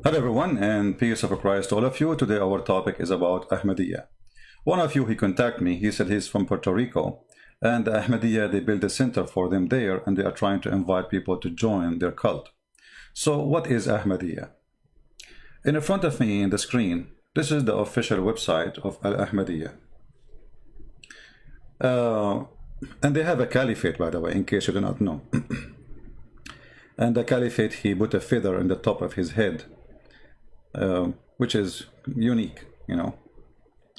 Hello everyone, and peace of Christ to all of you. Today our topic is about Ahmadiyya. One of you, he contacted me. He said he's from Puerto Rico, and the Ahmadiyya, they built a center for them there, and they are trying to invite people to join their cult. So what is Ahmadiyya? In front of me in the screen, this is the official website of Al-Ahmadiyya. And they have a caliphate, by the way, in case you do not know. And the caliphate, he put a feather on the top of his head, which is unique, you know,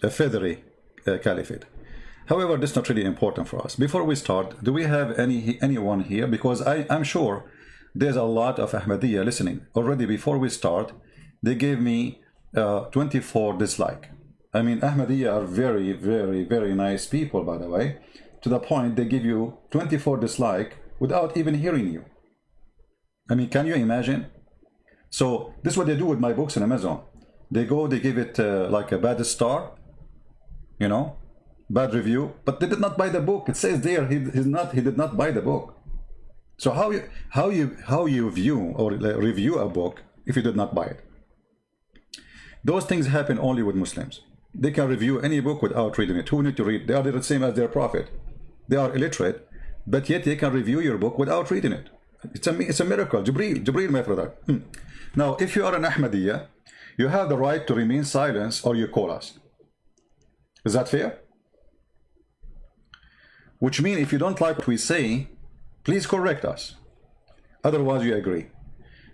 a feathery caliphate. However, this is not really important for us. Before we start, do we have anyone here? Because I'm sure there's a lot of Ahmadiyya listening. Already before we start, they gave me 24 dislike. I mean, Ahmadiyya are very, very, very nice people, by the way, to the point they give you 24 dislike without even hearing you. I mean, can you imagine? So this is what they do with my books on Amazon. They go, they give it like a bad star, you know, bad review, but they did not buy the book. It says there he did not buy the book. So how you view or review a book if you did not buy it? Those things happen only with Muslims. They can review any book without reading it. Who need to read? They are the same as their prophet. They are illiterate, but yet they can review your book without reading it. It's a miracle. Jibreel, my brother. Now, if you are an Ahmadiyya, you have the right to remain silent or you call us. Is that fair? Which means if you don't like what we say, please correct us. Otherwise, you agree.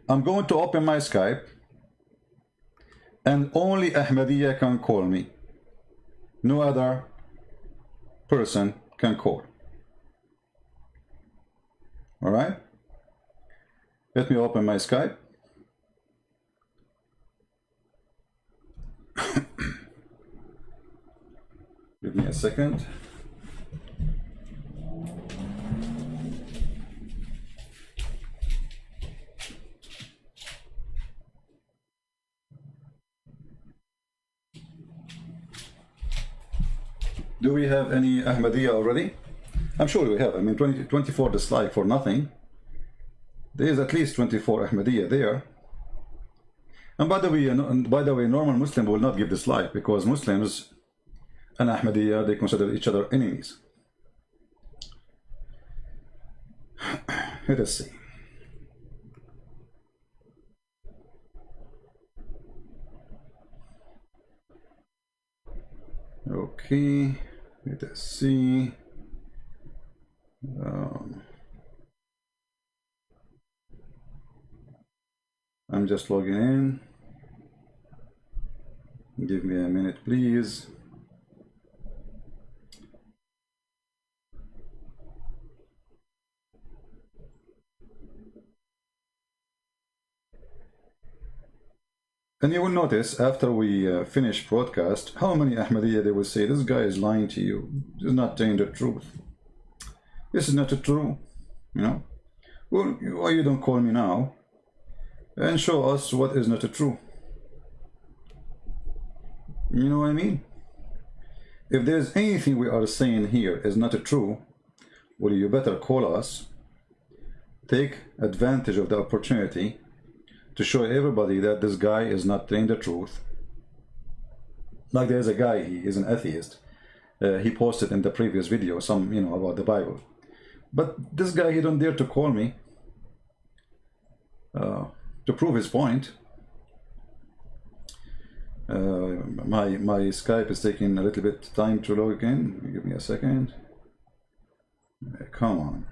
I'm going to open my Skype, and only Ahmadiyya can call me. No other person can call. All right? Let me open my Skype. Give me a second. Do we have any Ahmadiyya already? I'm sure we have. I mean, 24 dislike for nothing. There is at least 24 Ahmadiyya there. And by the way, normal Muslim will not give dislike, because Muslims and Ahmadiyya, they consider each other enemies. Let us see. Okay, let us see. I'm just logging in. Give me a minute, please. And you will notice after we finish broadcast, how many Ahmadiyya they will say, this guy is lying to you. He's not telling the truth. This is not true, you know. Well, why you don't call me now and show us what is not true? You know what I mean? If there's anything we are saying here is not true, well, you better call us, take advantage of the opportunity to show everybody that this guy is not telling the truth. Like there's a guy, he is an atheist. He posted in the previous video some, you know, about the Bible. But this guy, he don't dare to call me to prove his point. My Skype is taking a little bit time to log in. Give me a second. Come on.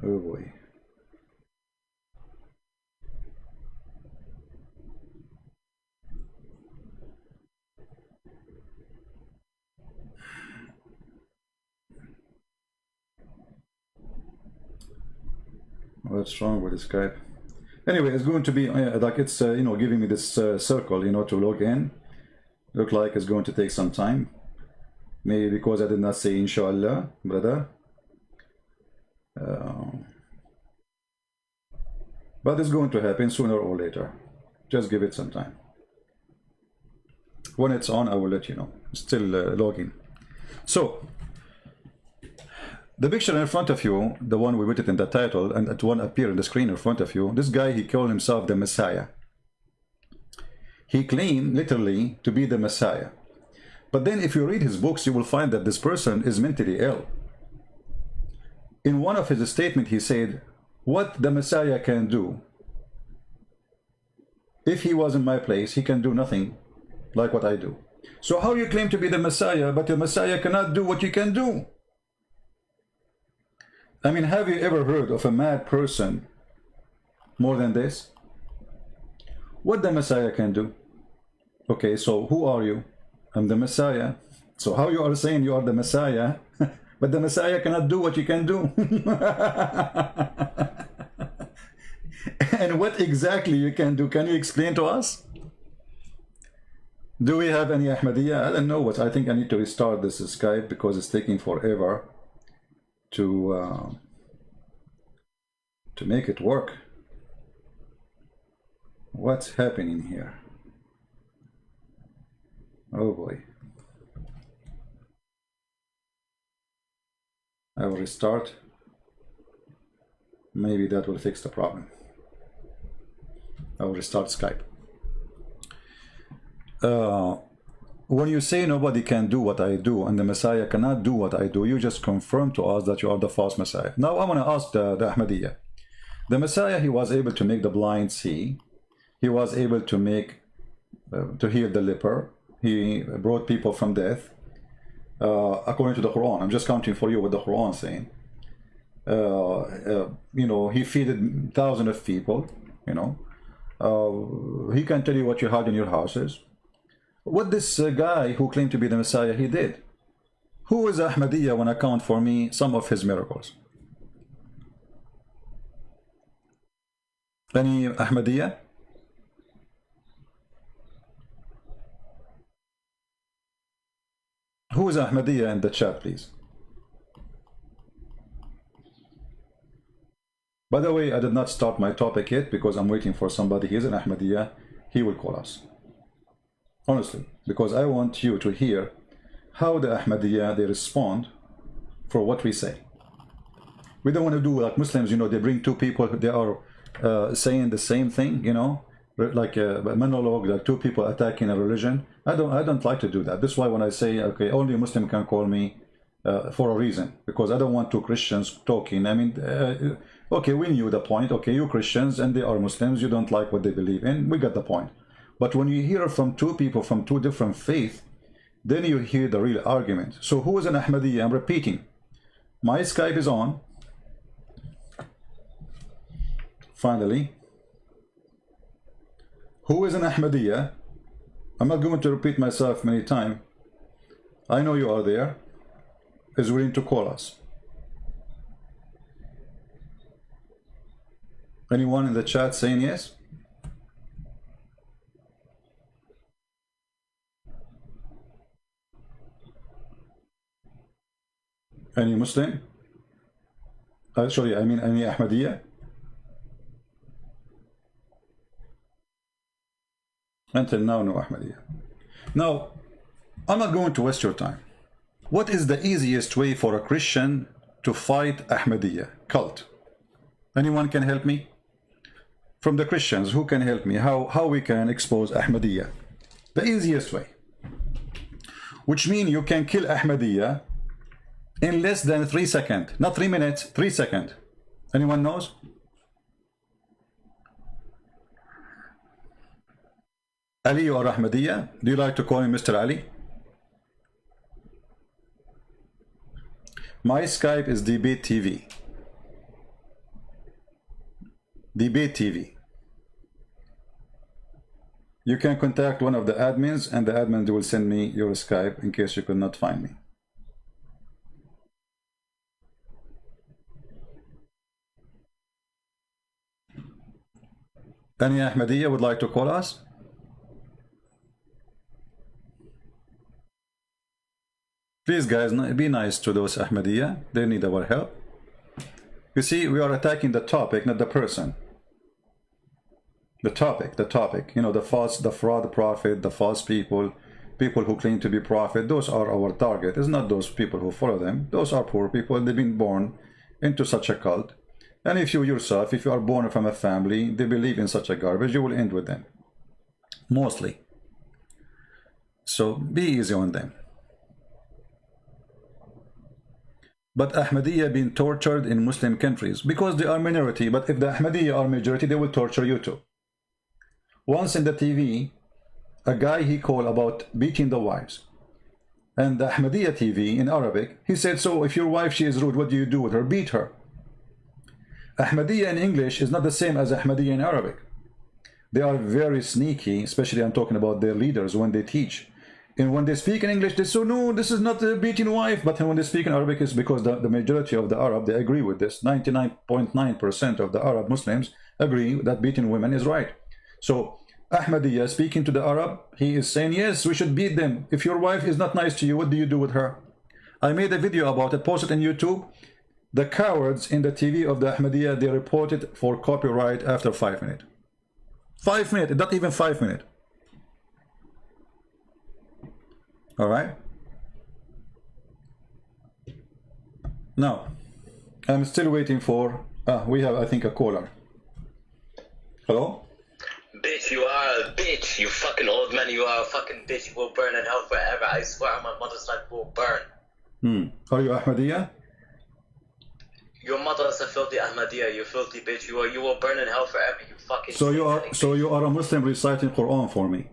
Oh boy. What's wrong with Skype? Anyway, it's going to be like it's you know, giving me this circle, you know, to log in. Look like it's going to take some time. Maybe because I did not say inshallah, brother. But it's going to happen sooner or later. Just give it some time. When it's on, I will let you know. Still logging. So The picture in front of you, the one we put it in the title, and that one appear on the screen in front of you, this guy, he called himself the Messiah. He claimed literally to be the Messiah. But then if you read his books, you will find that this person is mentally ill. In one of his statements, he said, what the Messiah can do, if he was in my place, he can do nothing like what I do. So how you claim to be the Messiah, but the Messiah cannot do what you can do? I mean, have you ever heard of a mad person more than this? What the Messiah can do? Okay, so who are you? I'm the Messiah. So how you are saying you are the Messiah, but the Messiah cannot do what you can do? And what exactly you can do? Can you explain to us? Do we have any Ahmadiyya? I don't know what. I think I need to restart this Skype because it's taking forever to make it work. What's happening here? Oh boy. I will restart. Maybe that will fix the problem. I will restart Skype. When you say nobody can do what I do and the Messiah cannot do what I do, you just confirm to us that you are the false Messiah. Now I want to ask the Ahmadiyya. The Messiah, he was able to make the blind see. He was able to make, to heal the leper. He brought people from death. According to the Quran, I'm just counting for you what the Quran is saying. You know, he fed thousands of people, you know. He can tell you what you had in your houses. What this guy who claimed to be the Messiah, he did. Who is Ahmadiyya when I count for me some of his miracles? Any Ahmadiyya? Who is Ahmadiyya in the chat, please? By the way, I did not start my topic yet because I'm waiting for somebody. He is an Ahmadiyya. He will call us. Honestly, because I want you to hear how the Ahmadiyya, they respond for what we say. We don't want to do like Muslims, you know, they bring two people, they are saying the same thing, you know, like a monologue, like two people attacking a religion. I don't like to do that. This is why when I say, okay, only a Muslim can call me for a reason, because I don't want two Christians talking. I mean, okay, we knew the point. Okay, you Christians and they are Muslims, you don't like what they believe in. We got the point. But when you hear from two people from two different faiths, then you hear the real argument. So who is an Ahmadiyya? I'm repeating. My Skype is on. Finally. Who is an Ahmadiyya? I'm not going to repeat myself many times. I know you are there. Is willing to call us. Anyone in the chat saying yes? Any Muslim? Sorry, I mean any Ahmadiyya? Until now, no Ahmadiyya. Now, I'm not going to waste your time. What is the easiest way for a Christian to fight Ahmadiyya cult? Anyone can help me? From the Christians, who can help me? How we can expose Ahmadiyya? The easiest way. Which means you can kill Ahmadiyya in less than 3 seconds. Not 3 minutes, 3 seconds. Anyone knows? Ali, you are Ahmadiyya? Do you like to call him Mr. Ali? My Skype is Debate TV. Debate TV. You can contact one of the admins and the admin will send me your Skype in case you could not find me. Any Ahmadiyya would like to call us? Please guys, be nice to those Ahmadiyya. They need our help. You see, we are attacking the topic, not the person. The topic, you know, the fraud prophet, the false people, people who claim to be prophet, those are our target. It's not those people who follow them. Those are poor people. They've been born into such a cult. And if you yourself, if you are born from a family, they believe in such a garbage, you will end with them. Mostly. So be easy on them. But Ahmadiyya been tortured in Muslim countries because they are minority. But if the Ahmadiyya are majority, they will torture you too. Once in the TV, a guy he called about beating the wives. And the Ahmadiyya TV in Arabic, he said, so if your wife, she is rude, what do you do with her? Beat her. Ahmadiyya in English is not the same as Ahmadiyya in Arabic. They are very sneaky, especially I'm talking about their leaders when they teach. And when they speak in English, they say, no, this is not a beating wife. But when they speak in Arabic, it's because the majority of the Arab, they agree with this. 99.9% of the Arab Muslims agree that beating women is right. So Ahmadiyya speaking to the Arab, he is saying, yes, we should beat them. If your wife is not nice to you, what do you do with her? I made a video about it, posted on YouTube. The cowards in the TV of the Ahmadiyya, they reported for copyright after 5 minutes. 5 minutes, not even 5 minutes. All right. Now, I'm still waiting for, we have, I think, a caller. Hello? Bitch, you are a bitch. You fucking old man, you are a fucking bitch. You will burn in hell forever. I swear on my mother's life, will burn. Are you Ahmadiyya? Your mother is a filthy Ahmadiyya, you filthy bitch. You will burn in hell forever. You fucking. So you are a Muslim reciting Quran for me.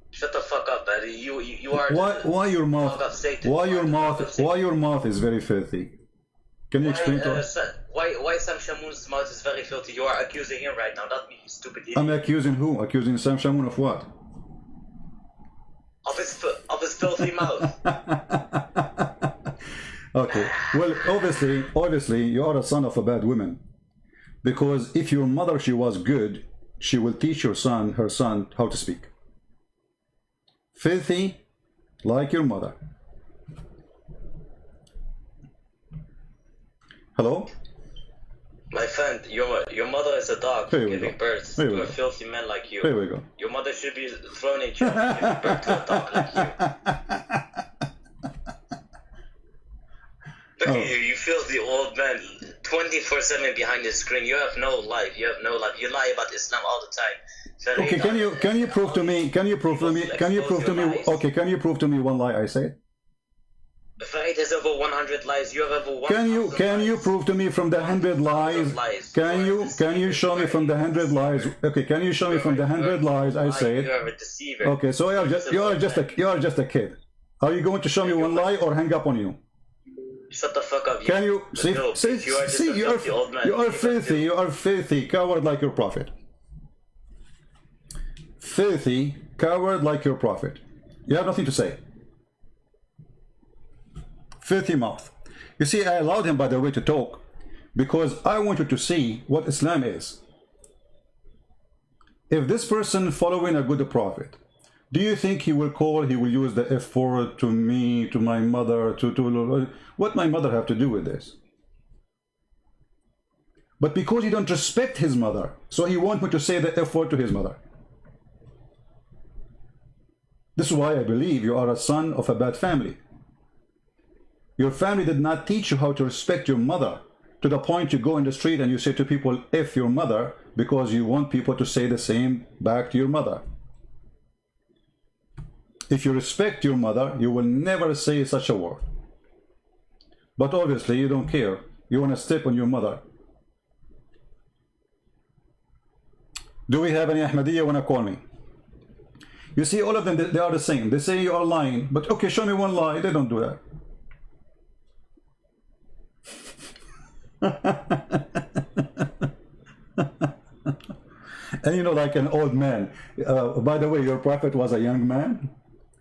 Shut the fuck up, buddy. You are. Why your mouth? Why your mouth is very filthy? Can you explain to us? Why Sam Shamoun's mouth is very filthy? You are accusing him right now, not me, you stupid idiot. I'm accusing who? Accusing Sam Shamoun of what? Of his filthy mouth. Okay. Well, obviously, you are a son of a bad woman, because if your mother, she was good, she will teach her son, how to speak. Filthy, like your mother. Hello? My friend, your mother is a dog giving birth to a filthy man like you. Here we go. Your mother should be thrown in jail for giving birth to a dog like you. Look at you filthy old man, 24/7 behind the screen. You have no life. You have no life. You lie about Islam all the time. Okay, can you prove to me? Can you prove to me? Okay, can you prove to me one lie I said? Farid has over 100 lies. You have over 100 Can you prove to me from the 100 lies? Can you show me from the 100 lies? Okay, can you show me from the 100 lies I said? You are a deceiver. Okay, so you are just a kid. Are you going to show me one lie or hang up on you? Shut the fuck up. Can you see? You are filthy, coward like your prophet. Filthy, coward like your prophet. You have nothing to say. Filthy mouth. You see, I allowed him, by the way, to talk because I wanted to see what Islam is. If this person following a good prophet, do you think he will use the F word to me, to my mother, to what my mother have to do with this? But because you don't respect his mother, so he wants me to say the F word to his mother. This is why I believe you are a son of a bad family. Your family did not teach you how to respect your mother to the point you go in the street and you say to people, F your mother, because you want people to say the same back to your mother. If you respect your mother, you will never say such a word. But obviously you don't care. You want to step on your mother. Do we have any Ahmadiyya want to call me? You see, all of them, they are the same. They say you are lying, but okay, show me one lie. They don't do that. And you know, like an old man. By the way, your prophet was a young man.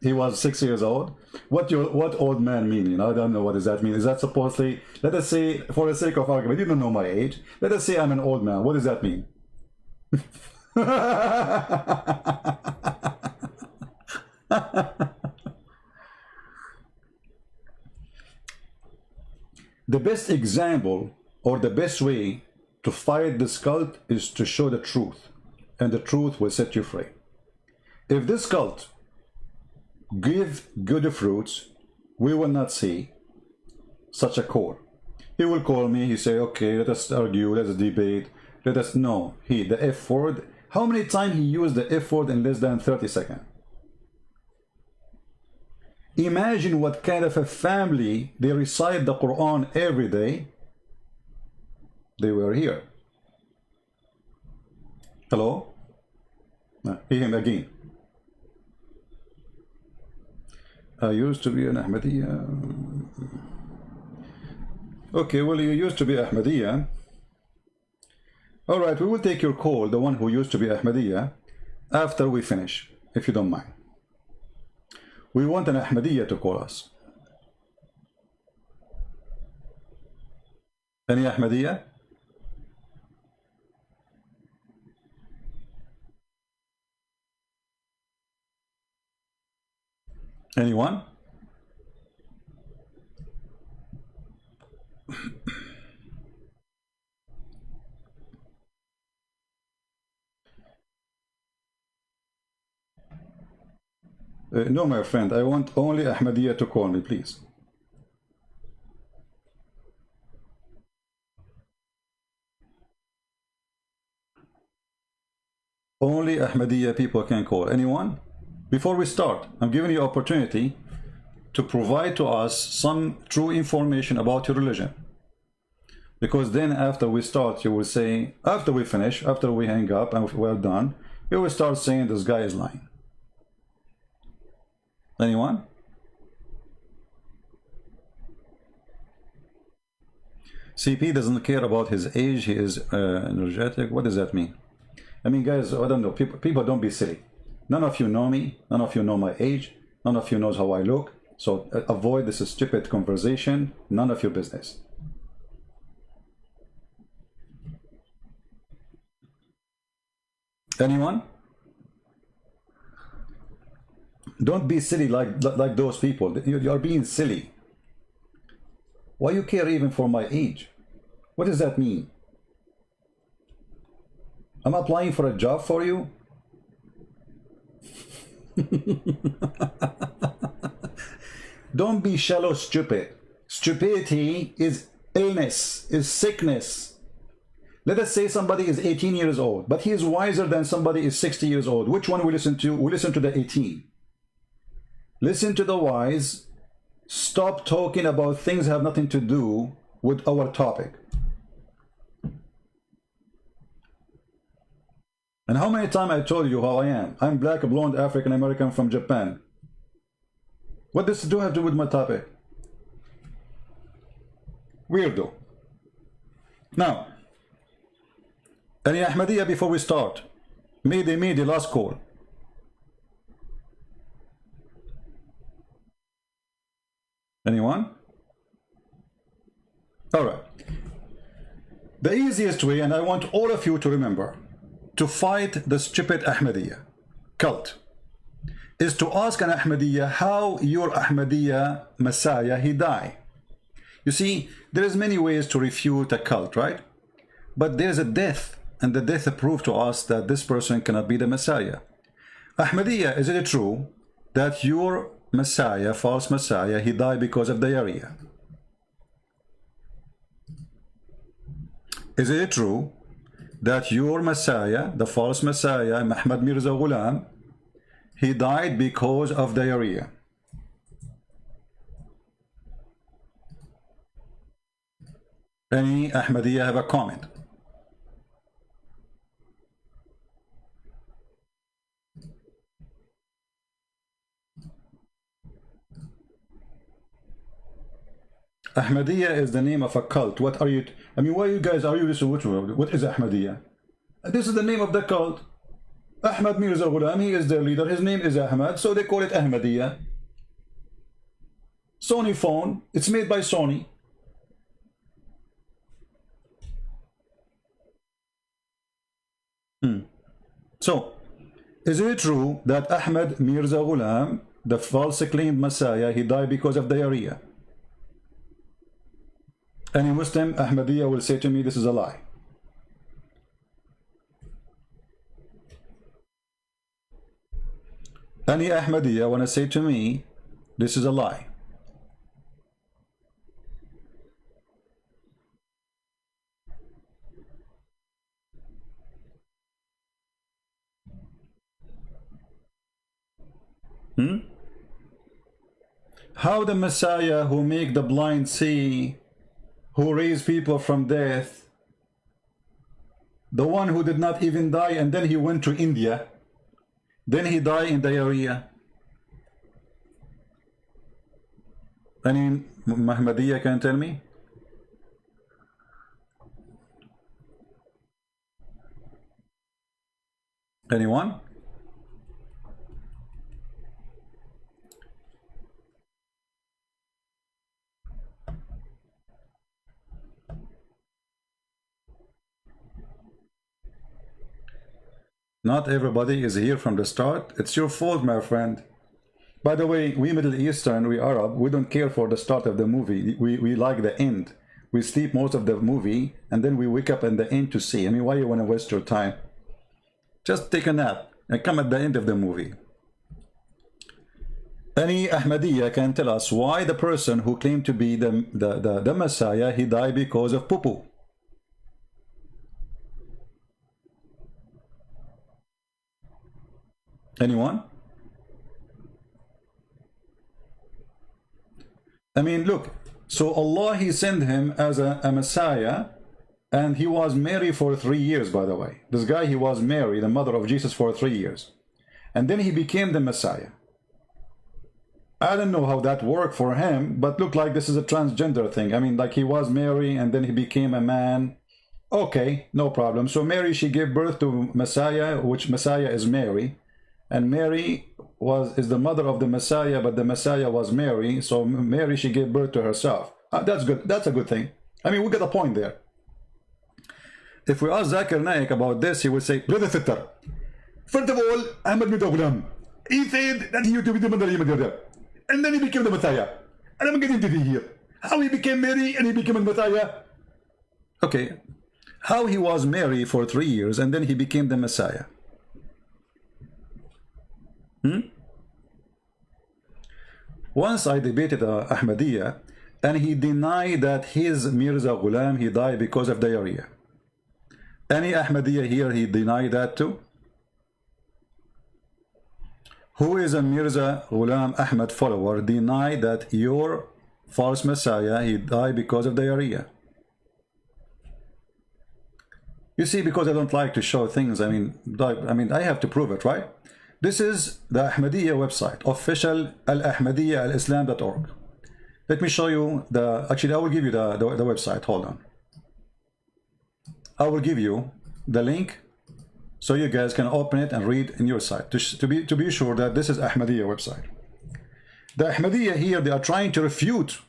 He was 6 years old. What old man mean? You know, I don't know what does that mean. Is that supposedly? Let us say, for the sake of argument, you don't know my age. Let us say I'm an old man. What does that mean? The best example or the best way to fight this cult is to show the truth, and the truth will set you free. If this cult give good fruits, we will not see such a core. He will call me, he say, okay, let us argue, let us debate, let us know. The F word, how many times he used the F word in less than 30 seconds? Imagine what kind of a family they recite the Quran every day. They were here. Hello? Hear him again. I used to be an Ahmadiyya. Okay, well, you used to be Ahmadiyya. All right, we will take your call, the one who used to be Ahmadiyya, after we finish, if you don't mind. We want an Ahmadiyya to call us. Any Ahmadiyya? Anyone? No, my friend, I want only Ahmadiyya to call me, please. Only Ahmadiyya people can call. Anyone? Before we start, I'm giving you opportunity to provide to us some true information about your religion. Because then after we start, you will say, after we finish, after we hang up and we're done, you will start saying this guy is lying. Anyone? CP doesn't care about his age, he is energetic. What does that mean? I mean, guys, I don't know. People don't be silly. None of you know me. None of you know my age. None of you knows how I look. So avoid this stupid conversation. None of your business. Anyone? Don't be silly like those people. You are being silly. Why you care even for my age? What does that mean? I'm applying for a job for you? Don't be shallow stupid. Stupidity is illness, is sickness. Let us say somebody is 18 years old, but he is wiser than somebody is 60 years old. Which one we listen to? We listen to the 18. Listen to the wise. Stop talking about things that have nothing to do with our topic. And how many times I told you how I am? I'm black, blonde, African American from Japan. What does it have to do with my topic? Weirdo. Now, any Ahmadiyya before we start? Maybe last call. Anyone? All right. The easiest way, and I want all of you to remember, to fight the stupid Ahmadiyya cult is to ask an Ahmadiyya how your Ahmadiyya Messiah he died. You see, there is many ways to refute a cult, right? But there's a death, and the death proved to us that this person cannot be the Messiah. Ahmadiyya, is it true that your Messiah, false Messiah, he died because of diarrhea? Is it true that your Messiah, the false Messiah, Muhammad Mirza Ghulam, he died because of diarrhea? Any Ahmadiyya have a comment? Ahmadiyya is the name of a cult. What are you? I mean, why you guys are you? What is Ahmadiyya? This is the name of the cult. Ahmad Mirza Ghulam, he is their leader. His name is Ahmad, so they call it Ahmadiyya. Sony phone. It's made by Sony. So, is it true that Ahmad Mirza Ghulam, the false claimed Messiah, he died because of diarrhea? Any Muslim Ahmadiyya will say to me, this is a lie. Any Ahmadiyya want to say to me, this is a lie? How the Messiah who make the blind see, who raise people from death, the one who did not even die and then he went to India, then he died in diarrhea. Any Ahmadiyya can tell me? Anyone? Not everybody is here from the start. It's your fault, my friend. By the way, we Middle Eastern, we Arab, we don't care for the start of the movie. We like the end. We sleep most of the movie and then we wake up in the end to see. I mean, why you want to waste your time? Just take a nap and come at the end of the movie. Any Ahmadiyya can tell us why the person who claimed to be the Messiah, he died because of poo-poo. Anyone? I mean, look, so Allah, he sent him as a Messiah, and he was married for 3 years, by the way. This guy, he was married, the mother of Jesus, for 3 years. And then he became the Messiah. I don't know how that worked for him, but look like this is a transgender thing. I mean, like he was married and then he became a man. Okay, no problem. So Mary, she gave birth to Messiah, which Messiah is Mary. And Mary is the mother of the Messiah, but the Messiah was Mary. So Mary, she gave birth to herself. That's good. That's a good thing. I mean, we got a point there. If we ask Zakir Naik about this, he would say, Brother Fitter, first of all, Ahmed met Ghulam. He said that he used to be the mother. And then he became the Messiah. And I'm getting to the here. How he became Mary and he became a Messiah. Okay. How he was married for 3 years and then he became the Messiah. Once I debated Ahmadiyya, and he denied that his Mirza Ghulam, he died because of diarrhea. Any Ahmadiyya here, he denied that too? Who is a Mirza Ghulam Ahmed follower denied that your false Messiah, he died because of diarrhea? You see, because I don't like to show things, I mean, I have to prove it, right? This is the Ahmadiyya website, official al-ahmadiyya-al-islam.org. Let me show you actually I will give you the website, hold on. I will give you the link so you guys can open it and read in your site to be sure that this is Ahmadiyya website. The Ahmadiyya here, they are trying to refute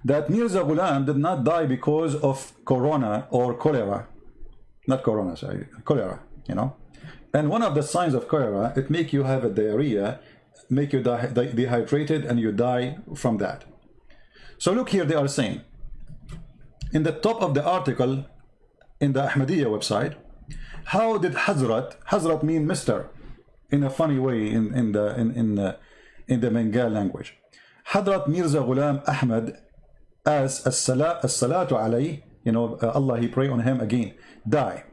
that Mirza Ghulam did not die because of corona or cholera. Not corona, sorry, cholera, you know. And one of the signs of cholera, it make you have a diarrhea, make you dehydrated, and you die from that. So look here, they are saying, in the top of the article, in the Ahmadiyya website, how did Hazrat mean Mr. in a funny way in the Bengal language. Hazrat Mirza Ghulam Ahmed, as as-salatu alayhi, you know, Allah, he pray on him again, die.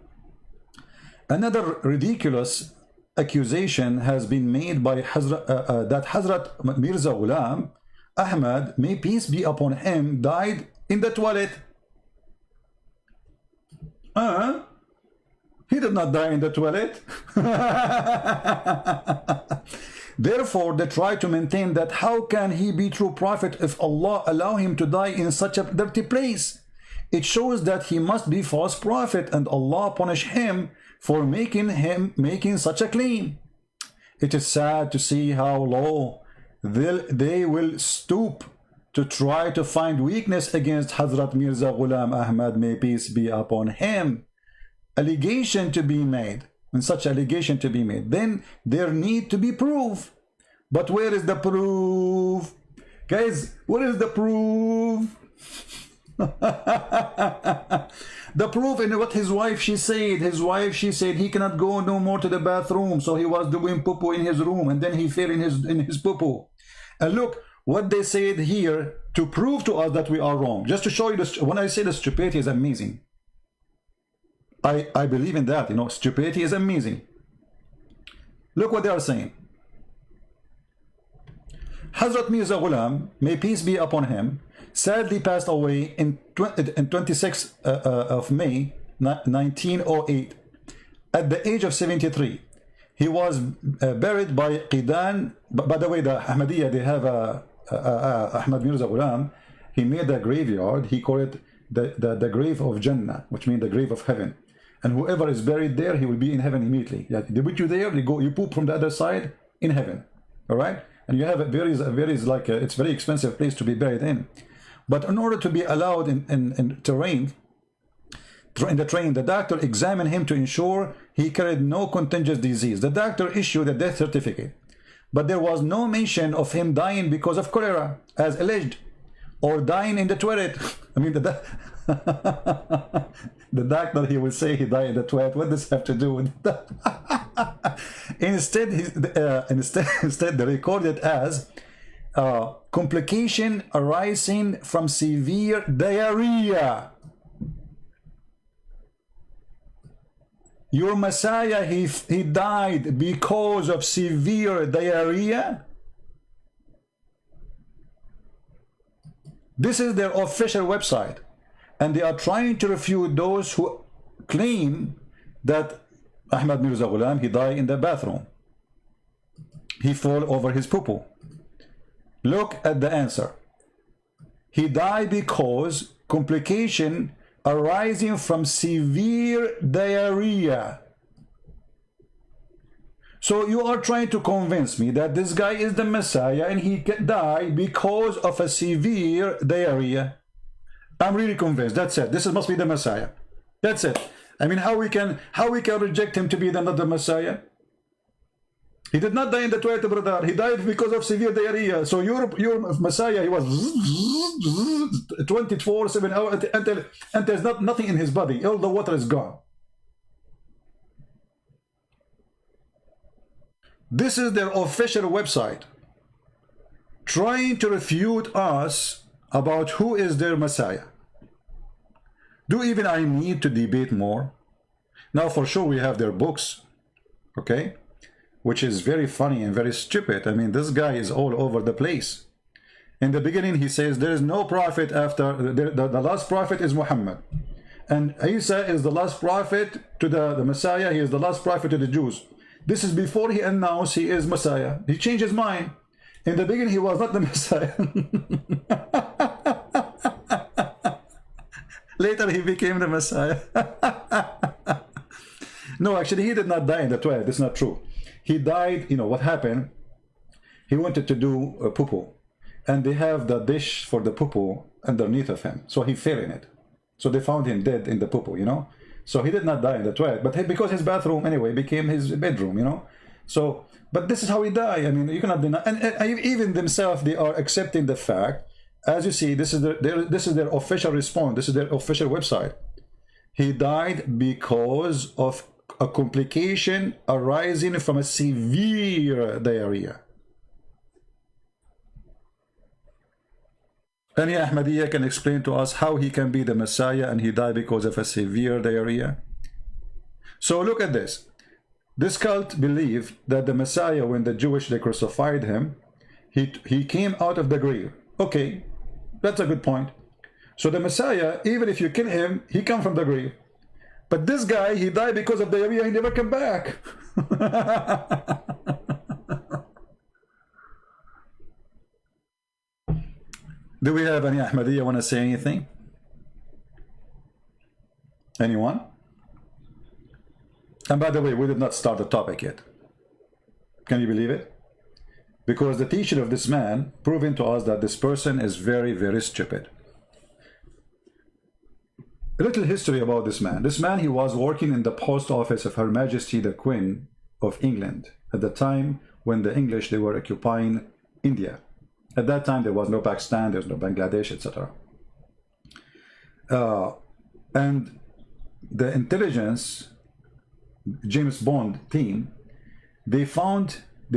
Another ridiculous accusation has been made by that Hazrat Mirza Ghulam Ahmad, may peace be upon him, died in the toilet. He did not die in the toilet. Therefore, they try to maintain that how can he be true prophet if Allah allow him to die in such a dirty place? It shows that he must be false prophet and Allah punish him for making such a claim. It is sad to see how low they will stoop to try to find weakness against Hazrat Mirza Ghulam Ahmad, may peace be upon him. Allegation to be made, and such allegation to be made, then there need to be proof. But where is the proof? Guys, what is the proof? The proof in what his wife she said. His wife she said he cannot go no more to the bathroom, so he was doing poo-poo in his room, and then he fell in his poo-poo. And look what they said here to prove to us that we are wrong. Just to show you this, when I say the stupidity is amazing, I believe in that. You know, stupidity is amazing. Look what they are saying. Hazrat Mirza Ghulam, may peace be upon him, sadly passed away in 26th of May 1908 at the age of 73. He was buried by Qidan. By the way, the Ahmadiyya, they have Ahmad Mirza Ghulam. He made a graveyard. He called it the grave of Jannah, which means the grave of heaven. And whoever is buried there, he will be in heaven immediately. Yeah, they put you there, you poop from the other side in heaven. All right? And you have it's a very expensive place to be buried in. But in order to be allowed in the train, the doctor examined him to ensure he carried no contagious disease. The doctor issued a death certificate, but there was no mention of him dying because of cholera, as alleged, or dying in the toilet. I mean, the doctor, he will say he died in the toilet. What does this have to do with that? Instead, they recorded as complication arising from severe diarrhea. Your Messiah, he died because of severe diarrhea. This is their official website, and they are trying to refute those who claim that Ahmad Mirza Ghulam, he died in the bathroom. He fell over his poo-poo. Look at the answer. He died because complication arising from severe diarrhea. So you are trying to convince me that this guy is the Messiah and he died because of a severe diarrhea. I'm really convinced. That's it. This must be the Messiah. That's it. I mean, how we can reject him to be another Messiah? He did not die in the toilet, brother. He died because of severe diarrhea. So your Messiah, he was 24/7 hours until there's nothing in his body. All the water is gone. This is their official website, trying to refute us about who is their Messiah. Do even I need to debate more? Now, for sure, we have their books, okay, which is very funny and very stupid. I mean, this guy is all over the place. In the beginning, he says there is no prophet after the last prophet is Muhammad, and Isa is the last prophet to the Messiah. He is the last prophet to the Jews. This is before he announced he is Messiah. He changed his mind. In the beginning, he was not the Messiah. Later, he became the Messiah. No, actually, he did not die in the toilet. That's not true. He died, you know, what happened? He wanted to do a poo-poo. And they have the dish for the poo-poo underneath of him. So he fell in it. So they found him dead in the poo-poo, you know. So he did not die in the toilet, but because his bathroom anyway became his bedroom, you know. So, but this is how he died. I mean, you cannot deny. And even themselves, they are accepting the fact. As you see, this is their official response. This is their official website. He died because of a complication arising from a severe diarrhea. Any Ahmadiyya can explain to us how he can be the Messiah and he died because of a severe diarrhea? So look at this. This cult believed that the Messiah, when the Jewish, they crucified him, he came out of the grave. Okay, that's a good point. So the Messiah, even if you kill him, he come from the grave. But this guy, he died because of diarrhea, he never came back. Do we have any Ahmadiyya want to say anything? Anyone? And by the way, we did not start the topic yet. Can you believe it? Because the teaching of this man proving to us that this person is very, very stupid. A little history about this man. This man, he was working in the post office of Her Majesty the Queen of England at the time when the English, they were occupying India. At that time, there was no Pakistan, there was no Bangladesh, etc. And the intelligence James Bond team, they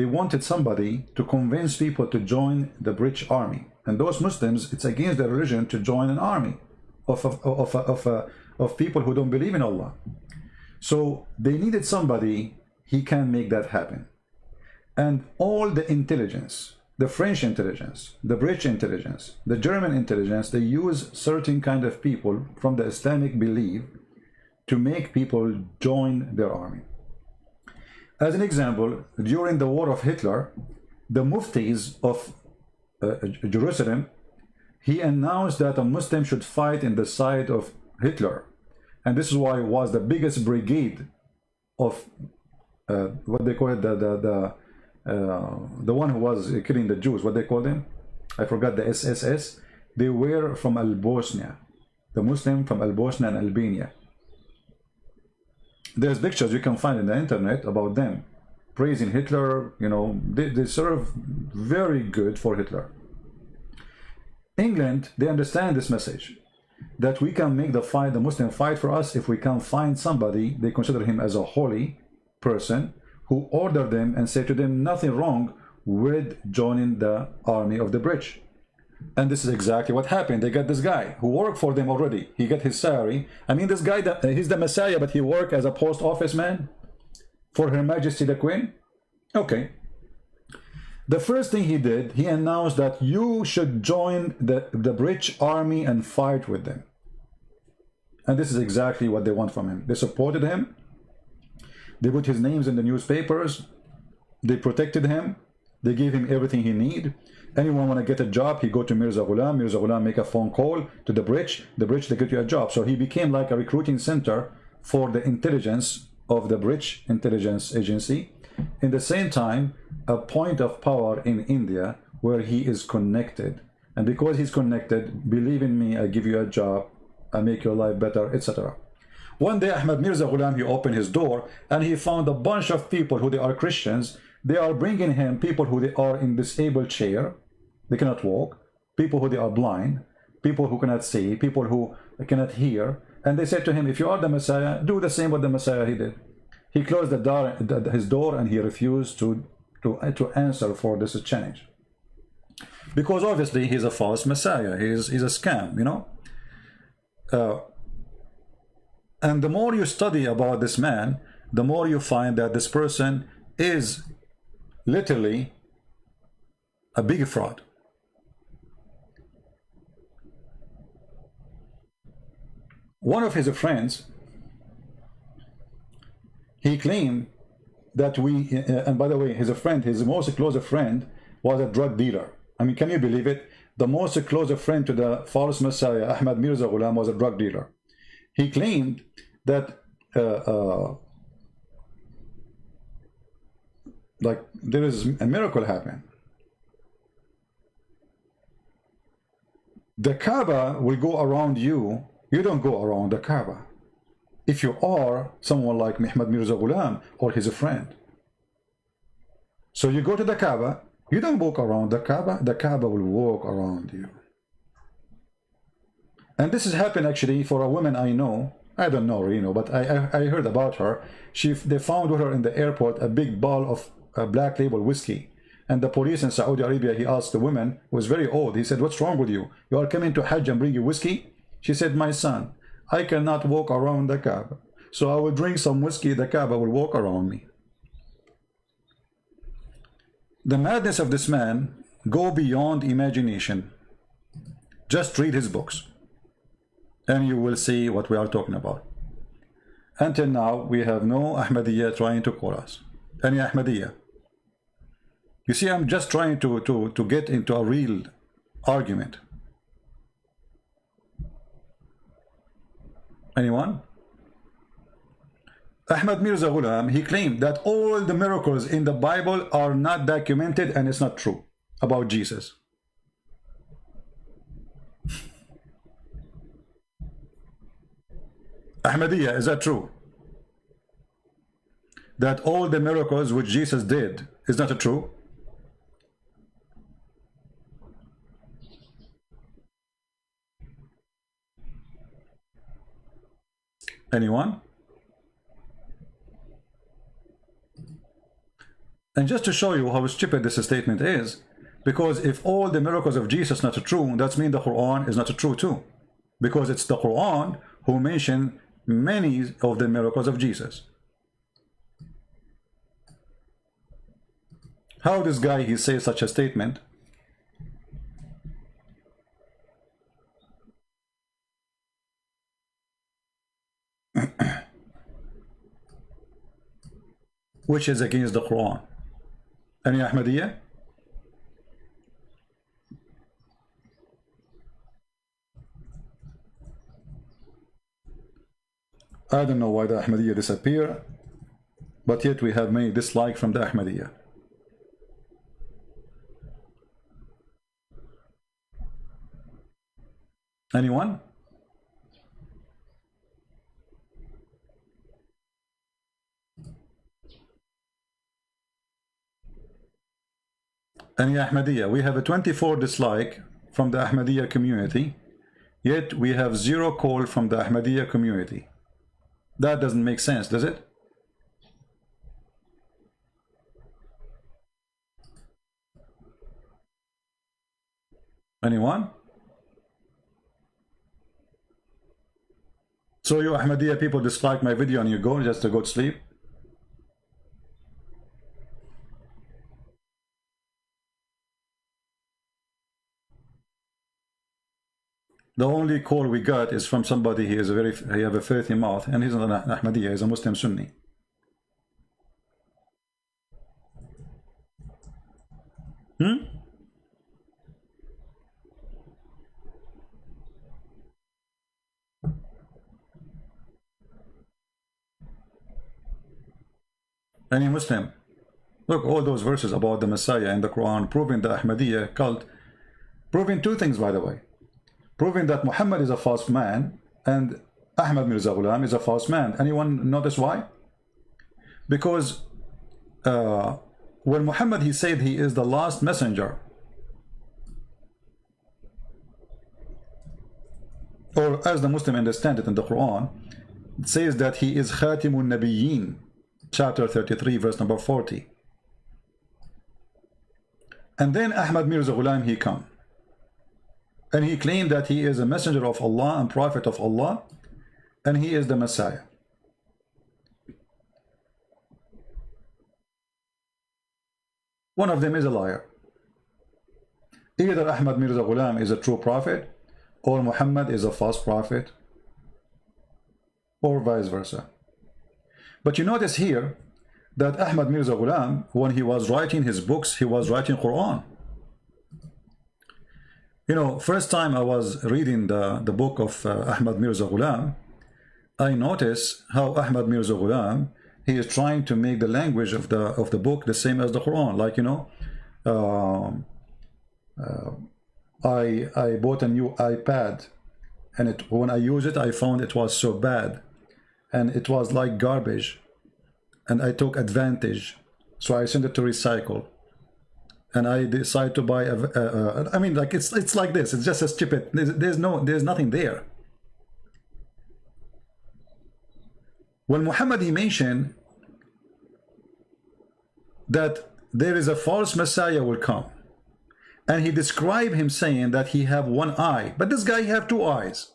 wanted somebody to convince people to join the British army. And those Muslims, it's against their religion to join an army of people who don't believe in Allah. So they needed somebody, he can make that happen. And all the intelligence, the French intelligence, the British intelligence, the German intelligence, they use certain kind of people from the Islamic belief to make people join their army. As an example, during the war of Hitler, the muftis of Jerusalem, he announced that a Muslim should fight in the side of Hitler. And this is why it was the biggest brigade of what they call it, the one who was killing the Jews, what they call them? I forgot, the SSS. They were from Al-Bosnia, the Muslim from Al-Bosnia and Albania. There's pictures you can find in the internet about them praising Hitler. You know, they serve very good for Hitler. England, they understand this message, that we can make the Muslim fight for us if we can find somebody, they consider him as a holy person, who order them and say to them nothing wrong with joining the army of the British. And this is exactly what happened. They got this guy who worked for them already. He got his salary. I mean, this guy, he's the Messiah, but he worked as a post office man for Her Majesty the Queen. Okay. The first thing he did, he announced that you should join the British army and fight with them. And this is exactly what they want from him. They supported him. They put his names in the newspapers. They protected him. They gave him everything he needed. Anyone want to get a job, he go to Mirza Ghulam. Mirza Ghulam make a phone call to the British. The British, they get you a job. So he became like a recruiting center for the intelligence of the British intelligence agency. In the same time, a point of power in India where he is connected. And because he's connected, believe in me, I give you a job, I make your life better, etc. One day, Ahmed Mirza Ghulam, he opened his door and he found a bunch of people who they are Christians. They are bringing him people who they are in disabled chair. They cannot walk. People who they are blind. People who cannot see. People who cannot hear. And they said to him, if you are the Messiah, do the same what the Messiah he did. He closed his door and he refused to answer for this challenge. Because obviously he's a false Messiah. He's a scam, you know. And the more you study about this man, the more you find that this person is literally a big fraud. One of his friends, he claimed that and by the way, his most close friend was a drug dealer. I mean, can you believe it? The most close friend to the false Messiah, Ahmed Mirza Ghulam, was a drug dealer. He claimed that like there is a miracle happening. The Kaaba will go around you. You don't go around the Kaaba. If you are someone like Ahmed Mirza Ghulam or his friend. So you go to the Kaaba, you don't walk around the Kaaba will walk around you. And this has happened actually for a woman I know. I don't know, you know, but I heard about her. They found with her in the airport a big bottle of black label whiskey. And the police in Saudi Arabia, he asked the woman, who was very old, he said, what's wrong with you? You are coming to Hajj and bring you whiskey? She said, my son, I cannot walk around the Kaaba. So I will drink some whiskey, the Kaaba will walk around me. The madness of this man go beyond imagination. Just read his books. And you will see what we are talking about. Until now, we have no Ahmadiyya trying to call us. Any Ahmadiyya. You see, I'm just trying to get into a real argument. Anyone? Ahmed Mirza Ghulam, he claimed that all the miracles in the Bible are not documented and it's not true about Jesus. Ahmadiyya, is that true? That all the miracles which Jesus did is not true? Anyone? And just to show you how stupid this statement is, because if all the miracles of Jesus are not true, that means the Quran is not true too. Because it's the Quran who mentioned many of the miracles of Jesus. How this guy, he says such a statement? Which is against the Quran. Any Ahmadiyya? I don't know why the Ahmadiyya disappear, but yet we have many dislike from the Ahmadiyya. Anyone? Any Ahmadiyya? We have a 24 dislike from the Ahmadiyya community, yet we have 0 call from the Ahmadiyya community. That doesn't make sense, does it? Anyone? So you Ahmadiyya people dislike my video and you go just to go to sleep? The only call we got is from somebody he have a filthy mouth, and he's not an Ahmadiyya, he's a Muslim Sunni. Any Muslim? Look, all those verses about the Messiah in the Quran proving the Ahmadiyya cult, proving 2 things, by the way. Proving that Muhammad is a false man and Ahmad Mirza Ghulam is a false man. Anyone notice why? Because when Muhammad, he said he is the last messenger, or as the Muslim understand it in the Quran, it says that he is Khatimun Nabiyyin, chapter 33, verse number 40. And then Ahmad Mirza Ghulam, he come. And he claimed that he is a messenger of Allah and prophet of Allah, and he is the Messiah. One of them is a liar. Either Ahmad Mirza Ghulam is a true prophet, or Muhammad is a false prophet, or vice versa. But you notice here that Ahmad Mirza Ghulam, when he was writing his books, he was writing Quran. You know, first time I was reading the book of Ahmad Mirza Ghulam, I noticed how Ahmad Mirza Ghulam, he is trying to make the language of the book the same as the Quran. Like, you know, I bought a new iPad, and when I used it, I found it was so bad, and it was like garbage, and I took advantage, so I sent it to recycle. And I decide to buy I mean, like, it's like this. It's just a stupid. There's nothing there. When Muhammad, he mentioned that there is a false Messiah will come, and he described him saying that he have 1 eye, but this guy have 2 eyes.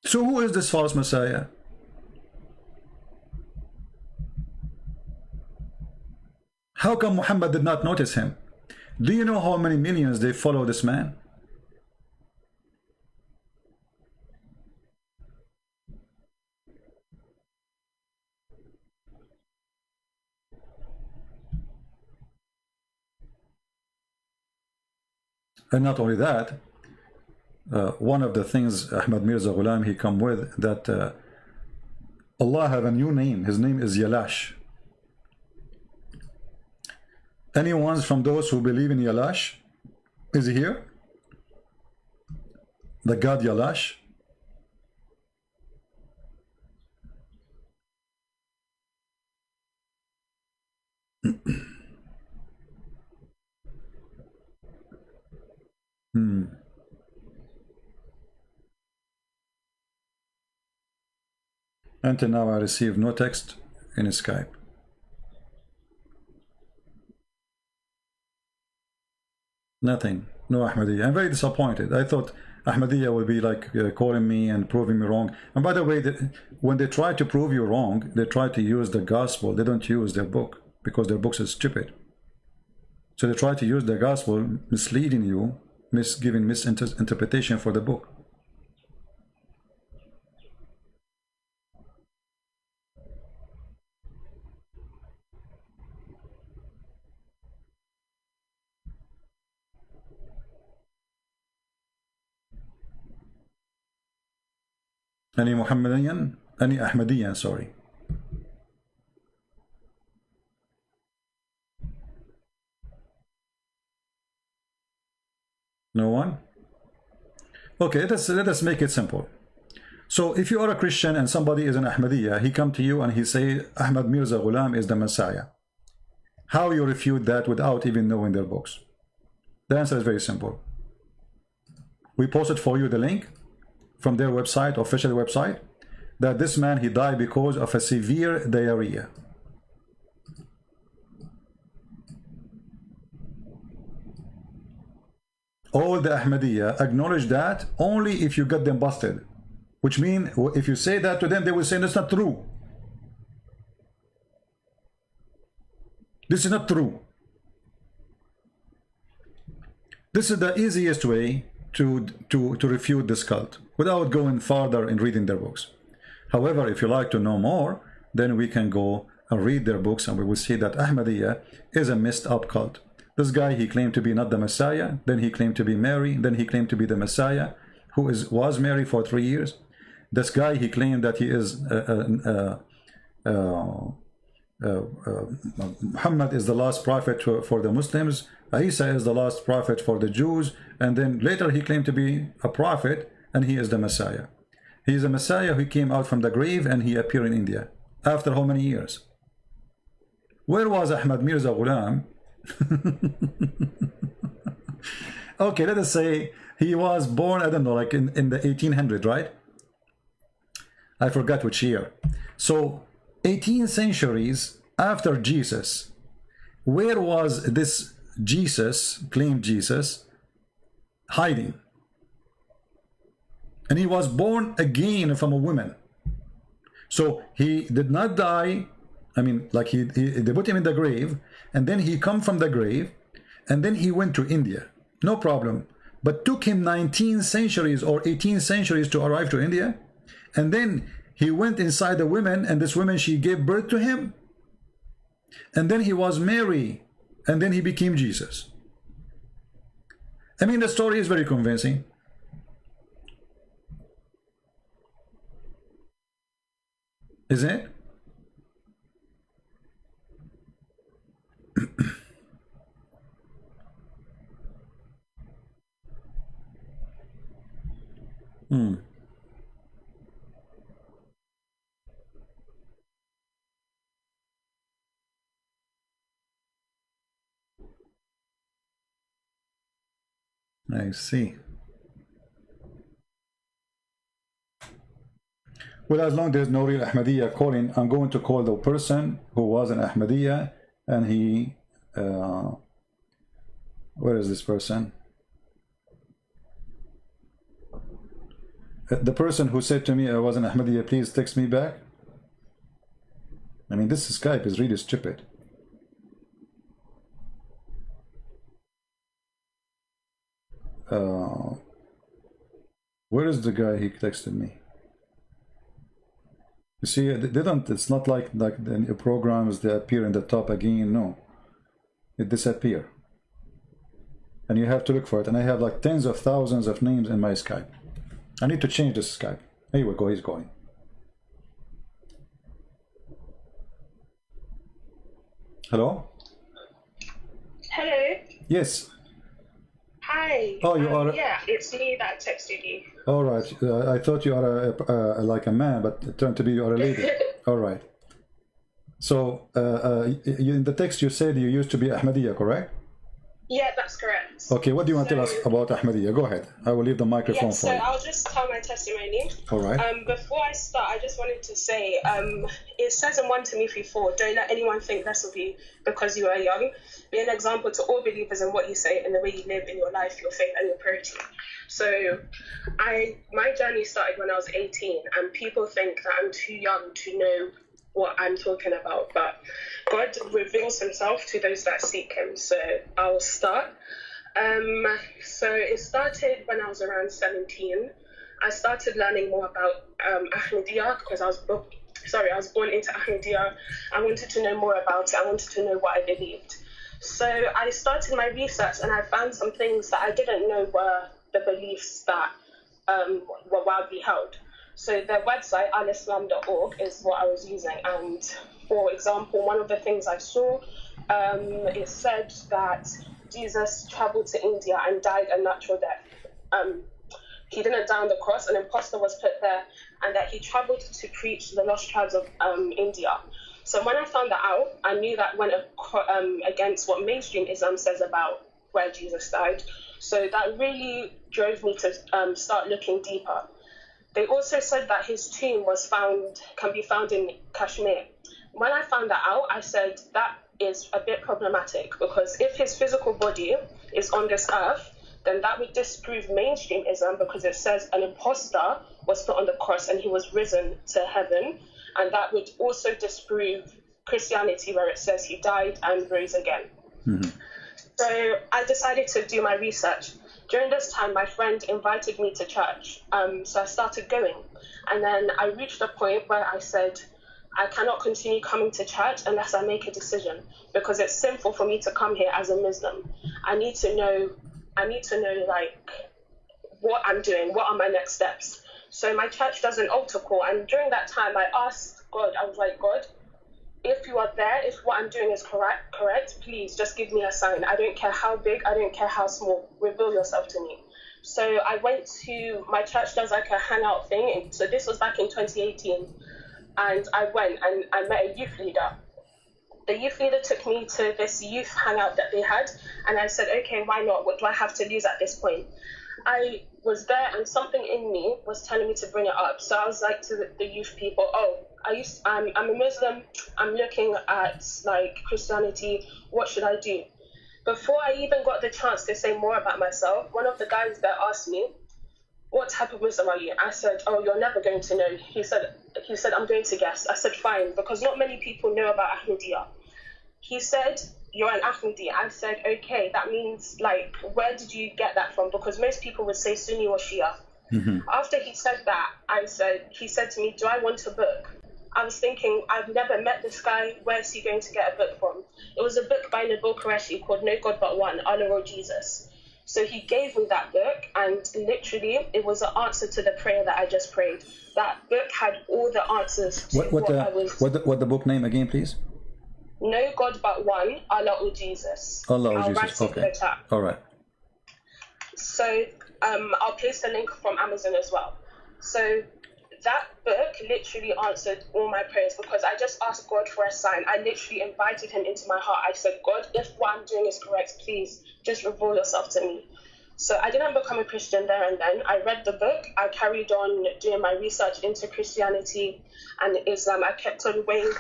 So who is this false Messiah? How come Muhammad did not notice him? Do you know how many millions they follow this man? And not only that, one of the things Ahmad Mirza Ghulam, he come with, that Allah have a new name. His name is Yalash. Anyone from those who believe in Yalash? Is he here? The God Yalash? Until now, I received no text in Skype. Nothing. No Ahmadiyya. I'm very disappointed. I thought Ahmadiyya would be like calling me and proving me wrong. And by the way, when they try to prove you wrong, they try to use the gospel. They don't use their book because their books are stupid. So they try to use the gospel, misleading you, giving misinterpretation for the book. Any Muhammadiyan? Any Ahmadiyyan, sorry. No one? Okay, let us make it simple. So if you are a Christian and somebody is an Ahmadiyya, he come to you and he say Ahmad Mirza Ghulam is the Messiah. How you refute that without even knowing their books? The answer is very simple. We posted for you the link from their website, official website, that this man, he died because of a severe diarrhea. All the Ahmadiyya acknowledge that only if you get them busted, which means if you say that to them, they will say that's not true. This is not true. This is the easiest way to refute this cult without going farther in reading their books. However, if you like to know more, then we can go and read their books and we will see that Ahmadiyya is a messed up cult. This guy, he claimed to be not the Messiah, then he claimed to be Mary, then he claimed to be the Messiah, who was Mary for 3 years. This guy, he claimed that he is Muhammad is the last prophet for the Muslims, Isa is the last prophet for the Jews, and then later he claimed to be a prophet and he is the Messiah. He is a Messiah who came out from the grave and he appeared in India. After how many years? Where was Ahmad Mirza Ghulam? Okay, let us say he was born, I don't know, like in the 1800s, right? I forgot which year. So 18 centuries after Jesus, where was this Jesus, claimed Jesus, hiding? And he was born again from a woman. So he did not die. I mean, like they put him in the grave, and then he come from the grave, and then he went to India. No problem. But took him 19 centuries or 18 centuries to arrive to India. And then he went inside the woman, and this woman, she gave birth to him. And then he was Mary, and then he became Jesus. I mean, the story is very convincing. Isn't it? I see. Well, as long as there's no real Ahmadiyya calling, I'm going to call the person who was an Ahmadiyya, and he, where is this person? The person who said to me I was an Ahmadiyya, please text me back. I mean, this Skype is really stupid. Where is the guy he texted me? You see, they don't, it's not like the programs, they appear in the top again. No, it disappear. And you have to look for it. And I have like tens of thousands of names in my Skype. I need to change this Skype. Here we go, he's going. Hello? Hello? Yes. Hi. Oh, you are... Yeah, it's me that texted you. All right. I thought you are like a man, but it turned to be you are a lady. All right. So, in the text you said you used to be Ahmadiyya, correct? Yeah, that's correct. Okay, what do you want to tell us about Ahmadiyya? Go ahead. I will leave the microphone Yeah, for so you. I'll just tell my testimony. All right. Before I start, I just wanted to say, it says in 1 Timothy 4, don't let anyone think less of you because you are young. Be an example to all believers in what you say and the way you live in your life, your faith and your purity. So my journey started when I was 18, and people think that I'm too young to know what I'm talking about, but God reveals himself to those that seek him. So I'll start. So it started when I was around 17. I started learning more about Ahmadiyya because I was born into Ahmadiyya. I wanted to know more about it. I wanted to know what I believed. So I started my research, and I found some things that I didn't know were the beliefs that were widely held. So their website, alislam.org, is what I was using. And for example, one of the things I saw, it said that Jesus traveled to India and died a natural death. He didn't die on the cross, an imposter was put there, and that he traveled to preach to the lost tribes of India. So when I found that out, I knew that went against what mainstream Islam says about where Jesus died. So that really drove me to start looking deeper. They also said that his tomb can be found in Kashmir. When I found that out, I said that is a bit problematic, because if his physical body is on this earth, then that would disprove mainstream Islam, because it says an imposter was put on the cross and he was risen to heaven, and that would also disprove Christianity, where it says he died and rose again. Mm-hmm. So I decided to do my research. During this time, my friend invited me to church, so I started going. And then I reached a point where I said, I cannot continue coming to church unless I make a decision, because it's sinful for me to come here as a Muslim. I need to know like what I'm doing, what are my next steps. So my church does an altar call, and during that time I asked God, I was like, God, if you are there, if what I'm doing is correct, please just give me a sign. I don't care how big, I don't care how small, reveal yourself to me. So I went to, my church does like a hangout thing, so this was back in 2018, and I went and I met a youth leader. The youth leader took me to this youth hangout that they had, and I said, okay, why not? What do I have to lose at this point? I was there, and something in me was telling me to bring it up. So I was like to the youth people, I'm a Muslim, I'm looking at like Christianity, what should I do? Before I even got the chance to say more about myself, one of the guys there asked me, what type of Muslim are you? I said, oh, you're never going to know. He said, I'm going to guess. I said, fine, because not many people know about Ahmadiyya. He said, you're an Ahmadi. I said, okay, that means, like, where did you get that from? Because most people would say Sunni or Shia. Mm-hmm. After he said that, he said to me, do I want a book? I was thinking, I've never met this guy. Where's he going to get a book from? It was a book by Nabil Qureshi called No God But One, Allah or Jesus. So he gave me that book, and literally it was an answer to the prayer that I just prayed. That book had all the answers to what the book name again, please? No God But One, Allah or Jesus. Allah or Jesus, okay. All right. So I'll place the link from Amazon as well. So that book literally answered all my prayers, because I just asked God for a sign. I literally invited him into my heart. I said, God, if what I'm doing is correct, please just reveal yourself to me. So I didn't become a Christian there and then. I read the book. I carried on doing my research into Christianity and Islam. I kept on weighing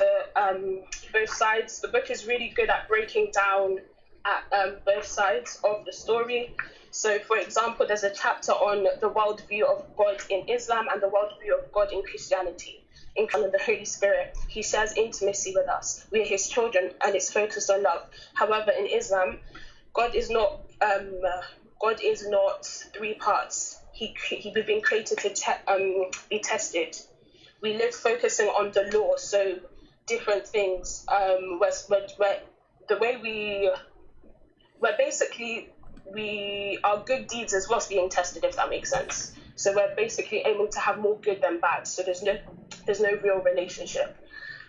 both sides. The book is really good at breaking down at both sides of the story. So, for example, there's a chapter on the worldview of God in Islam and the worldview of God in Christianity. In the Holy Spirit, he shares intimacy with us. We are his children, and it's focused on love. However, in Islam, God is not three parts. We've been created to be tested. We live focusing on the law, so different things. Our good deeds is what's being tested, if that makes sense. So we're basically aiming to have more good than bad. So there's no real relationship.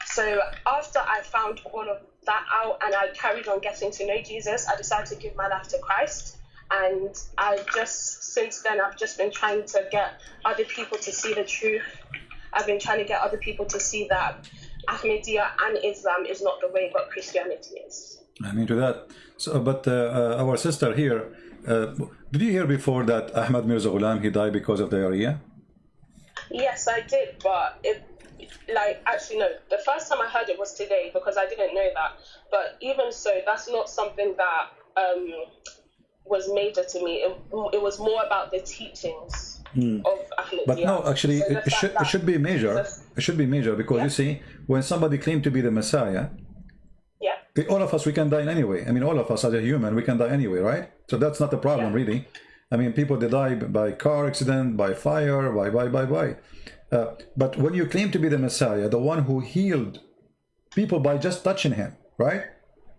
So after I found all of that out and I carried on getting to know Jesus, I decided to give my life to Christ. And since then, I've just been trying to get other people to see the truth. I've been trying to get other people to see that Ahmadiyya and Islam is not the way, but Christianity is. I mean to that. So, but our sister here, did you hear before that Ahmad Mirza Ghulam, he died because of diarrhea? Yes, I did, but actually no. The first time I heard it was today because I didn't know that. But even so, that's not something that was major to me. It was more about the teachings of Ahmadiyya. But no, actually, So it should be major. It should be major because you see, when somebody claimed to be the Messiah, all of us, we can die anyway. I mean, all of us as a human, we can die anyway, right? So that's not the problem, really. I mean, people, they die by car accident, by fire, by. But when you claim to be the Messiah, the one who healed people by just touching him, right?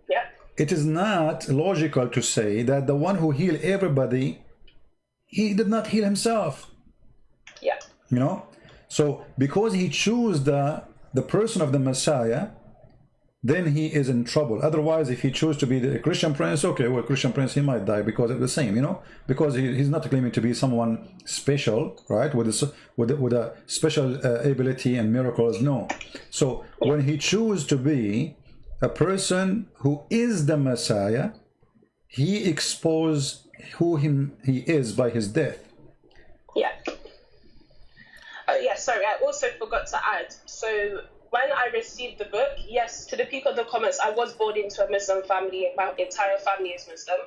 Yeah. It is not logical to say that the one who healed everybody, he did not heal himself. Yeah. You know? So because he chose the person of the Messiah, then he is in trouble. Otherwise, if he chose to be the Christian prince, okay, well, Christian prince, he might die because of the same, you know, because he's not claiming to be someone special, right, with a special ability and miracles. No. So when he chose to be a person who is the Messiah, he exposed who he is by his death. Yeah. Sorry, I also forgot to add. So when I received the book, yes, to the people in the comments, I was born into a Muslim family. My entire family is Muslim.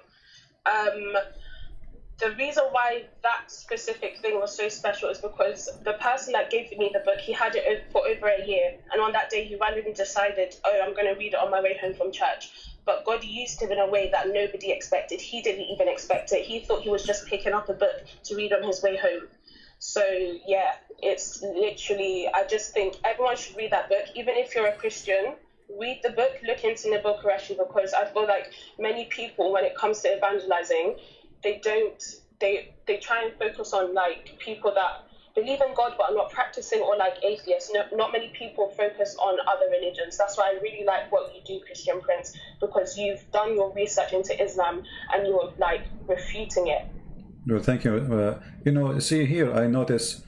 The reason why that specific thing was so special is because the person that gave me the book, he had it for over a year. And on that day, he randomly decided, oh, I'm going to read it on my way home from church. But God used him in a way that nobody expected. He didn't even expect it. He thought he was just picking up a book to read on his way home. So, yeah, it's literally, I just think everyone should read that book. Even if you're a Christian, read the book, look into Nabil Qureshi, because I feel like many people, when it comes to evangelizing, they try and focus on, like, people that believe in God but are not practicing, or like atheists. Not many people focus on other religions. That's why I really like what you do, Christian Prince, because you've done your research into Islam and you're, like, refuting it. Well, thank you. You know, see here, I notice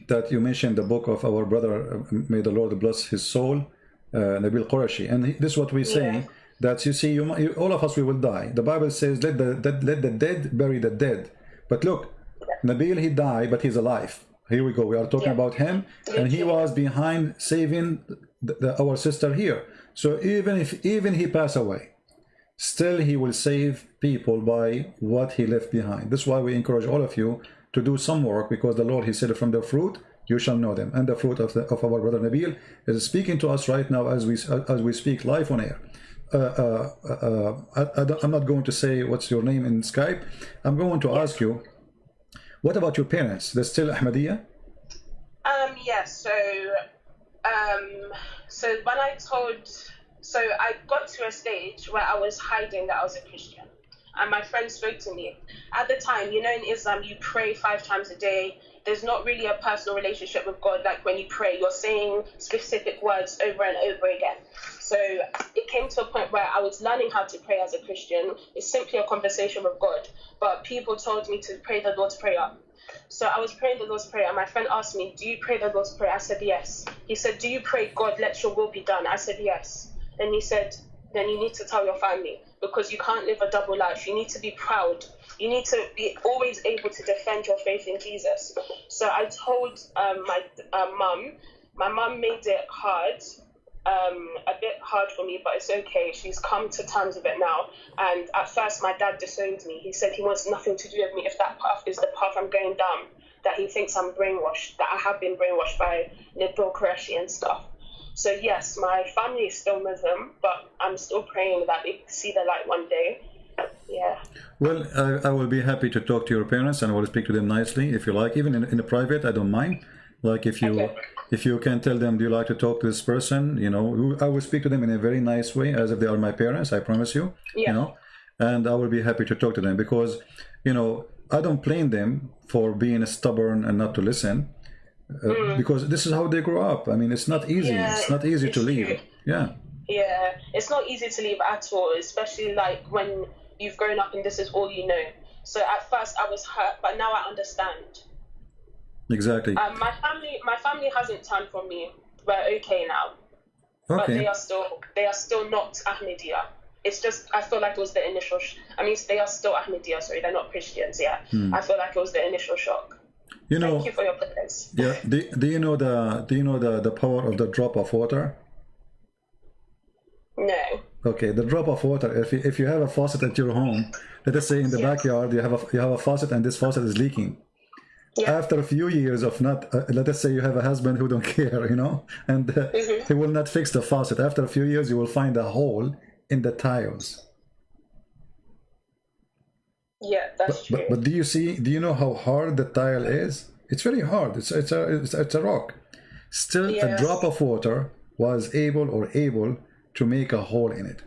that you mentioned the book of our brother, may the Lord bless his soul, Nabil Qureshi. And this is what we say, that you see, all of us, we will die. The Bible says, let the dead bury the dead. But look, Nabil, he died, but he's alive. Here we go. We are talking about him, and he was behind saving our sister here. So even he passed away, still he will save people by what he left behind. This is why we encourage all of you to do some work, because the Lord, he said, from the fruit you shall know them. And the fruit of our brother Nabil is speaking to us right now as we speak live on air. I'm not going to say what's your name in Skype. I'm going to ask you, what about your parents? They're still Ahmadiyya? Yes. So when I got to a stage where I was hiding that I was a Christian, and my friend spoke to me. At the time, you know, in Islam, you pray 5 times a day. There's not really a personal relationship with God. Like when you pray, you're saying specific words over and over again. So it came to a point where I was learning how to pray as a Christian. It's simply a conversation with God. But people told me to pray the Lord's Prayer. So I was praying the Lord's Prayer. And my friend asked me, do you pray the Lord's Prayer? I said, yes. He said, do you pray, God, let your will be done? I said, yes. And he said, then you need to tell your family, because you can't live a double life. You need to be proud. You need to be always able to defend your faith in Jesus. So I told my mum. My mum made it hard, a bit hard for me, but it's okay. She's come to terms with it now. And at first, my dad disowned me. He said he wants nothing to do with me if that path is the path I'm going down, that he thinks I'm brainwashed, that I have been brainwashed by Nabil Qureshi and stuff. So yes, my family is still Muslim, but I'm still praying that they see the light one day. Yeah. Well, I will be happy to talk to your parents, and I will speak to them nicely if you like, even in the private. I don't mind. Like if you can tell them, do you like to talk to this person? You know, I will speak to them in a very nice way, as if they are my parents. I promise you. Yeah. You know, and I will be happy to talk to them, because, you know, I don't blame them for being stubborn and not to listen. Because this is how they grow up. I mean, it's not easy. Yeah, it's not easy to leave. True. Yeah. Yeah, it's not easy to leave at all, especially like when you've grown up and this is all you know. So at first I was hurt, but now I understand. Exactly. My family hasn't turned from me. We're okay now. Okay. But they are still not Ahmadiyya. it's just, I feel like it was the initial, I mean, they are still Ahmadiyya, sorry, they're not Christians yet. I feel like it was the initial shock. You know, thank you for your prayers. Yeah. Do you know the power of the drop of water? No. Okay, the drop of water. If you have a faucet at your home, let us say in the backyard, you have a faucet and this faucet is leaking. Yeah. After a few years of not, let us say you have a husband who don't care, you know, and he will not fix the faucet. After a few years, you will find a hole in the tiles. Yeah, that's true. But do you know how hard the tile is? It's very hard. It's a rock. Still, a drop of water was able to make a hole in it.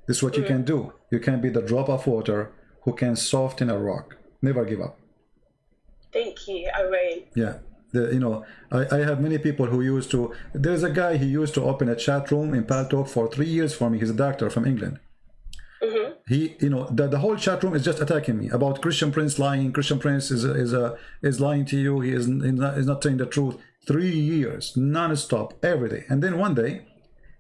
This is what you can do. You can be the drop of water who can soften a rock. Never give up. Thank you, I will. Yeah. You know, I have many people who used to, there's a guy, he used to open a chat room in Paltalk for 3 years for me. He's a doctor from England. He, you know, the whole chat room is just attacking me about Christian Prince lying. Christian Prince is lying to you. He is not telling the truth. 3 years, non-stop, every day. And then one day,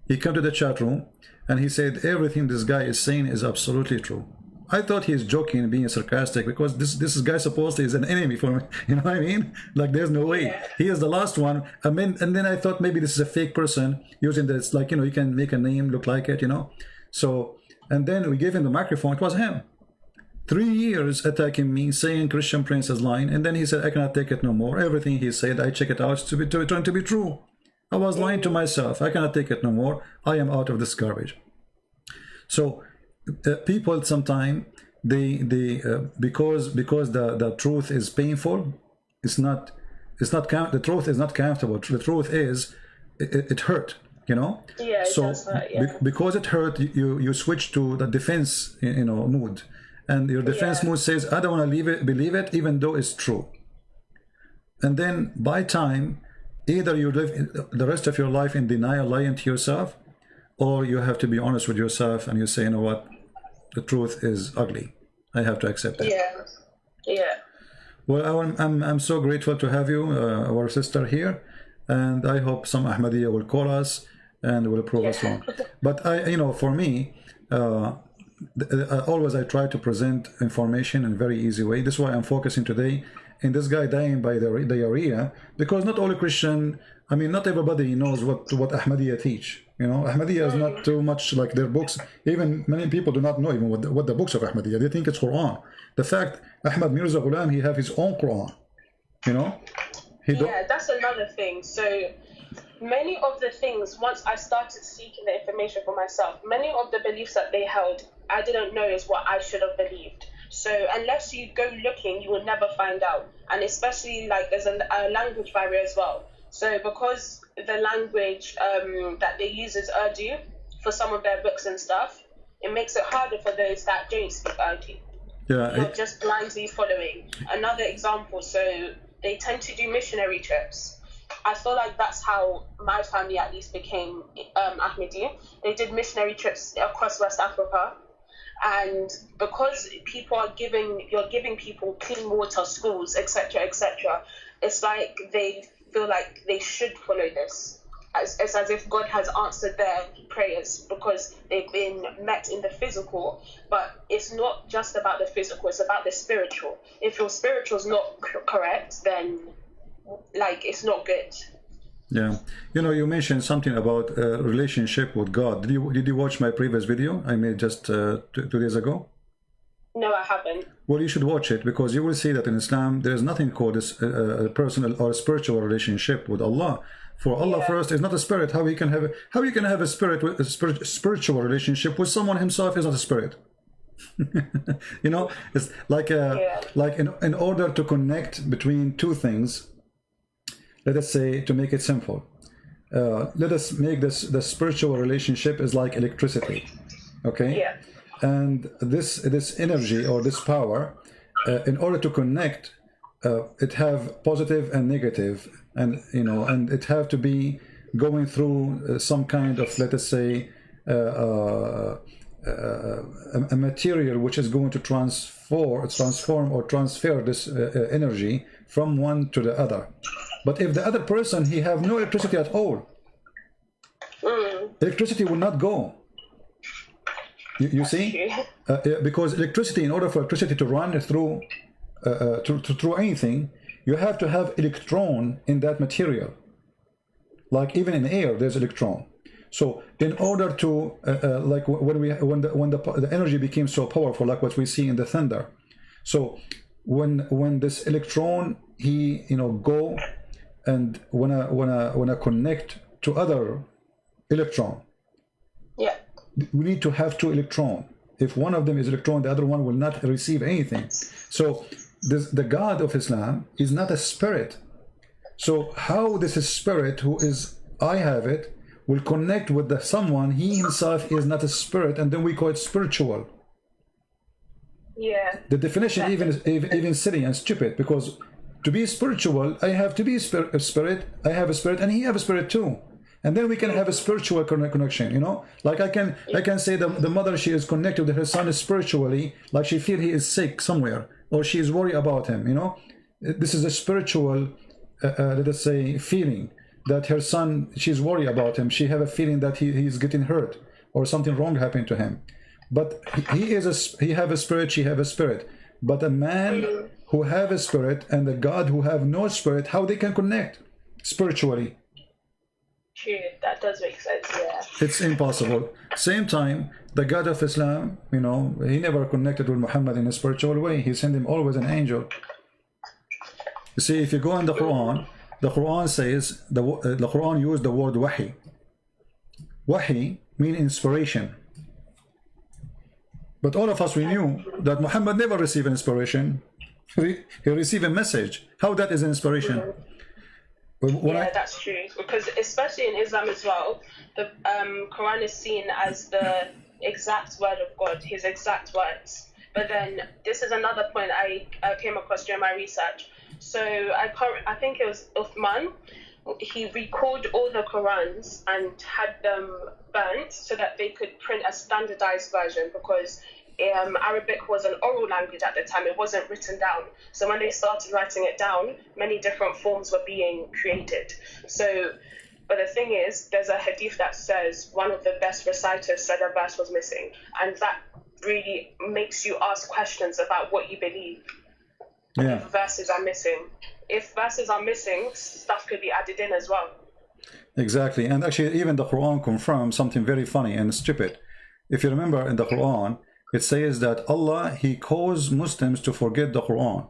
he came to the chat room and he said, everything this guy is saying is absolutely true. I thought he's joking, being sarcastic, because this guy supposedly is an enemy for me. You know what I mean? Like, there's no way. Yeah. He is the last one. I mean, and then I thought maybe this is a fake person using this, like, you know, you can make a name look like it, you know. So, and then we gave him the microphone. It was him. 3 years attacking me, saying Christian Prince is lying. And then he said, I cannot take it no more. Everything he said, I check it out to trying to be true. I was lying to myself. I cannot take it no more. I am out of this garbage. So people sometimes because the truth is painful, the truth is not comfortable. The truth is it hurt, you know. Yeah. So because it hurt, you switch to the defense, you know, mood, and your defense mood says, I don't want to believe it even though it's true. And then by time, either you live the rest of your life in denial, lying to yourself, or you have to be honest with yourself and you say, you know what, the truth is ugly. I have to accept it. Yeah. Well, I'm so grateful to have you, our sister here, and I hope some Ahmadiyya will call us and will prove us wrong. But you know, for me, always I try to present information in a very easy way. This is why I'm focusing today in this guy dying by the diarrhea, because not all Christian, I mean, not everybody knows what Ahmadiyya teach. You know, Ahmadiyya is not too much like their books. Even many people do not know even what the books of Ahmadiyya. They think it's Quran. The fact Ahmad Mirza Ghulam, he have his own Quran. You know? That's another thing. So many of the things, once I started seeking the information for myself, many of the beliefs that they held, I didn't know is what I should have believed. So unless you go looking, you will never find out. And especially like there's a language barrier as well. So because the language that they use is Urdu for some of their books and stuff, it makes it harder for those that don't speak Urdu. Yeah, You're just blindly following. Another example, so they tend to do missionary trips. I feel like that's how my family at least became Ahmadi. They did missionary trips across West Africa. And because you're giving people clean water, schools, etc., it's like they feel like they should follow this. It's as if God has answered their prayers because they've been met in the physical, but it's not just about the physical, it's about the spiritual. If your spiritual is not correct, then like it's not good. Yeah, you know, you mentioned something about relationship with God. Did you watch my previous video I made just 2 days ago? No, I haven't. Well, you should watch it, because you will see that in Islam there is nothing called a personal or a spiritual relationship with Allah. For Allah first is not a spirit. How you can have a spiritual relationship with someone himself is not a spirit? You know, it's like in order to connect between two things. Let us say, to make it simple, let us make the spiritual relationship is like electricity, okay? Yeah. And this energy or this power, in order to connect, it have positive and negative, and you know, and it have to be going through some kind of, let us say, a material which is going to transform or transfer this energy from one to the other. But if the other person, he have no electricity at all, electricity will not go. You see? Because electricity, in order for electricity to run through through anything, you have to have electron in that material. Like even in air, there's electron. So in order to like when the energy became so powerful, like what we see in the thunder. So when this electron he go and wanna connect to other electron. Yeah. We need to have two electrons. If one of them is electron, the other one will not receive anything. So the God of Islam is not a spirit. So how this spirit, who is I have it, will connect with the someone he himself is not a spirit, and then we call it spiritual. Yeah. The definition even silly and stupid, because to be spiritual, I have to be a spirit. I have a spirit, and he have a spirit too. And then we can have a spiritual connection, like I can say the mother, she is connected with her son spiritually, like she feel he is sick somewhere, or she is worried about him, this is a spiritual let us say feeling that her son, she's worried about him, she have a feeling that he's getting hurt or something wrong happened to him. But he have a spirit, she have a spirit. But a man who have a spirit and a God who have no spirit, how they can connect spiritually? True, that does make sense, yeah. It's impossible. Same time, the God of Islam, he never connected with Muhammad in a spiritual way. He sent him always an angel. You see, if you go in the Quran says, the Quran used the word wahi. Wahi means inspiration. But all of us, we knew that Muhammad never received inspiration. He received a message. How that is inspiration? That's true. Because especially in Islam as well, the Quran is seen as the exact word of God, his exact words. But then this is another point I came across during my research. So I think it was Uthman. He recalled all the Qurans and had them burnt so that they could print a standardized version, because Arabic was an oral language at the time. It wasn't written down. So when they started writing it down, many different forms were being created. So, but the thing is, there's a hadith that says one of the best reciters said a verse was missing. And that really makes you ask questions about what you believe. Yeah. If verses are missing. If verses are missing, stuff could be added in as well. Exactly. And actually, even the Quran confirms something very funny and stupid. If you remember in the Quran, it says that Allah, he caused Muslims to forget the Quran.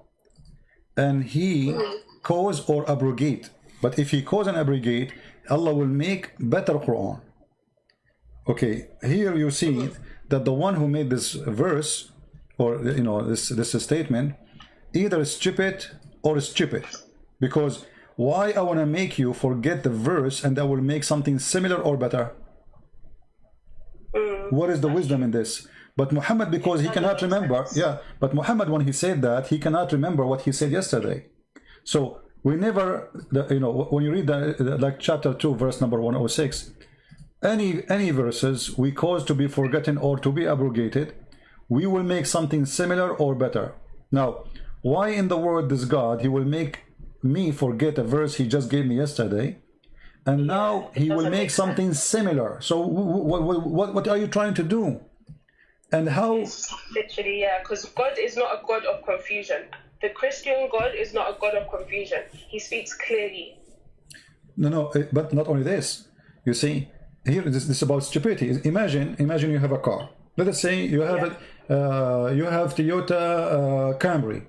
And he cause or abrogate. But if he cause and abrogate, Allah will make better Quran. Okay, here you see that the one who made this verse, or this statement, either is stupid or stupid. Because why I want to make you forget the verse and I will make something similar or better? What is the wisdom in this? But Muhammad, because he cannot remember, but Muhammad, when he said that, he cannot remember what he said yesterday. So we never, when you read like chapter 2, verse number 106, any verses we cause to be forgotten or to be abrogated, we will make something similar or better. Now, why in the world this God, he will make me forget a verse he just gave me yesterday, and now he will make something similar? So what are you trying to do? And how? Literally, because God is not a God of confusion. The Christian God is not a God of confusion. He speaks clearly. No, but not only this. You see, here this is about stupidity. Imagine you have a car. Let us say you have you have Toyota Camry,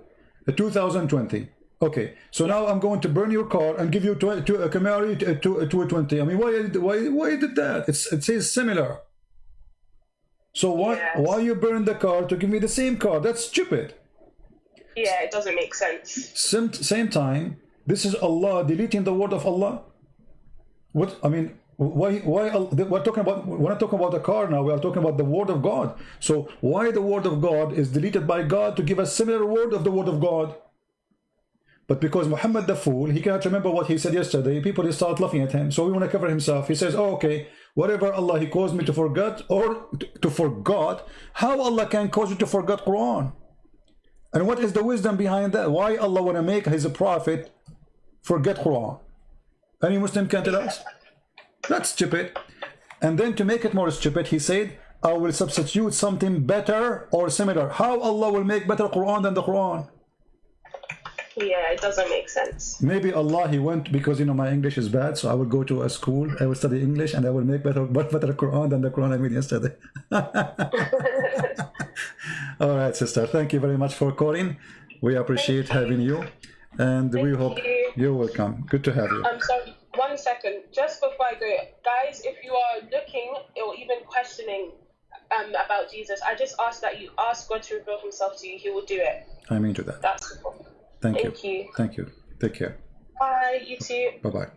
2020. Okay, so now I'm going to burn your car and give you a Camry 220. I mean, why did that? It says similar. So why you burn the car to give me the same car? That's stupid. Yeah, it doesn't make sense. Same time, this is Allah deleting the word of Allah. What I mean, why we're talking not talking about the car now, we are talking about the word of God. So why the word of God is deleted by God to give a similar word of the word of God? But because Muhammad the fool, he cannot remember what he said yesterday, people start laughing at him. So he want to cover himself. He says, oh, okay, whatever Allah he caused me to forget or to forgot, how Allah can cause you to forget Quran? And what is the wisdom behind that? Why Allah want to make his prophet forget Quran? Any Muslim can tell us? That's stupid. And then to make it more stupid, he said, I will substitute something better or similar. How Allah will make better Quran than the Quran? Yeah, it doesn't make sense. Maybe Allah, he went, because you know my English is bad, so I will go to a school, I will study English, and I will make better Quran than the Quran I made yesterday. All right, sister, thank you very much for calling. We appreciate having you, and we hope you will come. Good to have you. I'm sorry, 1 second, just before I go, guys, if you are looking or even questioning about Jesus, I just ask that you ask God to reveal himself to you. He will do it. I'm into that. That's the point. Thank you. Thank you. Thank you. Take care. Bye, you too. Bye-bye.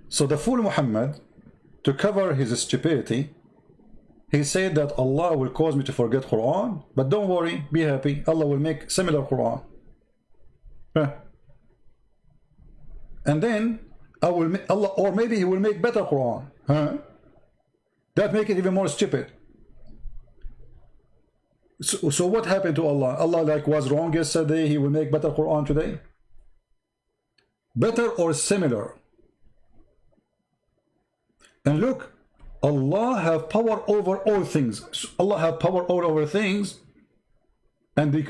So the fool Muhammad, to cover his stupidity, he said that Allah will cause me to forget Quran, but don't worry, be happy, Allah will make similar Quran. And then Allah, or maybe he will make better Quran. That make it even more stupid. So what happened to Allah? Allah like was wrong yesterday, he will make better Quran today? Better or similar? And look, Allah have power over all things. Allah have power over things, and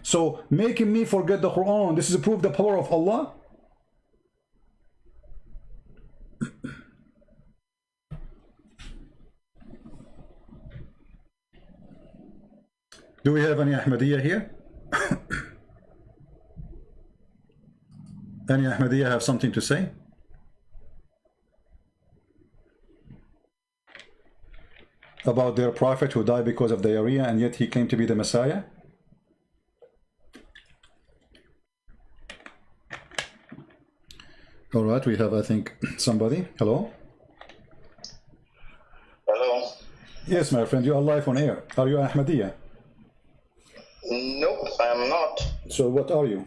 so making me forget the Quran, this is a proof the power of Allah. Do we have any Ahmadiyya here? Any Ahmadiyya have something to say? About their prophet who died because of diarrhea and yet he claimed to be the Messiah? All right, we have, I think, somebody. Hello? Hello? Yes, my friend, you are live on air. Are you Ahmadiyya? Nope, I'm not. So what are you?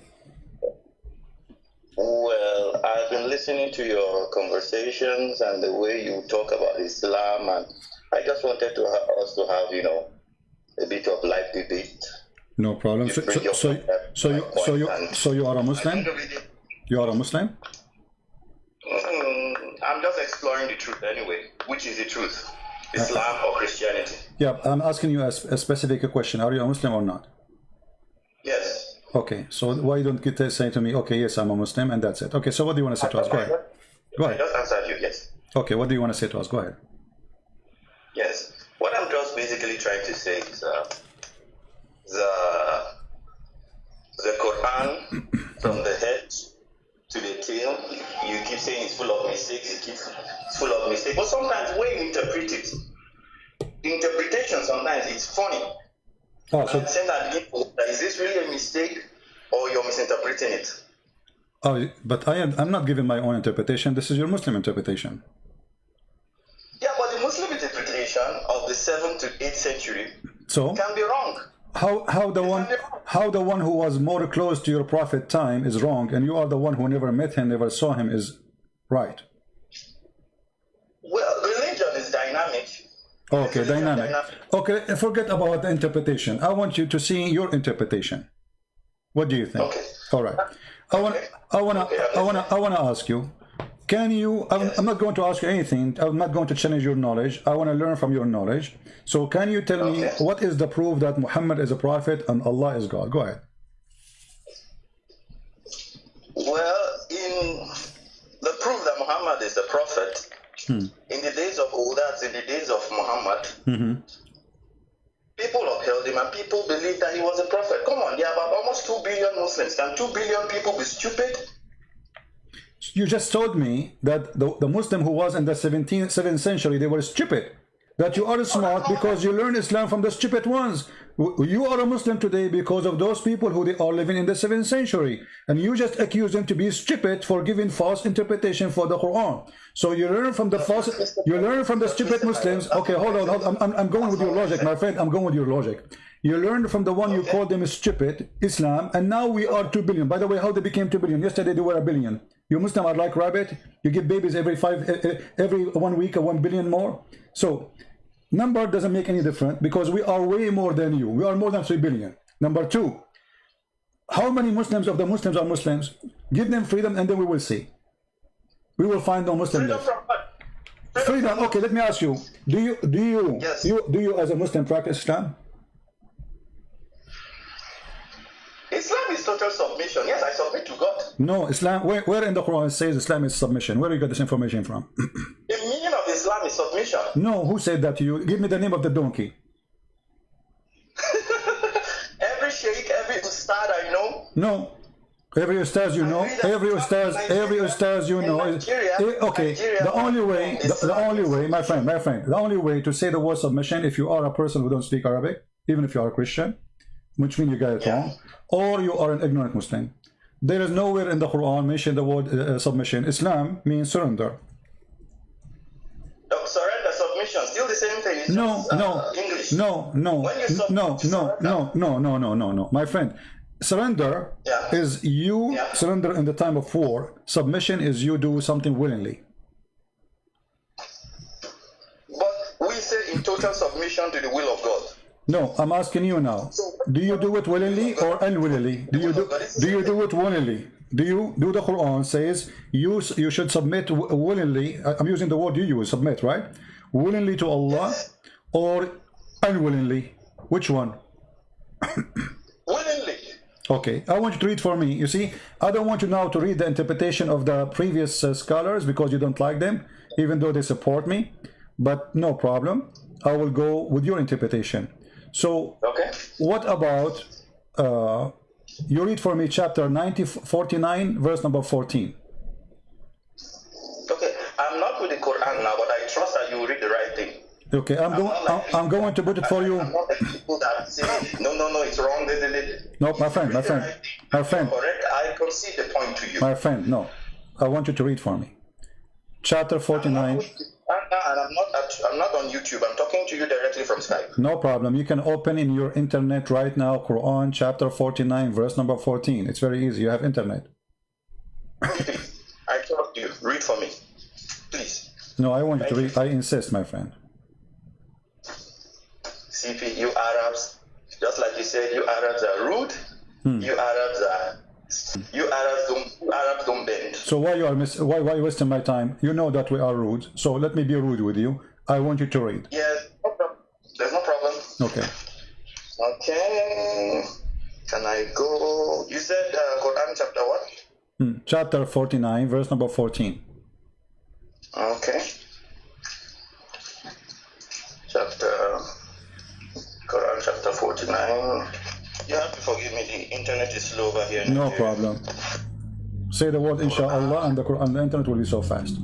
Well, I've been listening to your conversations and the way you talk about Islam, and I just wanted to us to have, you know, a bit of live debate. No problem. So you are a Muslim? You are a Muslim? I'm just exploring the truth anyway. Which is the truth? Islam or Christianity? Yeah, I'm asking you a specific question. Are you a Muslim or not? Yes. Okay, so why don't you say to me, okay, yes, I'm a Muslim, and that's it. Okay, so what do you want to say to us? Go ahead. Go ahead. I just answered you, yes. Okay, what do you want to say to us? Go ahead. Yes. What I'm just basically trying to say is the Quran, from the head to the tail, you keep saying it's full of mistakes, it's full of mistakes. But sometimes when you interpret it, the interpretation sometimes it's funny. Oh, so saying that is this really a mistake or you're misinterpreting it? Oh, but I'm not giving my own interpretation. This is your Muslim interpretation. Yeah, but the Muslim interpretation of the 7th to 8th century can be wrong. How the one who was more close to your prophet time is wrong, and you are the one who never met him, never saw him, is right? Well, religion is dynamic. Okay, dynamic. Okay, forget about the interpretation. I want you to see your interpretation. What do you think? Okay. All right. I want to ask you. Can you? I'm not going to ask you anything. I'm not going to challenge your knowledge. I want to learn from your knowledge. So, can you tell me what is the proof that Muhammad is a prophet and Allah is God? Go ahead. Well, in the proof that Muhammad is a prophet, in the days of old, that's in the days of Muhammad, people upheld him and people believed that he was a prophet. Come on, there are about almost 2 billion Muslims. Can 2 billion people be stupid? You just told me that the Muslim who was in the 7th century, they were stupid. That you are smart because you learn Islam from the stupid ones. You are a Muslim today because of those people who they are living in the 7th century. And you just accuse them to be stupid for giving false interpretation for the Quran. So you learn from the stupid Muslims. Okay, hold on. I'm going with your logic, my friend. I'm going with your logic. You learned from the one you called them stupid, Islam, and now we are 2 billion. By the way, how they became 2 billion? Yesterday they were 1 billion. You Muslim are like rabbit. You give babies every 1 week 1 billion more. So number doesn't make any difference because we are way more than you. We are more than 3 billion. Number two, how many Muslims of the Muslims are Muslims? Give them freedom and then we will see. We will find no Muslim left. Freedom. Okay, let me ask you. Do you Yes. do you as a Muslim practice Islam? Islam is total submission. Yes, I submit to God. No, Islam. Where in the Quran it says Islam is submission? Where do you get this information from? The meaning of Islam is submission. No, who said that to you? Give me the name of the donkey. Every sheikh, every ustad I know. No. Every ustaz you know, every ustaz you know is okay. The only way, my friend, the only way to say the word submission, if you are a person who don't speak Arabic, even if you are a Christian, which means you got it wrong, or you are an ignorant Muslim, there is nowhere in the Quran mention the word submission. Islam means surrender. No, surrender, submission, still the same thing. It's just, English. No. My friend, surrender is you surrender in the time of war. Submission is you do something willingly. But we say in total submission to the will of God. No, I'm asking you now. Do you do it willingly or unwillingly? Do you do it willingly? Do you do the Quran says you should submit willingly? I'm using the word you use, submit, right? Willingly to Allah or unwillingly? Which one? Willingly. Okay, I want you to read for me. You see, I don't want you now to read the interpretation of the previous scholars because you don't like them, even though they support me. But no problem. I will go with your interpretation. So, what about you read for me chapter 49, verse number 14. Okay, I'm not with the Quran now, but I trust that you will read the right thing. Okay, I'm going to put it for you. I'm not like people that say, no, it's wrong. No, my friend. Correct. I concede the point to you. My friend, no. I want you to read for me. Chapter 49. And I'm not on YouTube. I'm talking to you directly from Skype. No problem. You can open in your internet right now, Quran chapter 49, verse number 14. It's very easy. You have internet. I trust you. Read for me, please. No, I want you to read. I insist, my friend. CP, you Arabs, just like you said, you Arabs are rude. You Arabs don't bend. So why you wasting my time? You know that we are rude. So let me be rude with you. I want you to read. Yes, no problem. There's no problem. Okay. Okay. Can I go? You said Quran chapter what? Chapter 49, verse number 14. Okay. Quran chapter 49. You have to forgive me, the internet is slow over here. No problem. Say the word inshallah and the internet will be so fast.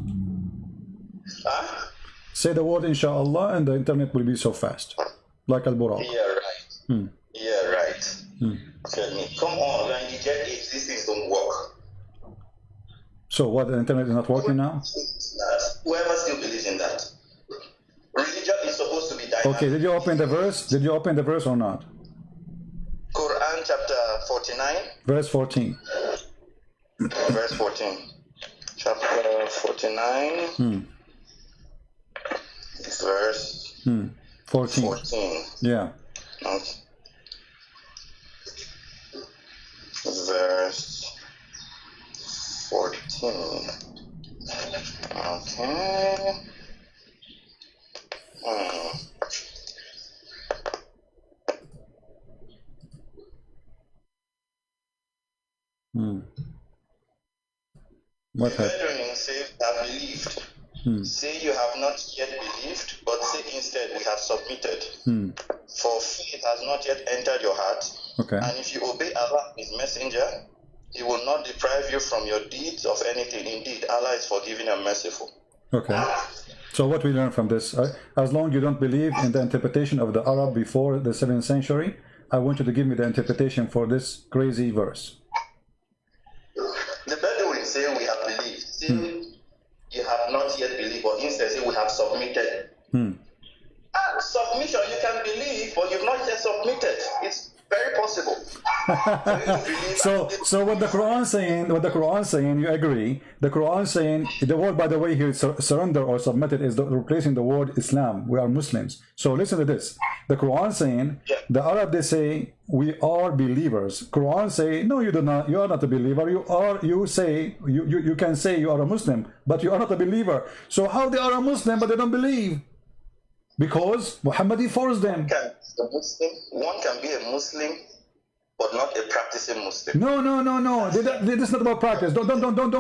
Huh? Say the word inshallah and the internet will be so fast. Like al-Buraq. Yeah, right. Yeah, right. Tell me, come on, when you get it, these things don't work. So what, the internet is not working now? Whoever still believes in that. Religion is supposed to be dynamic. Okay, did you open the verse? Did you open the verse or not? Quran chapter 49. Verse 14. Verse 14. Chapter 49. Verse 14. Yeah. Okay. Verse 14. Okay. What happened? Brethren say have believed. Say you have not yet believed, but say instead we have submitted. For faith has not yet entered your heart. Okay. And if you obey Allah, His messenger, He will not deprive you from your deeds of anything. Indeed, Allah is forgiving and merciful. Okay. So what we learn from this, as long as you don't believe in the interpretation of the Arab before the 7th century, I want you to give me the interpretation for this crazy verse. The Bedouin say we have believed. Say you have not yet believed, but instead say we have submitted. Submission, you can believe, but you've not yet submitted. It's very possible. So what the Quran saying, you agree? The Quran saying, the word, by the way, here, surrender or submitted, is replacing the word Islam. We are Muslims. So listen to this. The Quran saying, the Arab, they say, we are believers. Quran say, no, you do not. You are not a believer. You can say you are a Muslim, but you are not a believer. So how they are a Muslim, but they don't believe? Because Muhammad forced them. One can be a Muslim, but not a practicing Muslim. No. This is not about practice. Don't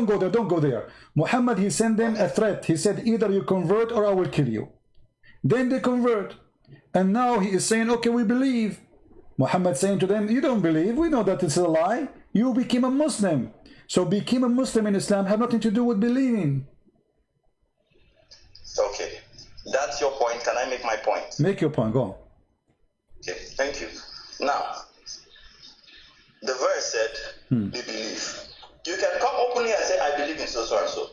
go there. Don't go there. Muhammad, he sent them a threat. He said, either you convert or I will kill you. Then they convert. And now he is saying, okay, we believe. Muhammad saying to them, you don't believe. We know that it's a lie. You became a Muslim. So became a Muslim in Islam have nothing to do with believing. Okay. That's your point. Can I make my point? Make your point. Go. Okay. Thank you. Now, the verse said, they believe. You can come openly and say, I believe in so and so.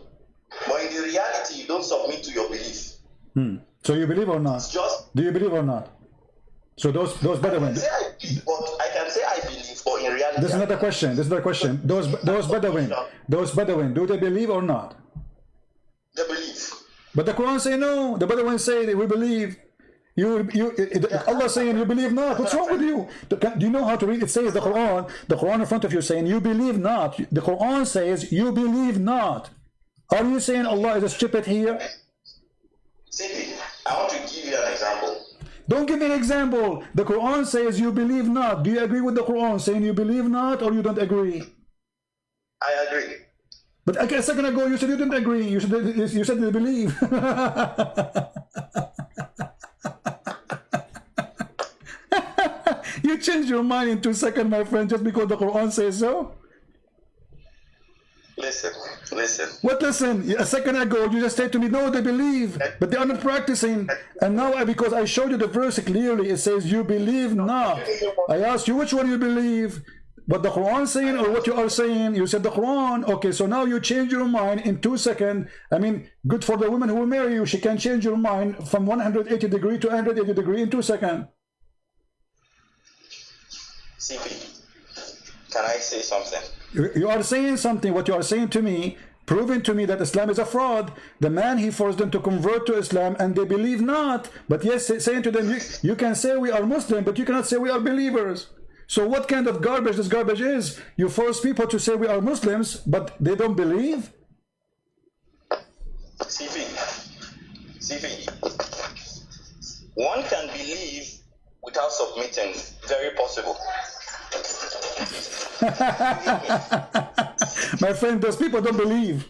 But in the reality, you don't submit to your belief. So you believe or not? Do you believe or not? So those Bedouin. I can say I believe, but in reality. This is not a question. Those Bedouin, do they believe or not? They believe. But the Quran say no. The Bedouin say that we believe. Allah saying you believe not. What's wrong with you? Do you know how to read? It says the Quran in front of you saying you believe not. The Quran says you believe not. Are you saying Allah is a stupid here? See, I want to give you an example. Don't give me an example. The Quran says you believe not. Do you agree with the Quran saying you believe not, or you don't agree? I agree. But a second ago you said you didn't agree. You said you believe. You changed your mind in 2 seconds, my friend, just because the Quran says so? Listen. What listen? A second ago you just said to me, no, they believe, but they are not practicing. And now because I showed you the verse clearly, it says you believe not. I asked you which one you believe. But the Quran saying or what you are saying, you said the Quran. Okay, so now you change your mind in 2 seconds. I mean, good for the woman who will marry you. She can change your mind from 180 degree to 180 degree in 2 seconds. CP, can I say something? You are saying something. What you are saying to me, proving to me that Islam is a fraud. The man, he forced them to convert to Islam and they believe not. But yes, saying to them, you can say we are Muslim, but you cannot say we are believers. So what kind of garbage this garbage is? You force people to say we are Muslims, but they don't believe? CP, one can believe without submitting. Very possible. My friend, those people don't believe.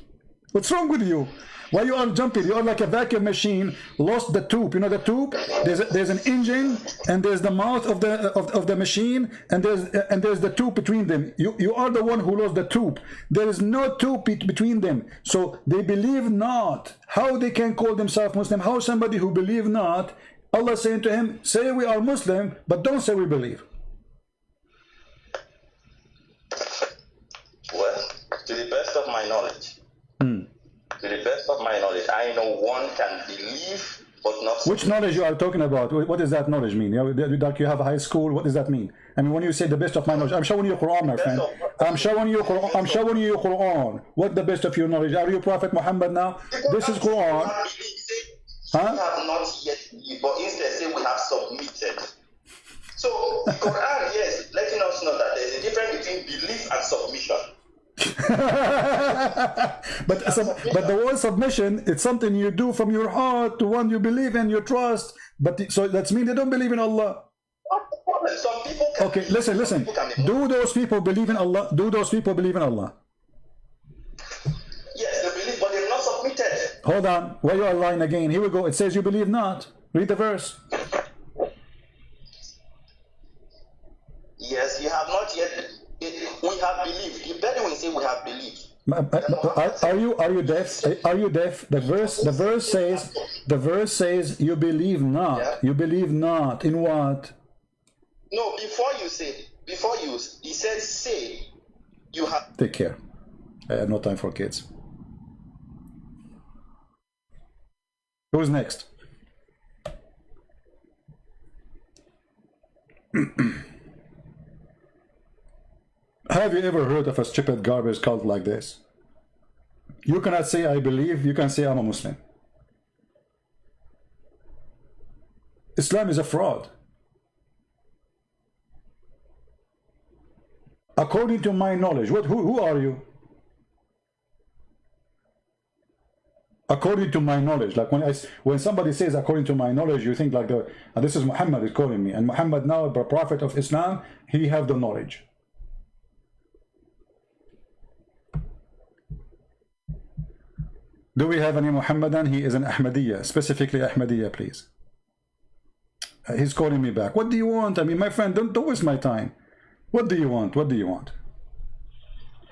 What's wrong with you? Why you are jumping? You are like a vacuum machine, lost the tube. You know the tube? There's an engine, and there's the mouth of the machine, and there's the tube between them. You are the one who lost the tube. There is no tube between them. So they believe not. How they can call themselves Muslim? How somebody who believe not? Allah saying to him, say we are Muslim, but don't say we believe. Well, to the best of my knowledge, I know one can believe but not. Which knowledge you are talking about? What does that knowledge mean? Like you have a high school. What does that mean? I mean, when you say the best of my knowledge, I'm showing you Quran, my friend. I'm showing you Quran. What the best of your knowledge? Are you Prophet Muhammad now? This is Quran. We have not yet, but instead say we have submitted. So the Quran, yes, letting us know that there's a difference between belief and submission. but the word submission, it's something you do from your heart to one you believe in, you trust. But so that means they don't believe in Allah. Some people can. Okay, listen. Do those people believe in Allah? Do those people believe in Allah? Yes, they believe, but they're not submitted. Hold on, where you are lying again. Here we go. It says you believe not. Read the verse. Yes, you have not yet. We have believed. The Bedouin say we have believed. Are you deaf? Are you deaf? The verse says you believe not. Yeah. You believe not in what? No, he said say you have. Take care. I have no time for kids. Who's next? Have you ever heard of a stupid garbage cult like this? You cannot say I believe, you can say I'm a Muslim. Islam is a fraud. According to my knowledge, who are you? According to my knowledge, like when somebody says according to my knowledge, you think like this is Muhammad is calling me, and Muhammad now, the prophet of Islam, he have the knowledge. Do we have any Muhammadan? He is an Ahmadiyya, specifically Ahmadiyya, please. He's calling me back. What do you want? I mean, my friend, don't waste my time. What do you want? What do you want?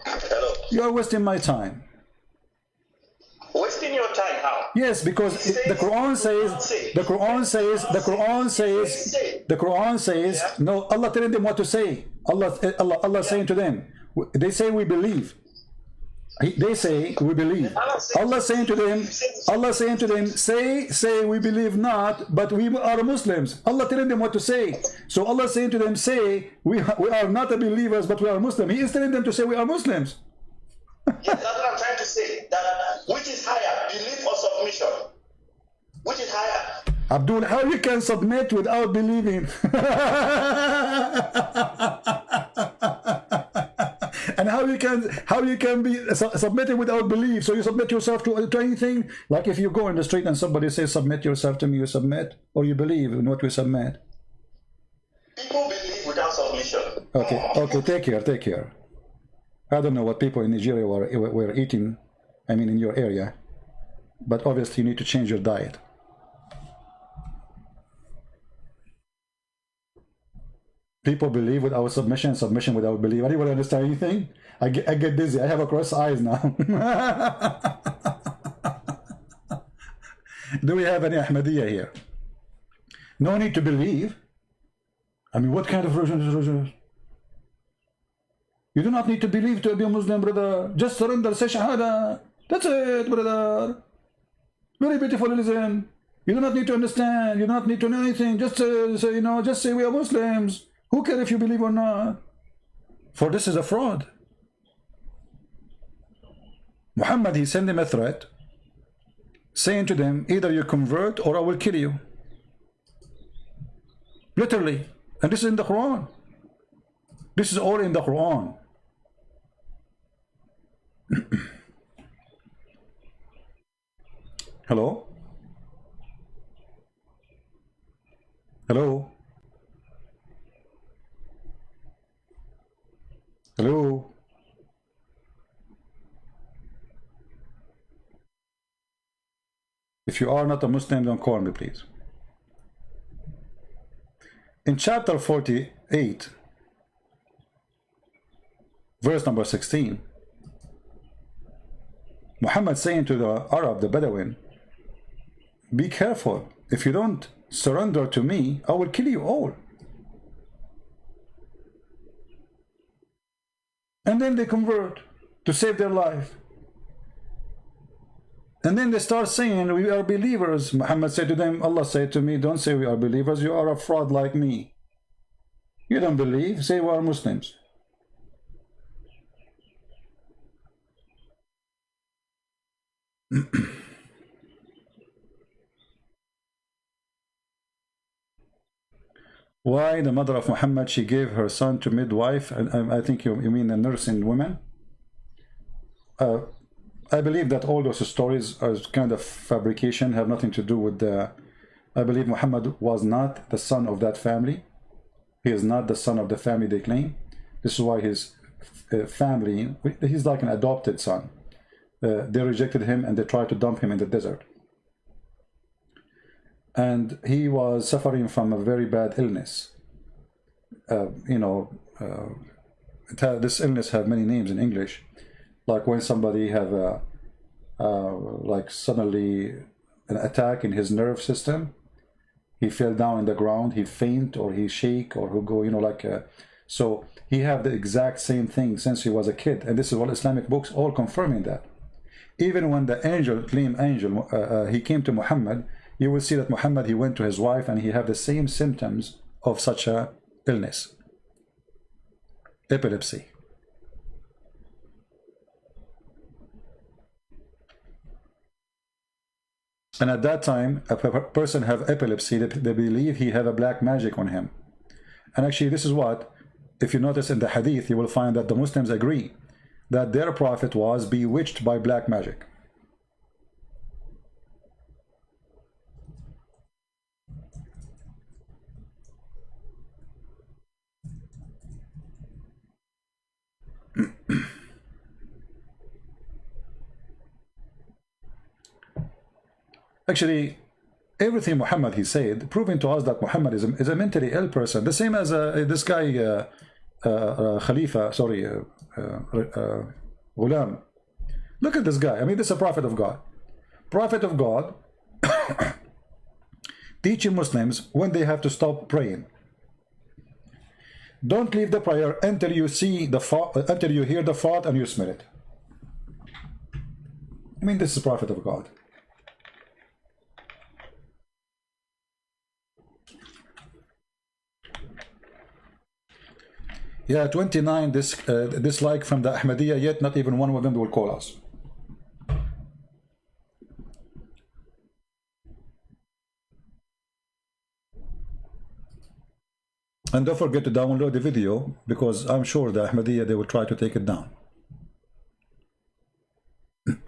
Hello. You are wasting my time. Wasting your time? How? Yes, because the Quran says, no, Allah telling them what to say. Allah saying to them, they say we believe. They say we believe. Allah saying to them, say we believe not, but we are Muslims. Allah telling them what to say. So Allah saying to them, say we are not a believers, but we are Muslims. He is telling them to say we are Muslims. Yes, that's what I'm trying to say. That which is higher, belief or submission? Which is higher? Abdul, how you can submit without believing? And how you can be submitted without belief? So you submit yourself to anything? Like if you go in the street and somebody says submit yourself to me, you submit, or you believe in what we submit? People believe without submission. Okay, take care. I don't know what people in Nigeria were eating, I mean in your area, but obviously you need to change your diet. People believe without submission, submission without belief. Anybody understand anything? I get dizzy. I have a cross eyes now. Do we have any Ahmadiyya here? No need to believe. I mean, what kind of religion is religion? You do not need to believe to be a Muslim, brother. Just surrender, say Shahada. That's it, brother. Very beautiful religion. You do not need to understand. You do not need to know anything. Just say, just say we are Muslims. Who cares if you believe or not? For this is a fraud. Muhammad, he sent them a threat, saying to them, either you convert or I will kill you. Literally. And this is in the Quran. This is all in the Quran. Hello? Hello? Hello? If you are not a Muslim, don't call me, please. In chapter 48, verse number 16, Muhammad saying to the Arab, the Bedouin, be careful. If you don't surrender to me, I will kill you all. And then they convert to save their life. And then they start saying, we are believers. Muhammad said to them, Allah said to me, don't say we are believers, you are a fraud like me. You don't believe, say we are Muslims. Why the mother of Muhammad, she gave her son to midwife, and I think you mean a nursing woman. I believe that all those stories are kind of fabrication, have nothing to do with the... I believe Muhammad was not the son of that family. He is not the son of the family they claim. This is why his family, he's like an adopted son. They rejected him and they tried to dump him in the desert. And he was suffering from a very bad illness. This illness has many names in English. Like when somebody have like suddenly an attack in his nerve system, he fell down in the ground, he faint or he shake or he go, so he have the exact same thing since he was a kid. And this is what Islamic books all confirming that. Even when the angel, he came to Muhammad, you will see that Muhammad, he went to his wife and he had the same symptoms of such a illness. Epilepsy. And at that time, a person have epilepsy, they believe he have a black magic on him. And actually, this is what, if you notice in the hadith, you will find that the Muslims agree that their prophet was bewitched by black magic. Actually, everything Muhammad he said, proving to us that Muhammad is a mentally ill person. The same as this guy, Khalifa, sorry, Ghulam. Look at this guy. I mean, this is a prophet of God. Prophet of God teaching Muslims when they have to stop praying. Don't leave the prayer until you see the until you hear the thought and you smell it. I mean, this is a prophet of God. Yeah, 29 dislike from the Ahmadiyya, yet not even one of them will call us. And don't forget to download the video, because I'm sure the Ahmadiyya, they will try to take it down. And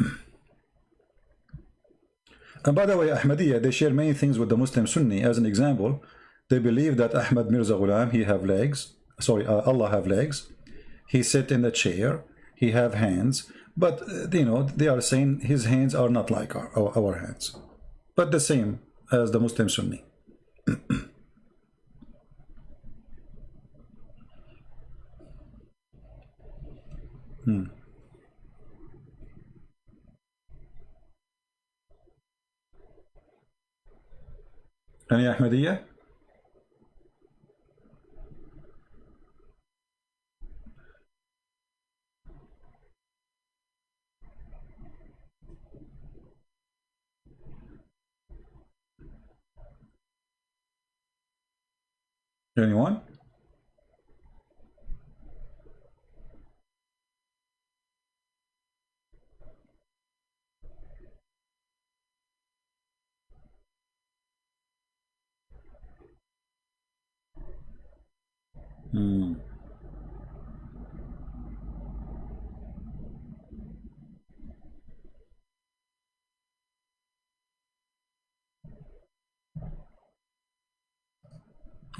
by the way, Ahmadiyya, they share many things with the Muslim Sunni. As an example, they believe that Ahmad Mirza Ghulam, he have legs. Sorry, Allah have legs. He sit in the chair. He have hands. But, you know, they are saying his hands are not like our hands. But the same as the Muslim Sunni. Any Ahmadiyya? Anyone?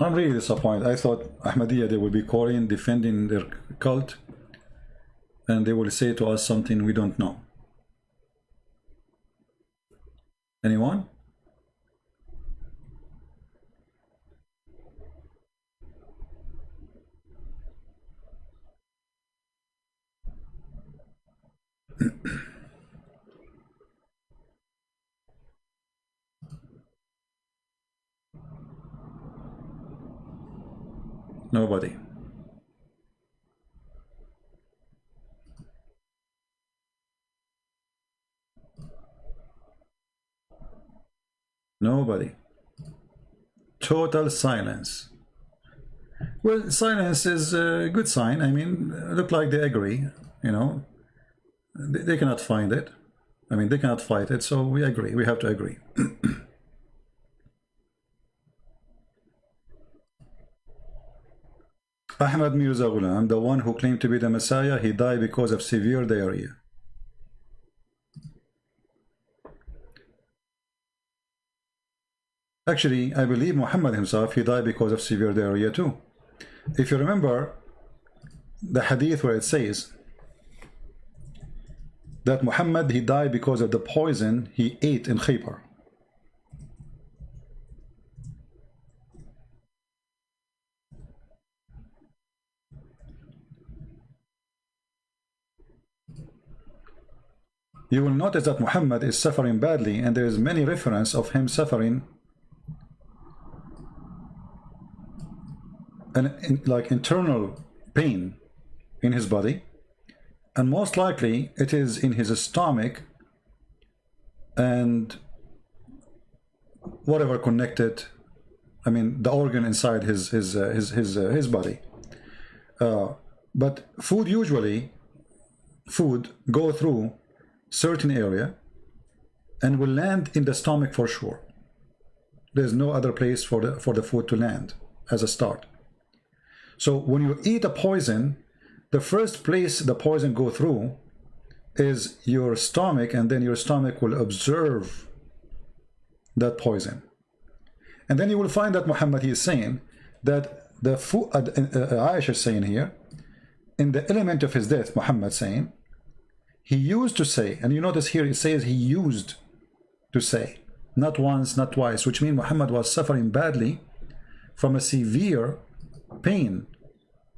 I'm really disappointed. I thought Ahmadiyya, they will be Korean defending their cult, and they will say to us something we don't know. Anyone? Nobody. Nobody. Total silence. Well, silence is a good sign. I mean, look like they agree, you know. They cannot find it. I mean, they cannot fight it, so we agree. We have to agree. Ahmad Mirza Ghulam, the one who claimed to be the Messiah, he died because of severe diarrhea. Actually, I believe Muhammad himself, he died because of severe diarrhea too. If you remember the hadith where it says that Muhammad, he died because of the poison he ate in Khaybar. You will notice that Muhammad is suffering badly, and there is many reference of him suffering like internal pain in his body, and most likely it is in his stomach and whatever connected, I mean the organ inside his body. But food go through certain area, and will land in the stomach for sure. There's no other place for the food to land as a start. So when you eat a poison, the first place the poison go through is your stomach, and then your stomach will absorb that poison. And then you will find that Muhammad, he is saying that the food, Aisha is saying here, in the element of his death, Muhammad saying, he used to say, and you notice here it says he used to say, not once, not twice, which means Muhammad was suffering badly from a severe pain.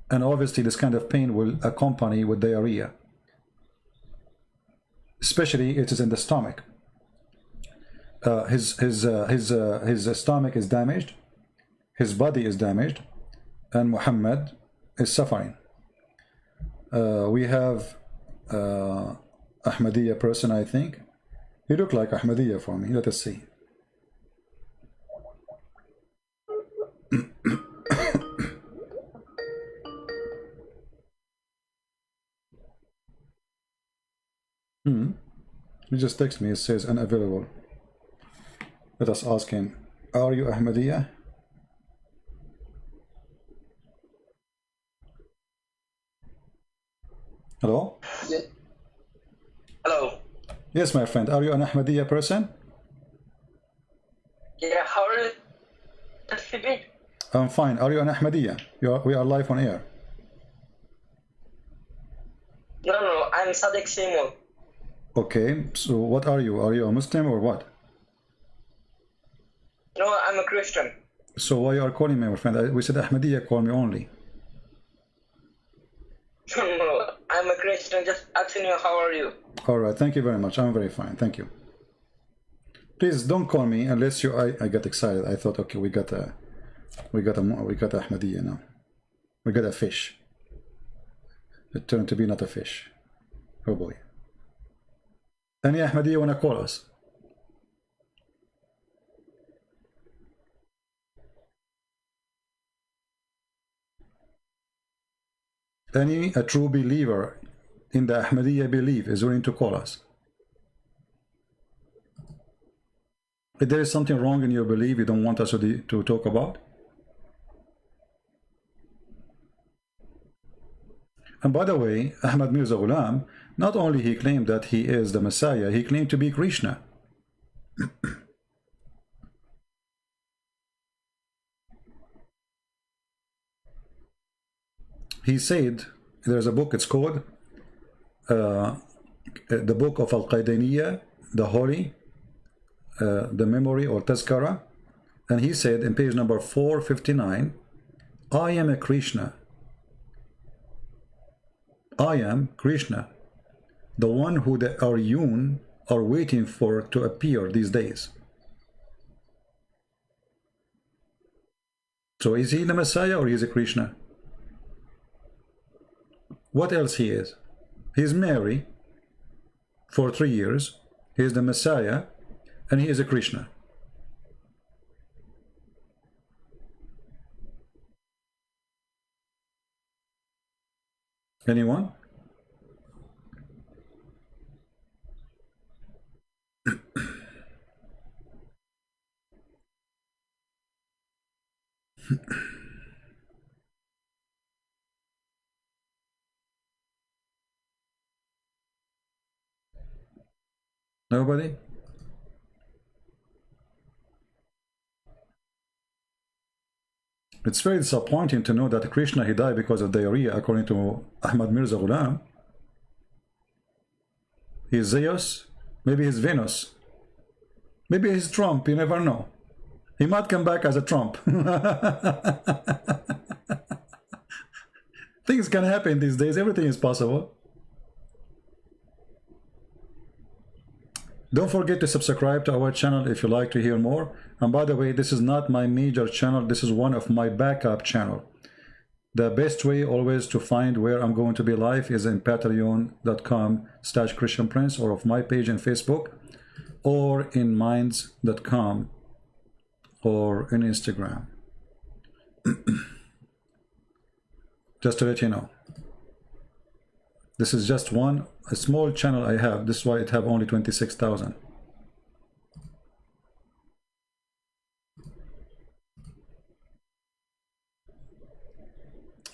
And obviously this kind of pain will accompany with diarrhea. Especially it is in the stomach. His stomach is damaged, his body is damaged, and Muhammad is suffering. We have Ahmadiyya person, I think. He looked like Ahmadiyya for me. Let us see. He just text me, it says unavailable. Let us ask him, are you Ahmadiyya? Hello? Yeah. Hello. Yes, my friend, are you an Ahmadiyya person? Yeah, how are you? I'm fine. Are you an Ahmadiyya? We are live on air. No, I'm Sadiq Simon. Okay, so what are you? Are you a Muslim or what? No, I'm a Christian. So why you are calling me, my friend? We said Ahmadiyya, call me only. No, I'm a Christian. Just asking you, how are you? All right, thank you very much. I'm very fine, thank you. Please don't call me unless you. I got excited. I thought, okay, we got Ahmadiyya now. We got a fish. It turned to be not a fish. Oh boy. Any Ahmadiyya wanna call us? A true believer in the Ahmadiyya belief is willing to call us. If there is something wrong in your belief you don't want us to talk about. And by the way, Ahmad Mirza Ghulam, not only he claimed that he is the Messiah, he claimed to be Krishna. He said, there's a book, it's called the book of Al-Qaidaniya, the Holy, the Memory or Tazkara, and he said in page number 459, I am a Krishna. I am Krishna, the one who the Aryun are waiting for to appear these days. So is he the Messiah or is he Krishna? What else he is? He's Mary for 3 years, he is the Messiah, and he is a Krishna. Anyone? Nobody? It's very disappointing to know that Krishna, he died because of diarrhea, according to Ahmad Mirza Ghulam. He's Zeus, maybe he's Venus, maybe he's Trump, you never know. He might come back as a Trump. Things can happen these days, everything is possible. Don't forget to subscribe to our channel if you like to hear more. And by the way, this is not my major channel, this is one of my backup channel. The best way always to find where I'm going to be live is in patreon.com/ChristianPrince, or of my page in Facebook, or in minds.com, or in Instagram. Just to let you know. This is just a small channel I have. This is why it have only 26,000.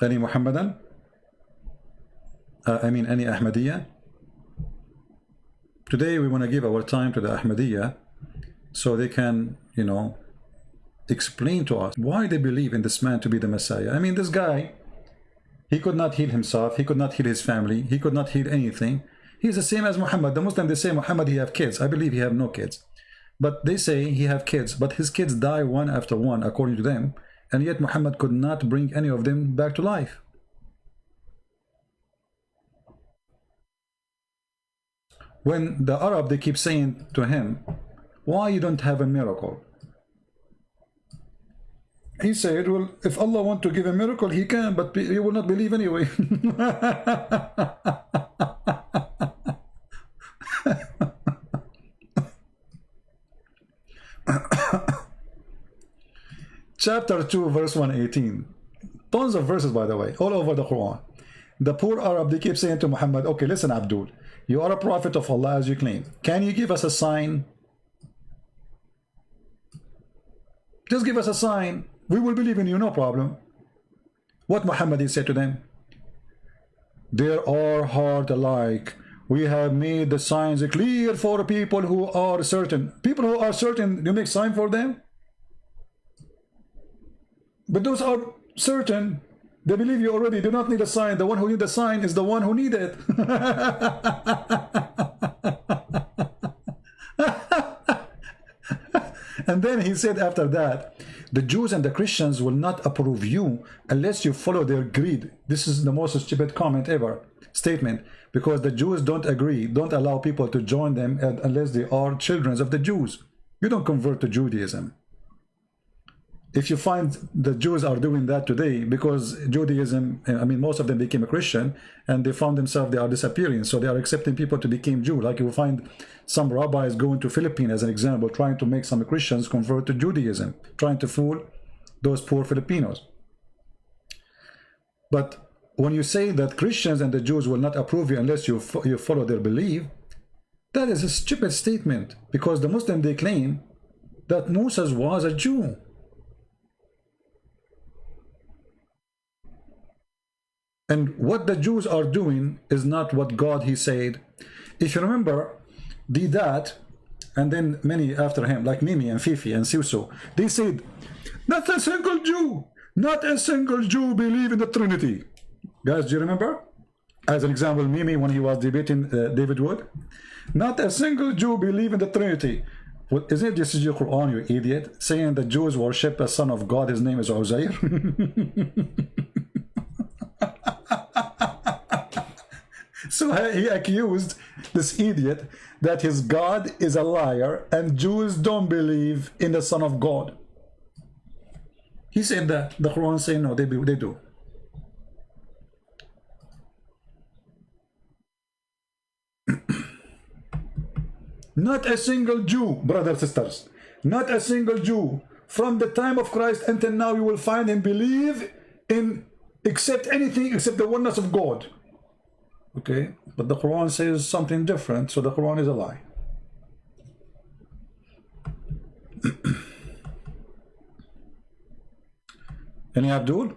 Any Muhammadan? I mean any Ahmadiyya? Today we want to give our time to the Ahmadiyya so they can, you know, explain to us why they believe in this man to be the Messiah. I mean, this guy, he could not heal himself, he could not heal his family, he could not heal anything. He's the same as Muhammad. The Muslims, they say Muhammad, he have kids. I believe he have no kids. But they say he have kids, but his kids die one after one, according to them. And yet Muhammad could not bring any of them back to life. When the Arab, they keep saying to him, why you don't have a miracle? He said, well, if Allah want to give a miracle, he can, but you will not believe anyway. Chapter 2, verse 118. Tons of verses, by the way, all over the Quran. The poor Arab, they keep saying to Muhammad, okay, listen, Abdul, you are a prophet of Allah as you claim. Can you give us a sign? Just give us a sign. We will believe in you, no problem. What Muhammad he said to them? There are heart alike. We have made the signs clear for people who are certain. People who are certain, you make sign for them? But those are certain. They believe you already. Do not need a sign. The one who needs the sign is the one who needs it. And then he said after that, the Jews and the Christians will not approve you unless you follow their greed. This is the most stupid comment ever, statement, because the Jews don't agree, don't allow people to join them unless they are children of the Jews. You don't convert to Judaism. If you find the Jews are doing that today, because Judaism, I mean, most of them became a Christian, and they found themselves, they are disappearing, so they are accepting people to become Jew. Like you will find some rabbis going to Philippines, as an example, trying to make some Christians convert to Judaism, trying to fool those poor Filipinos. But when you say that Christians and the Jews will not approve you unless you follow their belief, that is a stupid statement, because the Muslim, they claim that Moses was a Jew. And what the Jews are doing is not what God, he said. If you remember, that, and then many after him, like Mimi and Fifi and Suso, they said, not a single Jew believe in the Trinity. Guys, do you remember? As an example, Mimi, when he was debating David Wood, not a single Jew believe in the Trinity. Well, isn't this your Quran, you idiot? Saying the Jews worship a son of God, his name is Azhar. So he accused this idiot that his God is a liar and Jews don't believe in the Son of God. He said that. The Quran say no, they do. Not a single Jew, brothers and sisters, not a single Jew from the time of Christ until now you will find him believe in accept anything except the oneness of God. Okay, but the Quran says something different, so the Quran is a lie. Any Abdul?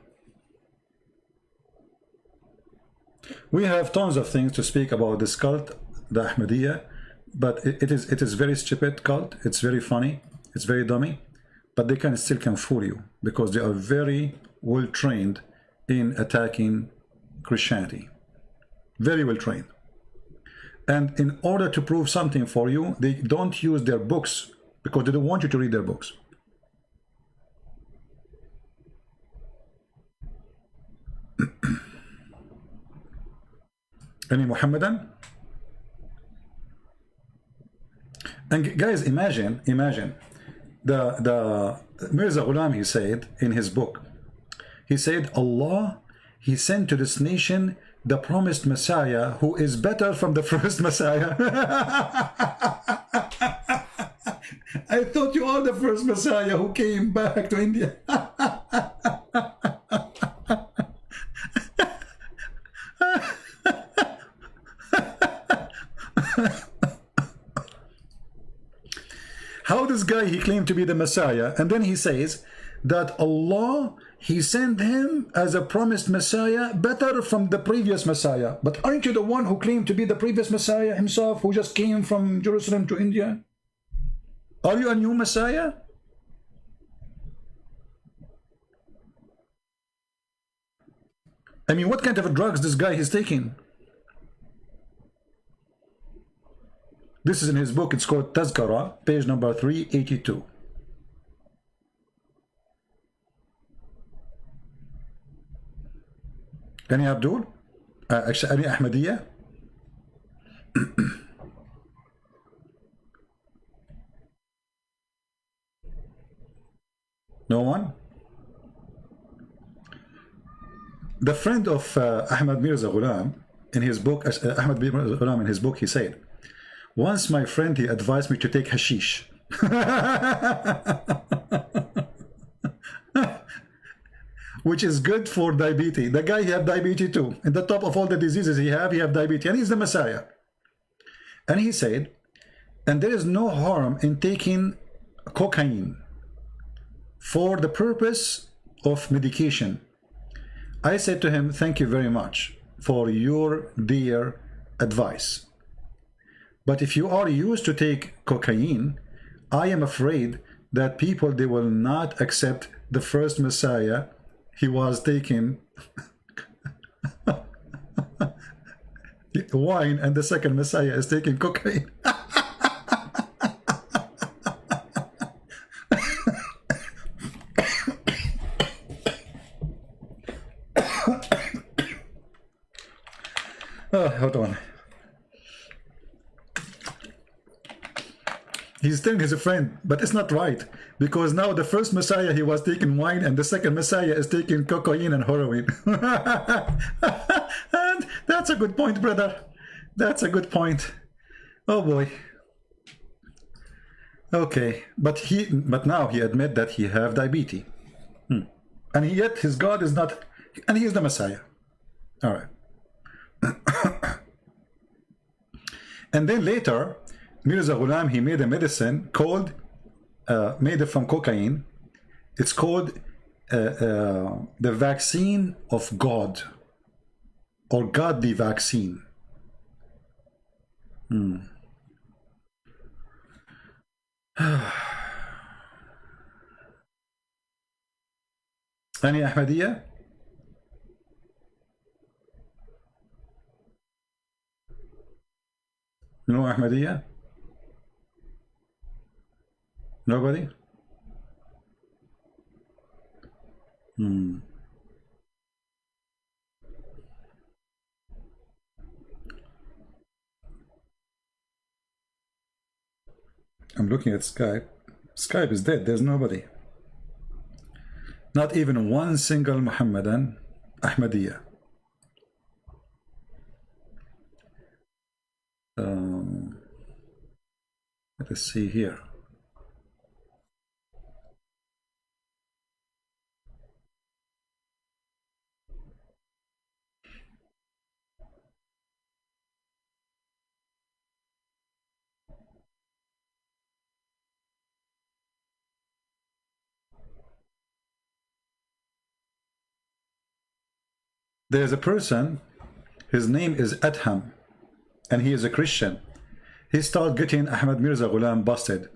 We have tons of things to speak about this cult, the Ahmadiyya, but it is very stupid cult. It's very funny. It's very dummy, but they still can fool you because they are very well trained in attacking Christianity. Very well trained. And in order to prove something for you, they don't use their books because they don't want you to read their books. Any Muhammadan? And guys, imagine the Mirza Ghulam, he said in his book, he said Allah, he sent to this nation the promised Messiah who is better from the first Messiah. I thought you are the first Messiah who came back to India. How this guy, he claimed to be the Messiah, and then he says that Allah, He sent him as a promised Messiah, better from the previous Messiah. But aren't you the one who claimed to be the previous Messiah himself, who just came from Jerusalem to India? Are you a new Messiah? I mean, what kind of drugs this guy is taking? This is in his book. It's called Tazkara, page number 382. Any Abdul? Actually, any Ahmadiyya? No one? The friend of Ahmad Mirza Ghulam, in his book, Ahmad Mirza Ghulam, in his book, he said, once my friend, he advised me to take hashish. Which is good for diabetes. The guy, he have diabetes too. At the top of all the diseases he have diabetes. And he's the Messiah. And he said, and there is no harm in taking cocaine for the purpose of medication. I said to him, thank you very much for your dear advice. But if you are used to take cocaine, I am afraid that people, they will not accept the first Messiah. He was taking wine, and the second Messiah is taking cocaine. Oh, hold on. He's telling his friend, but it's not right, because now the first Messiah, he was taking wine, and the second Messiah is taking cocaine and heroin. And that's a good point, brother. That's a good point. Oh boy. Okay, but now he admit that he have diabetes, and yet his God is not, and he is the Messiah. All right. And then later, Mirza Ghulam, he made a medicine called, made it from cocaine. It's called the vaccine of God, or Godly vaccine. Any Ahmadiyya? No Ahmadiyya? Nobody? I'm looking at Skype. Skype is dead. There's nobody. Not even one single Muhammadan Ahmadiyya. Let us see here. There's a person, his name is Adham, and he is a Christian. He started getting Ahmad Mirza Ghulam busted.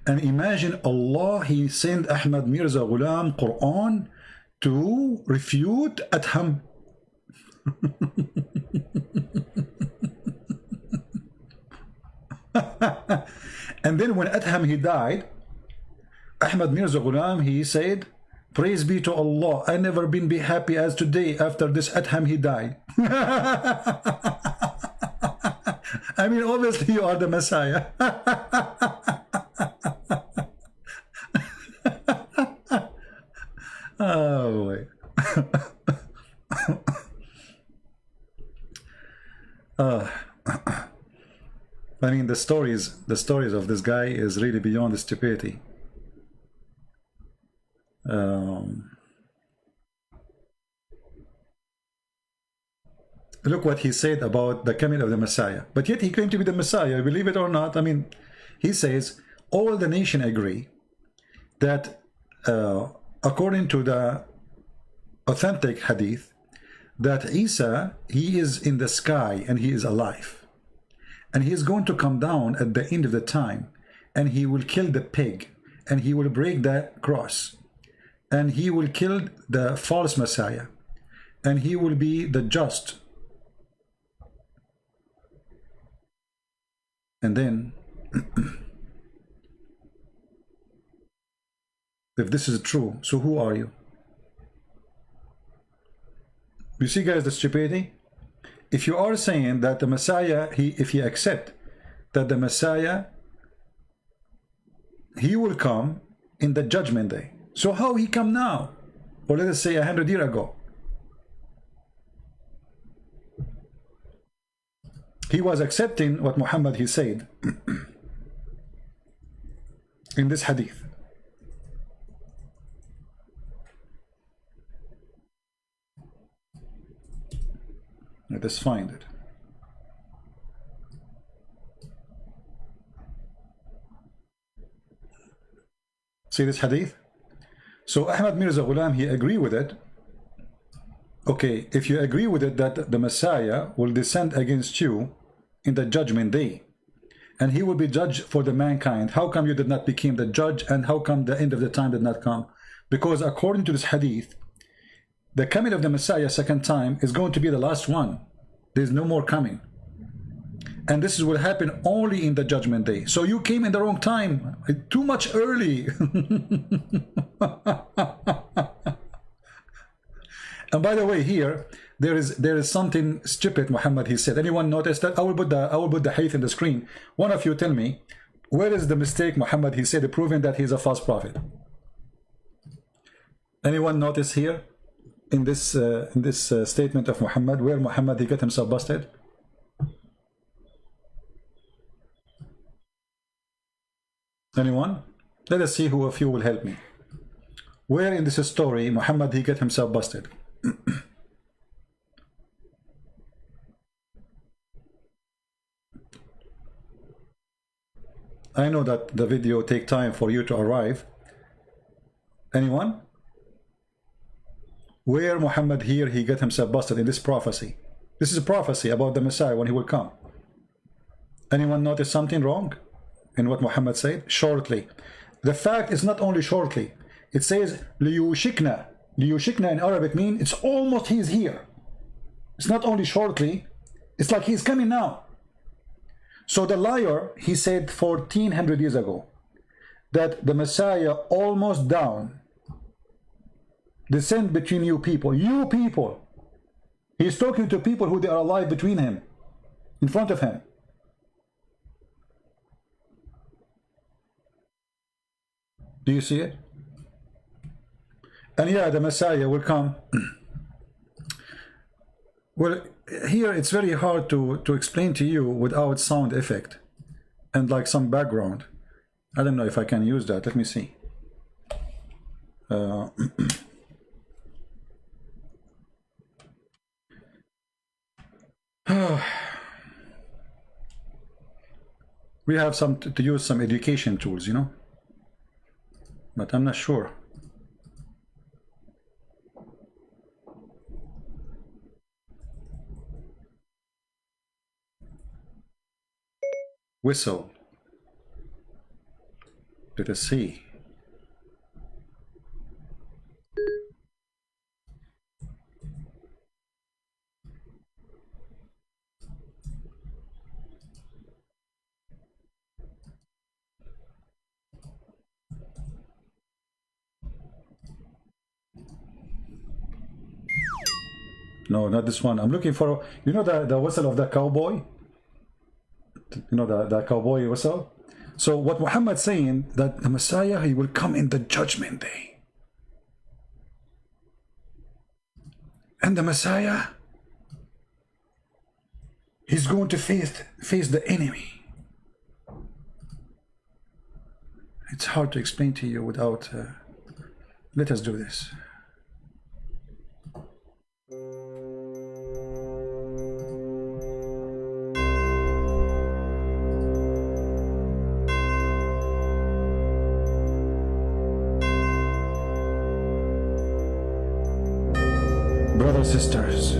And imagine Allah, he sent Ahmad Mirza Ghulam Quran to refute Adham. And then when Adham, he died, Ahmad Mirza Ghulam, he said, praise be to Allah, I never been be happy as today after this Adham, he died. I mean, obviously you are the Messiah. Oh boy. I mean, the stories of this guy is really beyond stupidity. Look what he said about the coming of the Messiah. But yet he claimed to be the Messiah, believe it or not. I mean, he says, all the nation agree that according to the authentic hadith, that Isa, he is in the sky and he is alive. And he is going to come down at the end of the time, and he will kill the pig, and he will break the cross, and he will kill the false Messiah, and he will be the just. And then, if this is true, so who are you? You see, guys, the stupidity? If you are saying that the Messiah, if you accept that the Messiah, he will come in the judgment day. So how he come now? Or let us say 100 years ago. He was accepting what Muhammad he said in this hadith. Let us find it. See this hadith? So Ahmad Mirza Ghulam, he agree with it. Okay, if you agree with it that the Messiah will descend against you in the judgment day, and he will be judged for the mankind, how come you did not become the judge, and how come the end of the time did not come? Because according to this hadith, the coming of the Messiah second time is going to be the last one. There's no more coming. And this will happen only in the judgment day. So you came in the wrong time, too much early. And by the way, here there is something stupid Muhammad he said. Anyone notice that? I will put the hadith in the screen. One of you tell me, where is the mistake Muhammad he said proving that he's a false prophet? Anyone notice here in this statement of Muhammad where Muhammad he got himself busted? Anyone? Let us see who of you will help me. Where in this story Muhammad he got himself busted? I know that the video take time for you to arrive. Anyone? Where Muhammad here he got himself busted in this prophecy? This is a prophecy about the Messiah when he will come. Anyone notice something wrong in what Muhammad said? Shortly. The fact is not only shortly. It says liyushikna. Liyushikna in Arabic means it's almost he's here. It's not only shortly. It's like he's coming now. So the liar, he said 1400 years ago that the Messiah almost down, descend between you people. You people. He's talking to people who they are alive between him, in front of him. Do you see it? And yeah, the Messiah will come. Well, here it's very hard to explain to you without sound effect and like some background. I don't know if I can use that. Let me see. We have some to use some education tools, you know, but I'm not sure. Whistle. Let us see. No, not this one. I'm looking for, you know, the whistle of the cowboy? You know, the cowboy whistle? So what Muhammad's saying, that the Messiah, he will come in the judgment day. And the Messiah, he's going to face the enemy. It's hard to explain to you without... let us do this. Brothers, sisters,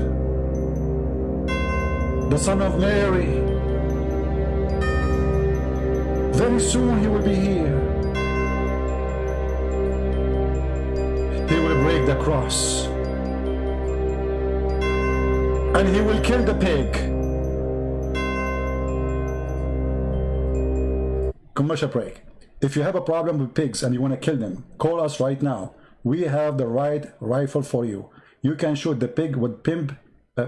the son of Mary, very soon he will be here. He will break the cross and he will kill the pig. Commercial break. If you have a problem with pigs and you want to kill them, call us right now. We have the right rifle for you. You can shoot the pig with pent a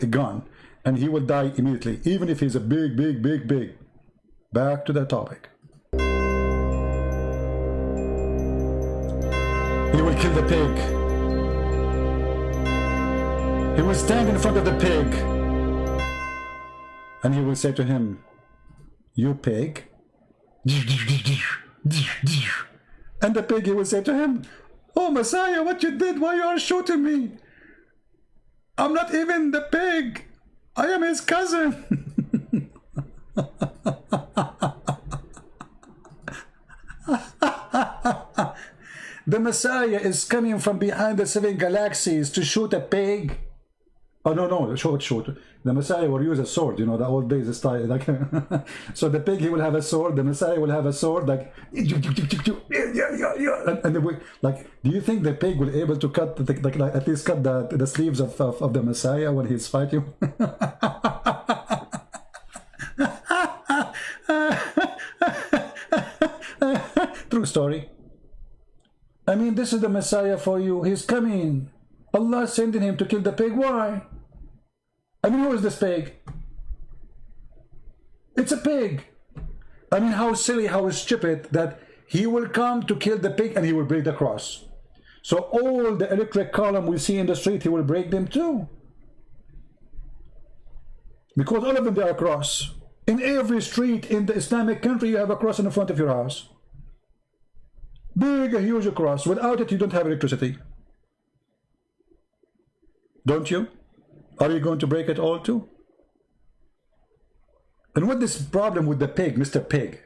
gun and he will die immediately, even if he's a big. Back to the topic. He will kill the pig. He will stand in front of the pig and he will say to him, "You pig." And the pig, he will say to him, "Oh Messiah, what you did? Why you are shooting me? I'm not even the pig. I am his cousin." The Messiah is coming from behind the 7 galaxies to shoot a pig. Oh no, shoot. The Messiah will use a sword, you know, the old days style. Like, so the pig, he will have a sword. The Messiah will have a sword, like, and like, do you think the pig will be able to cut, like at least cut the sleeves of the Messiah when he's fighting? True story. I mean, this is the Messiah for you. He's coming. Allah sending him to kill the pig. Why? I mean, who is this pig? It's a pig. I mean, how silly, how stupid that he will come to kill the pig and he will break the cross. So all the electric column we see in the street, he will break them too. Because all of them, they are a cross. In every street in the Islamic country, you have a cross in the front of your house. Big, a huge cross. Without it, you don't have electricity. Don't you? Are you going to break it all too? And what is the problem with the pig, Mr. Pig?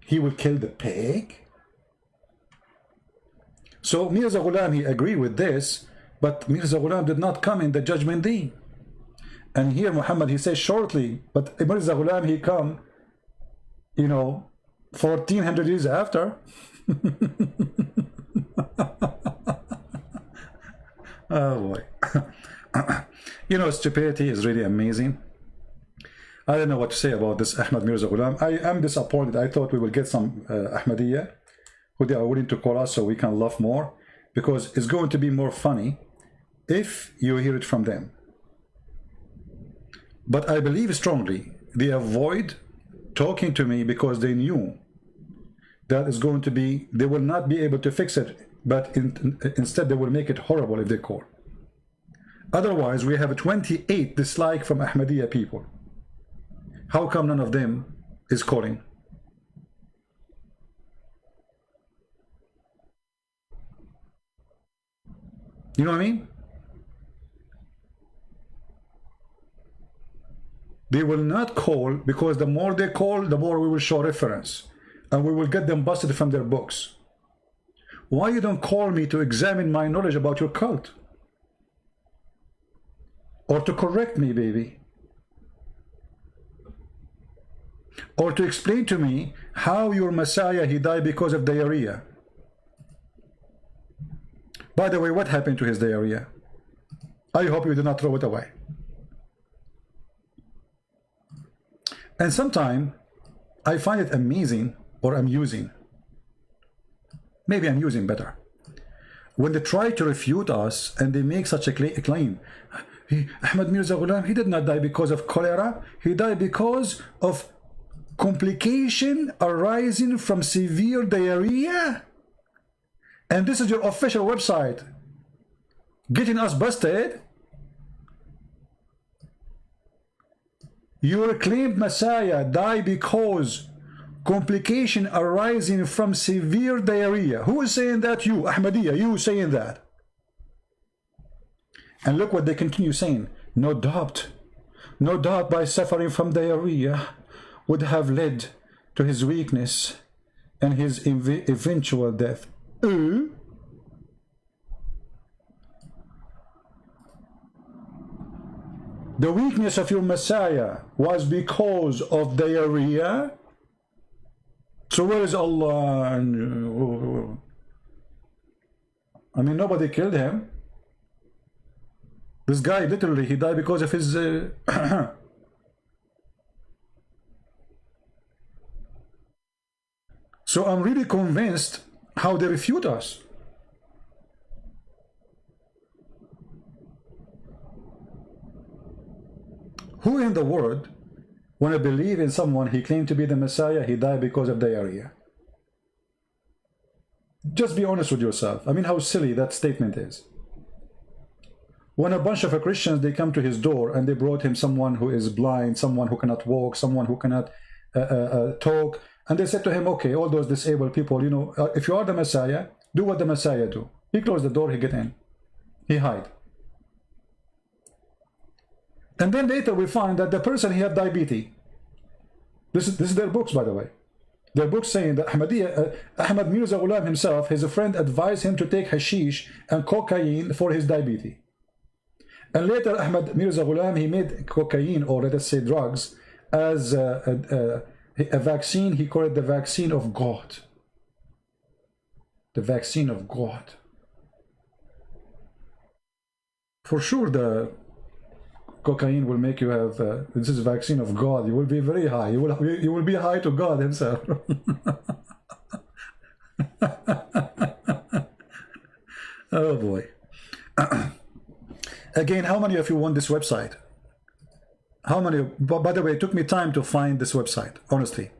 He will kill the pig? So Mirza Ghulam, he agreed with this, but Mirza Ghulam did not come in the judgment day. And here Muhammad, he says shortly, but Mirza Ghulam, he come, you know, 1400 years after. Oh boy. You know, stupidity is really amazing. I don't know what to say about this Ahmad Mirza Ghulam. I am disappointed. I thought we will get some Ahmadiyya who they are willing to call us so we can laugh more, because it's going to be more funny if you hear it from them. But I believe strongly they avoid talking to me because they knew that is going to be, they will not be able to fix it, but instead they will make it horrible if they call. Otherwise, we have 28 dislike from Ahmadiyya people. How come none of them is calling? You know what I mean? They will not call because the more they call, the more we will show reference. And we will get them busted from their books. Why you don't call me to examine my knowledge about your cult? Or to correct me, baby? Or to explain to me how your Messiah, he died because of diarrhea? By the way, what happened to his diarrhea? I hope you did not throw it away. And sometimes I find it amazing, or amusing. Maybe I'm using better. When they try to refute us and they make such a claim. Ahmad Mirza Ghulam, he did not die because of cholera. He died because of complication arising from severe diarrhea. And this is your official website getting us busted. Your claimed Messiah died because complication arising from severe diarrhea. Who is saying that? You, Ahmadiyya, you saying that. And look what they continue saying. No doubt by suffering from diarrhea would have led to his weakness and his eventual death. The weakness of your Messiah was because of diarrhea. So where is Allah? I mean, nobody killed him. This guy literally, he died because of his So I'm really convinced how they refute us. Who in the world, when I believe in someone, he claimed to be the Messiah, he died because of diarrhea? Just be honest with yourself. I mean, how silly that statement is. When a bunch of Christians, they come to his door and they brought him someone who is blind, someone who cannot walk, someone who cannot talk, and they said to him, okay, all those disabled people, you know, if you are the Messiah, do what the Messiah do. He closed the door, he get in, he hide. And then later we find that the person, he had diabetes. This is their books, by the way. Their books saying that Ahmadiyya, Ahmad Mirza Ghulam himself, his friend advised him to take hashish and cocaine for his diabetes. And later Ahmad Mirza Ghulam, he made cocaine, or let us say drugs, as a vaccine. He called it the vaccine of God. The vaccine of God. For sure the cocaine will make you have, this is a vaccine of God. You will be very high. You will be high to God himself. Oh boy. Again, how many of you want this website? How many? By the way, it took me time to find this website, honestly.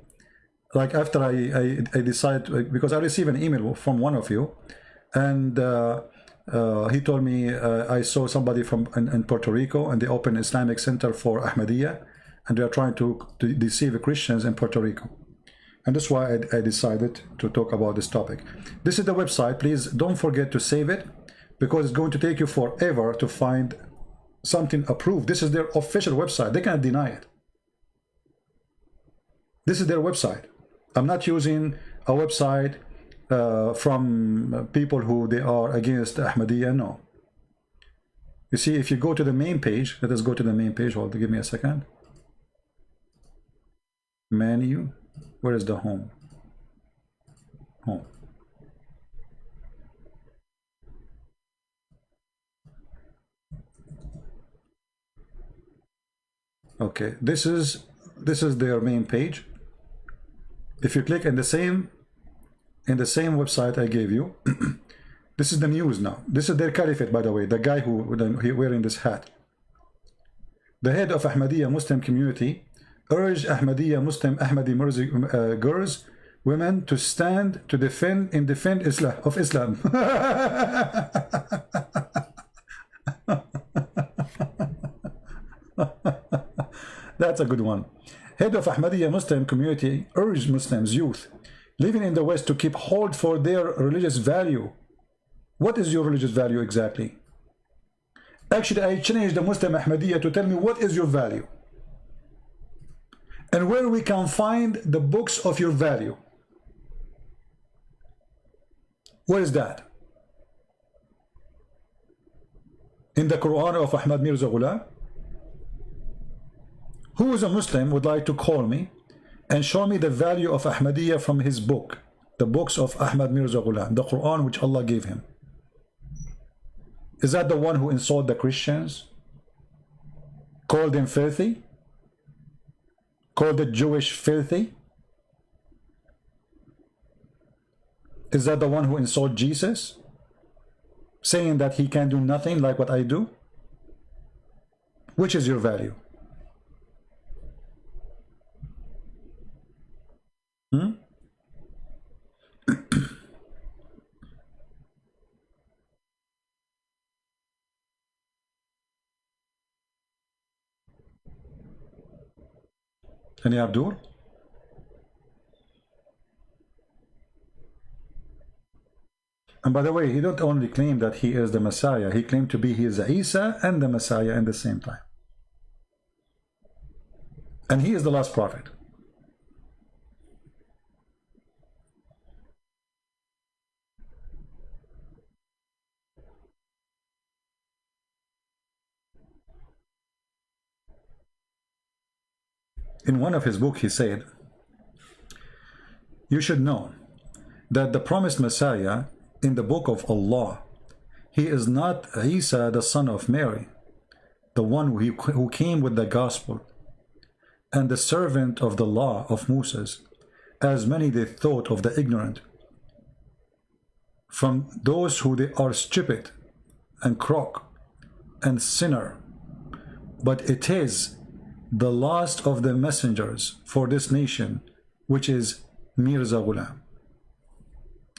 Like after I decided, because I received an email from one of you, and he told me I saw somebody from in Puerto Rico, and they opened an Islamic Center for Ahmadiyya, and they are trying to deceive Christians in Puerto Rico. And that's why I decided to talk about this topic. This is the website. Please don't forget to save it, because it's going to take you forever to find something approved. This is their official website. They cannot deny it. This is their website. I'm not using a website from people who they are against Ahmadiyya. No. You see, if you go to the main page, let us go to the main page. Hold, give me a second. Menu. Where is the home? Home. Okay, this is their main page. If you click in the same website I gave you, this is the news now. This is their caliphate, by the way. The guy who wearing this hat. The head of Ahmadiyya Muslim community urged Ahmadiyya Muslim Ahmadi Mirza girls, women to stand to defend Islam. That's a good one. Head of Ahmadiyya Muslim community urged Muslims, youth living in the West, to keep hold for their religious value. What is your religious value exactly? Actually, I challenge the Muslim Ahmadiyya to tell me what is your value, and where we can find the books of your value. Where is that? In the Quran of Ahmad Mirza Ghulam? Who is a Muslim would like to call me and show me the value of Ahmadiyya from his book, the books of Ahmad Mirza Ghulam, the Quran which Allah gave him? Is that the one who insulted the Christians? Called them filthy? Called the Jewish filthy? Is that the one who insulted Jesus? Saying that he can do nothing like what I do? Which is your value? Any Abdul? And by the way, he don't only claim that he is the Messiah, he claimed to be his Isa and the Messiah at the same time. And he is the last prophet. in one of his books, he said, you should know that the promised Messiah in the book of Allah, he is not Isa, the son of Mary, the one who came with the gospel, and the servant of the law of Moses, as many they thought of the ignorant, from those who they are stupid and crook and sinner. But it is the last of the messengers for this nation, which is Mirza Ghulam.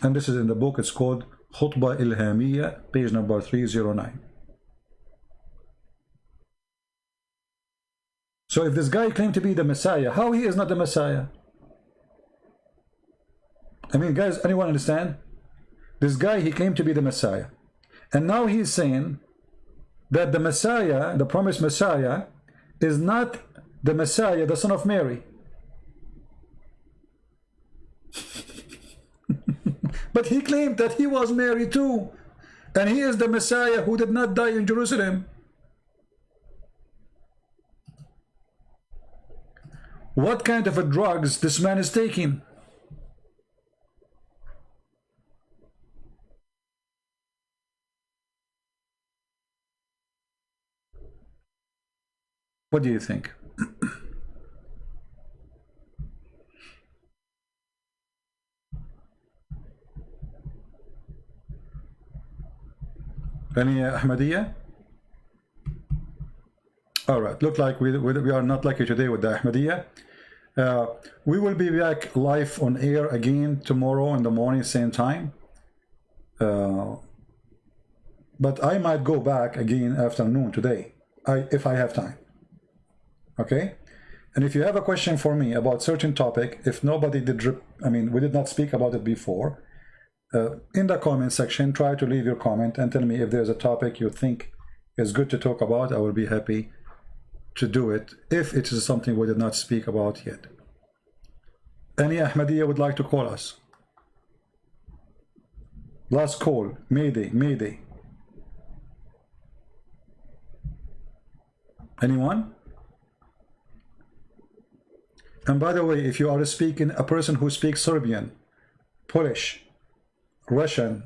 And this is in the book, it's called Khutbah Ilhamiyya, page number 309. So if this guy claimed to be the Messiah, how he is not the Messiah? I mean, guys, anyone understand? This guy, he claimed to be the Messiah. And now he's saying that the Messiah, the promised Messiah, is not the Messiah, the son of Mary. But he claimed that he was Mary too. And he is the Messiah who did not die in Jerusalem. What kind of a drugs this man is taking? What do you think? Any Ahmadiyya? All right, look like we are not lucky today with the Ahmadiyya. We will be back live on air again tomorrow in the morning, same time. But I might go back again afternoon today, if I have time. Okay? And if you have a question for me about certain topic, if nobody did, we did not speak about it before, in the comment section, try to leave your comment and tell me if there's a topic you think is good to talk about. I will be happy to do it if it is something we did not speak about yet. Any Ahmadiyya would like to call us? Last call. Mayday, Mayday. Anyone? And by the way, if you are speaking, a person who speaks Serbian, Polish, Russian,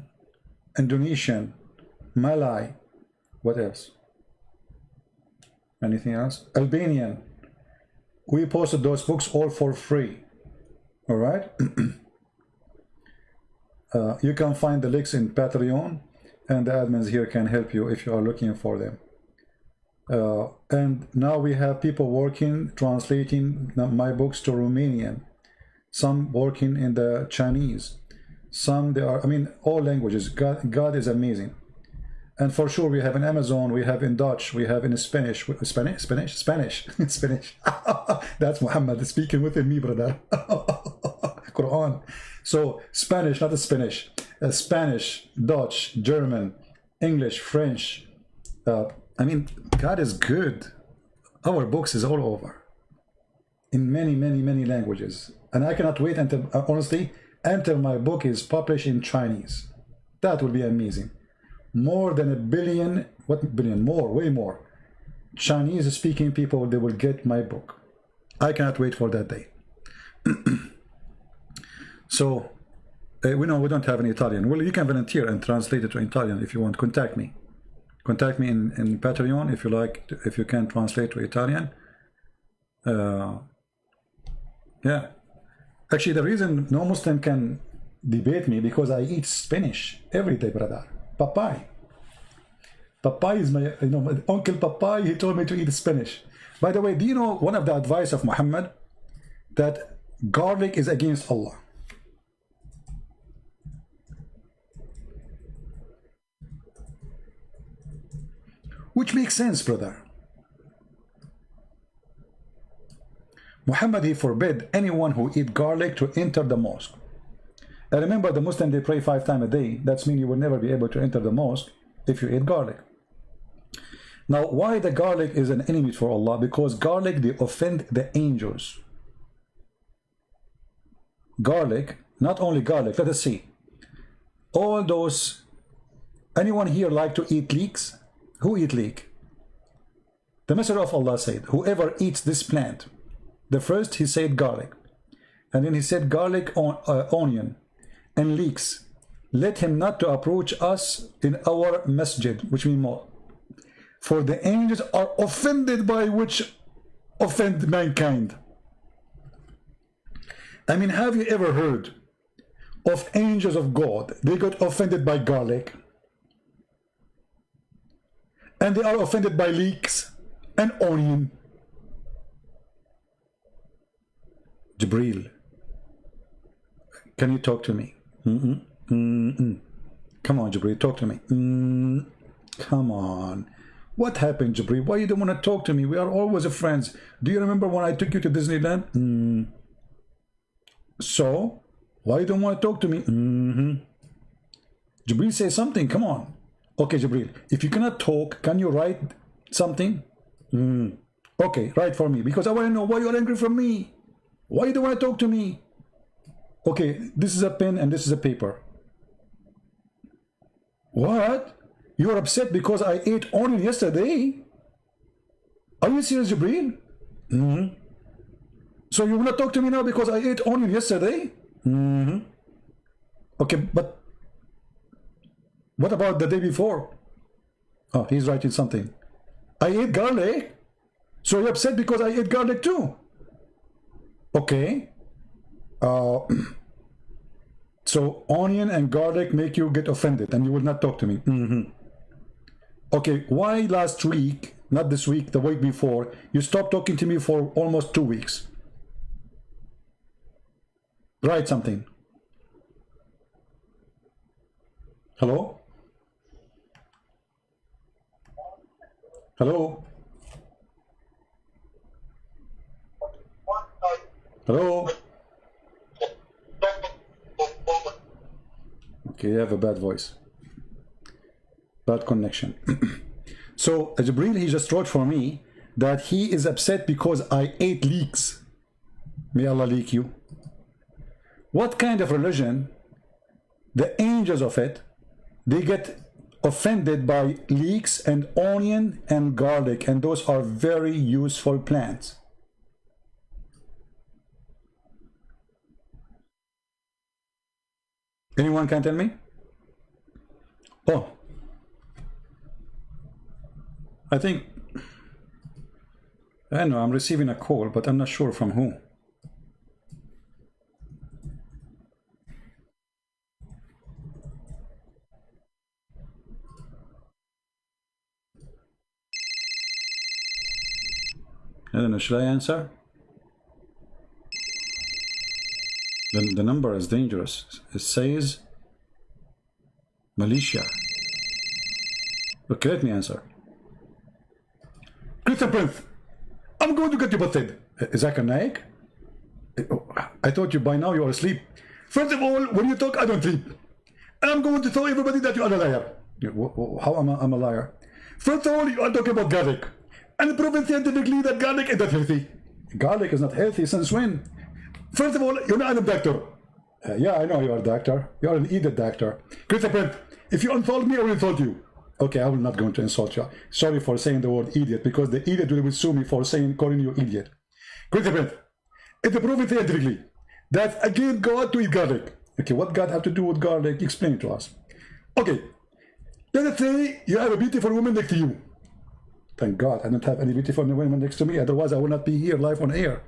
Indonesian, Malay, what else? Anything else? Albanian. We posted those books all for free. All right? You can find the links in Patreon, and the admins here can help you if you are looking for them. And now we have people working, translating my books to Romanian. Some working in the Chinese. Some, they are, all languages. God is amazing. And for sure, we have in Amazon, we have in Dutch, we have in Spanish. Spanish. That's Muhammad speaking within me, brother. Quran. So Spanish, not Spanish. Spanish, Dutch, German, English, French. God is good. Our books is all over. In many, many, many languages. And I cannot wait until, honestly, until my book is published in Chinese. That would be amazing. More than 1 billion, what billion? More, way more. Chinese speaking people, they will get my book. I cannot wait for that day. So, we know we don't have any Italian. Well, you can volunteer and translate it to Italian if you want. Contact me. Contact me in Patreon if you like, if you can translate to Italian. Yeah. Actually, the reason no Muslim can debate me because I eat Spanish every day, brother. Papai. Papai is my Uncle Papai, he told me to eat Spanish. By the way, do you know one of the advice of Muhammad? That garlic is against Allah. Which makes sense, brother. Muhammad, he forbid anyone who eat garlic to enter the mosque. And remember, the Muslim, they pray 5 times a day. That means you will never be able to enter the mosque if you eat garlic. Now, why the garlic is an enemy for Allah? Because garlic, they offend the angels. Garlic, not only garlic, let us see. All those, anyone here like to eat leeks? Who eat leek? The Messenger of Allah said, whoever eats this plant, The first he said garlic, and then he said garlic, onion, and leeks. Let him not to approach us in our masjid, which means more. For the angels are offended by which offend mankind. I mean, have you ever heard of angels of God? They got offended by garlic, and they are offended by leeks and onion. Jibreel, can you talk to me? Come on, Jibreel, talk to me. Come on. What happened, Jibreel? Why you don't want to talk to me? We are always friends. Do you remember when I took you to Disneyland? So, why you don't want to talk to me? Jibreel, say something. Come on. Okay, Jibreel, if you cannot talk, can you write something? Okay, write for me, because I want to know why you're angry from me. Why you don't want to talk to me? Okay, this is a pen and this is a paper. What? You are upset because I ate onion yesterday? Are you serious, Jibreel? So you want to talk to me now because I ate onion yesterday? Okay, but what about the day before? Oh, he's writing something. I ate garlic? So you're upset because I ate garlic too? Okay. So onion and garlic make you get offended and you will not talk to me. Okay, why last week, not this week, the week before, you stopped talking to me for almost 2 weeks? Write something. Hello? Hello? Hello? Okay, you have a bad voice. Bad connection. So Jibreel, he just wrote for me that he is upset because I ate leeks. May Allah leak you. What kind of religion, the angels of it, they get offended by leeks and onion and garlic, and those are very useful plants. Anyone can tell me? Oh, I think, I know I'm receiving a call, but I'm not sure from who. I don't know, should I answer? The number is dangerous. It says Malaysia. Okay, let me answer. Christian Prince, I'm going to get you busted. Zakir Naik? I thought you by now you are asleep. First of all, when you talk, I don't sleep. And I'm going to tell everybody that you are a liar. How am I a liar? First of all, you are talking about garlic. And proven scientifically that garlic is not healthy. Garlic is not healthy since when? First of all, you're not a doctor. Yeah, I know you are a doctor. You are an idiot doctor. Christian Prince, if you insult me, I will insult you. Okay, I will not going to insult you. Sorry for saying the word idiot, because the idiot will sue me for calling you idiot. Christian Prince, it's proven scientifically that against God to eat garlic. Okay, what God have to do with garlic? Explain it to us. Okay, let us say you have a beautiful woman next to you. Thank God I don't have any beautiful women next to me, otherwise I will not be here live on air.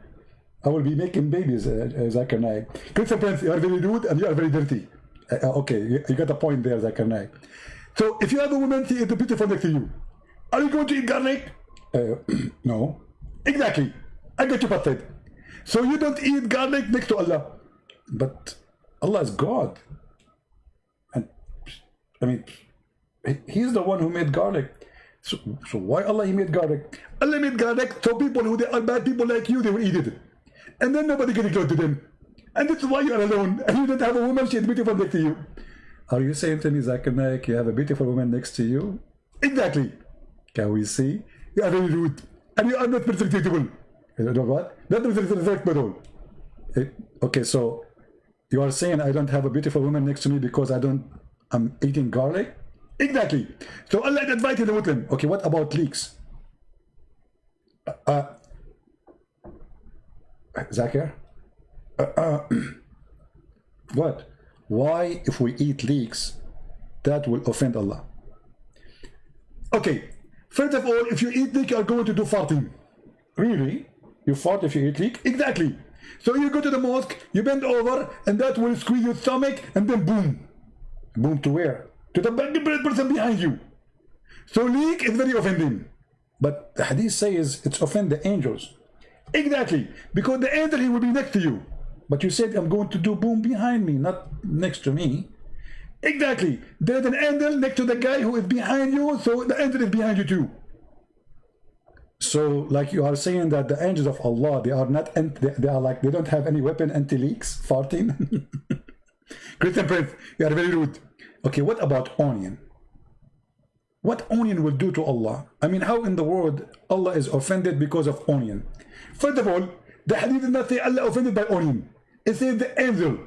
I will be making babies, Zakir Naik. Christian Prince, you are very rude and you are very dirty. Okay, you got a point there, Zakir Naik. So if you have a woman, she is beautiful next to you, are you going to eat garlic? No. Exactly. I got you busted. So you don't eat garlic next to Allah. But Allah is God. And I mean, He's the one who made garlic. So why Allah He made garlic? Allah made garlic so people who they are bad people like you, they will eat it. And then nobody can close to them. And that's why you are alone. And you don't have a woman, she is beautiful next to you. Are you saying to me, Zakir Naik, you have a beautiful woman next to you? Exactly. Can we see? You are very rude. And you are not respectable. You know what? Not respectable. Okay, so you are saying I don't have a beautiful woman next to me because I'm eating garlic? Exactly. So Allah invited the Muslim. Okay, what about leeks? Zakir? What? Why, if we eat leeks, that will offend Allah? Okay, first of all, if you eat leek, you are going to do farting. Really? You fart if you eat leek? Exactly. So you go to the mosque, you bend over, and that will squeeze your stomach, and then boom. Boom to where? To the person behind you. So leek is very offending. But the hadith says it's offend the angels. Exactly. Because the angel, he will be next to you. But you said, I'm going to do boom behind me, not next to me. Exactly. There's an angel next to the guy who is behind you, so the angel is behind you too. So, like you are saying that the angels of Allah, they are not, they are like, they don't have any weapon anti-leaks, farting. Christian Prince, you are very rude. Okay, what about onion? What onion will do to Allah? I mean, how in the world Allah is offended because of onion? First of all, the hadith does not say Allah offended by onion. It says the angel.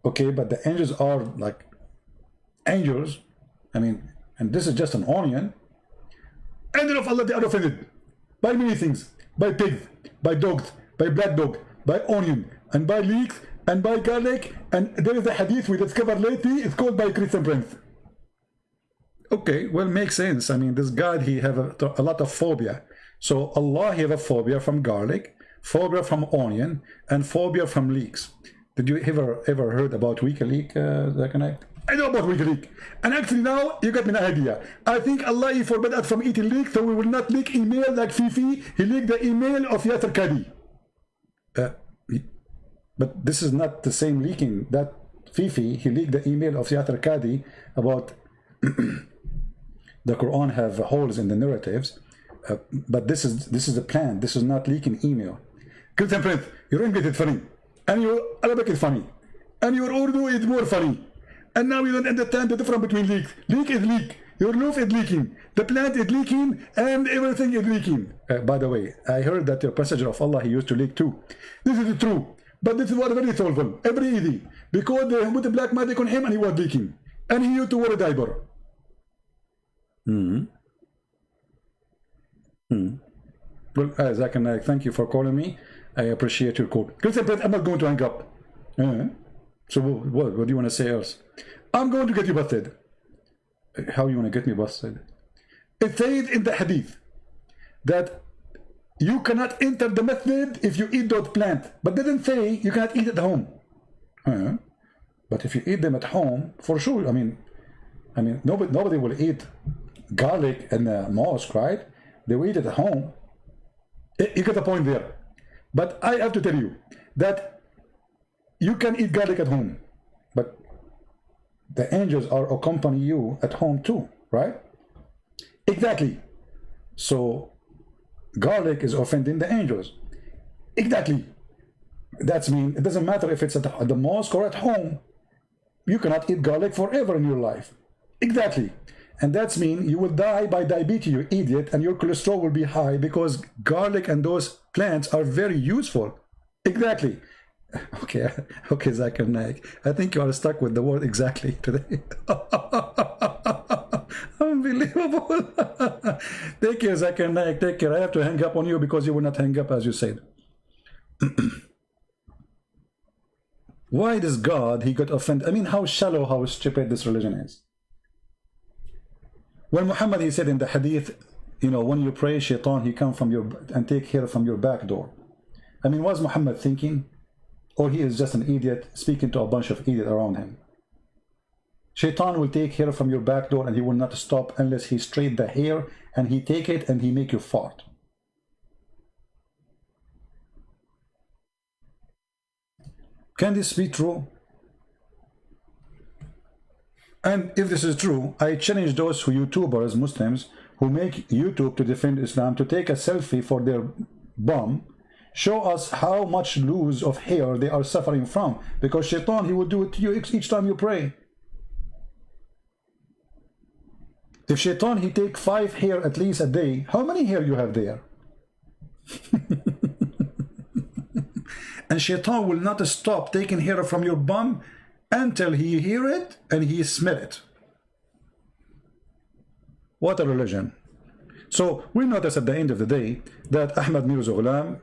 Okay, but the angels are like angels. I mean, and this is just an onion. Angel of Allah, they are offended by many things. By pigs, by dogs, by black dog, by onion, and by leeks, and by garlic. And there is a hadith we discovered lately, it's called by Christian Prince. Okay, well, makes sense. I mean, this God, he have a lot of phobia. So Allah, he have a phobia from garlic, phobia from onion, and phobia from leeks. Did you ever heard about weak leek, Zakir? I know about weak leek. And actually now, you got me an idea. I think Allah, he forbid us from eating leek, so we will not leak email like Fifi. He leaked the email of Yasser Qadhi. But this is not the same leaking. That Fifi, he leaked the email of Yasser Qadhi about the Quran have holes in the narratives. But this is a plan. This is not leaking email. Christian Prince, your English is funny, and your Arabic is funny, and your Urdu is more funny. And now you don't understand the difference between leaks. Leak is leak. Your roof is leaking. The plant is leaking, and everything is leaking. By the way, I heard that your messenger of Allah, he used to leak too. This is true. But this is what very solvable, very easy. Because they put the black magic on him and he was leaking. And he used to wear a diaper. Well, Zakir Naik, thank you for calling me. I appreciate your call. Christian Prince, I'm not going to hang up. So what do you want to say else? I'm going to get you busted. How you want to get me busted? It says in the hadith that you cannot enter the masjid if you eat those plants, but didn't say you cannot eat at home. But if you eat them at home, for sure. I mean, nobody will eat garlic in the mosque, right? They will eat it at home. You get the point there. But I have to tell you that you can eat garlic at home, but the angels are accompany you at home too, right? Exactly. So garlic is offending the angels. Exactly. That's mean it doesn't matter if it's at the mosque or at home. You cannot eat garlic forever in your life. Exactly. And that's mean you will die by diabetes, you idiot, and your cholesterol will be high because garlic and those plants are very useful. Exactly. Okay, Zakir Naik. I think you are stuck with the word exactly today. Unbelievable. Take care, Zakir Naik. Take care. I have to hang up on you because you will not hang up as you said. Why does God, he got offended? I mean, how shallow, how stupid this religion is. When Muhammad, he said in the hadith, you know, when you pray, shaitan, he come from your, and take hair from your back door. I mean, was Muhammad thinking? Or he is just an idiot speaking to a bunch of idiots around him? Shaitan will take hair from your back door and he will not stop unless he straight the hair and he take it and he make you fart. Can this be true? And if this is true, I challenge those who YouTubers, Muslims, who make YouTube to defend Islam to take a selfie for their bum. Show us how much loss of hair they are suffering from, because shaitan, he will do it to you each time you pray. If shaitan, he take 5 hair at least a day, how many hair you have there? And shaitan will not stop taking hair from your bum until he hear it and he smell it. What a religion. So we notice at the end of the day that Ahmad Mirza Ghulam,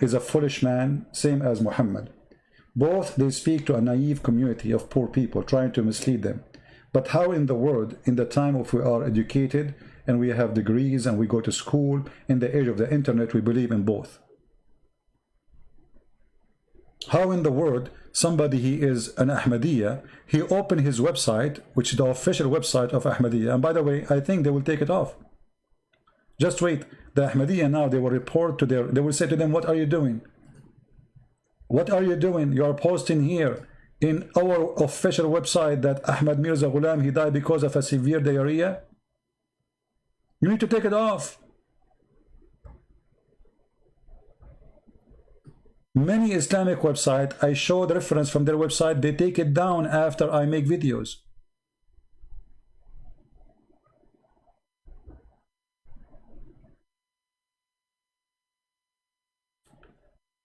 is a foolish man, same as Muhammad. Both they speak to a naive community of poor people, trying to mislead them. But how in the world, in the time of we are educated and we have degrees and we go to school, in the age of the internet, we believe in both? How in the world somebody, he is an Ahmadiyya, he opened his website, which is the official website of Ahmadiyya, and by the way, I think they will take it off. Just wait, the Ahmadiyya now, they will report to they will say to them, what are you doing? What are you doing? You are posting here in our official website that Ahmad Mirza Ghulam, he died because of a severe diarrhea. You need to take it off. Many Islamic websites, I show the reference from their website, they take it down after I make videos.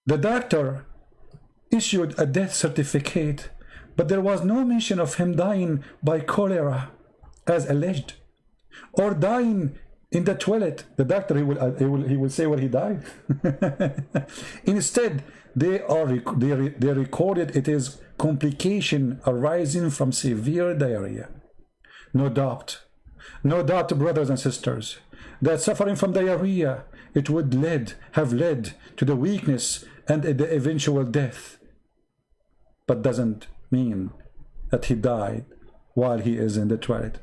The doctor issued a death certificate, but there was no mention of him dying by cholera, as alleged, or dying in the toilet. The doctor, he will say where he died. Instead, they recorded it is complication arising from severe diarrhea. No doubt, brothers and sisters, that suffering from diarrhea, it would have led to the weakness and the eventual death, but doesn't mean that he died while he is in the toilet.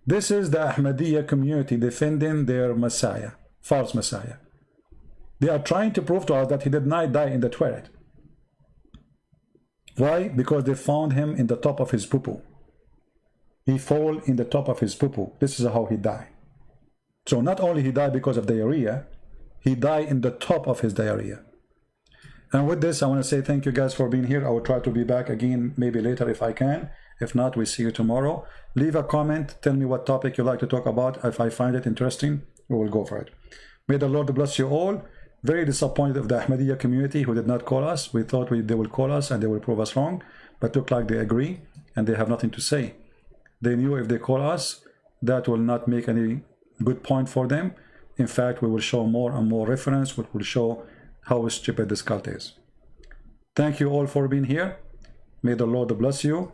This is the Ahmadiyya community defending their Messiah, false Messiah. They are trying to prove to us that he did not die in the toilet. Why? Because they found him in the top of his poo-poo. He fell in the top of his poo-poo. This is how he died. So not only he died because of diarrhea, he died in the top of his diarrhea. And with this, I want to say thank you guys for being here. I will try to be back again maybe later if I can. If not, we see you tomorrow. Leave a comment. Tell me what topic you like to talk about. If I find it interesting, we will go for it. May the Lord bless you all. Very disappointed of the Ahmadiyya community who did not call us. We thought they will call us and they will prove us wrong, but look like they agree and they have nothing to say. They knew if they call us, that will not make any good point for them. In fact, we will show more and more reference, which will show how stupid this cult is. Thank you all for being here. May the Lord bless you.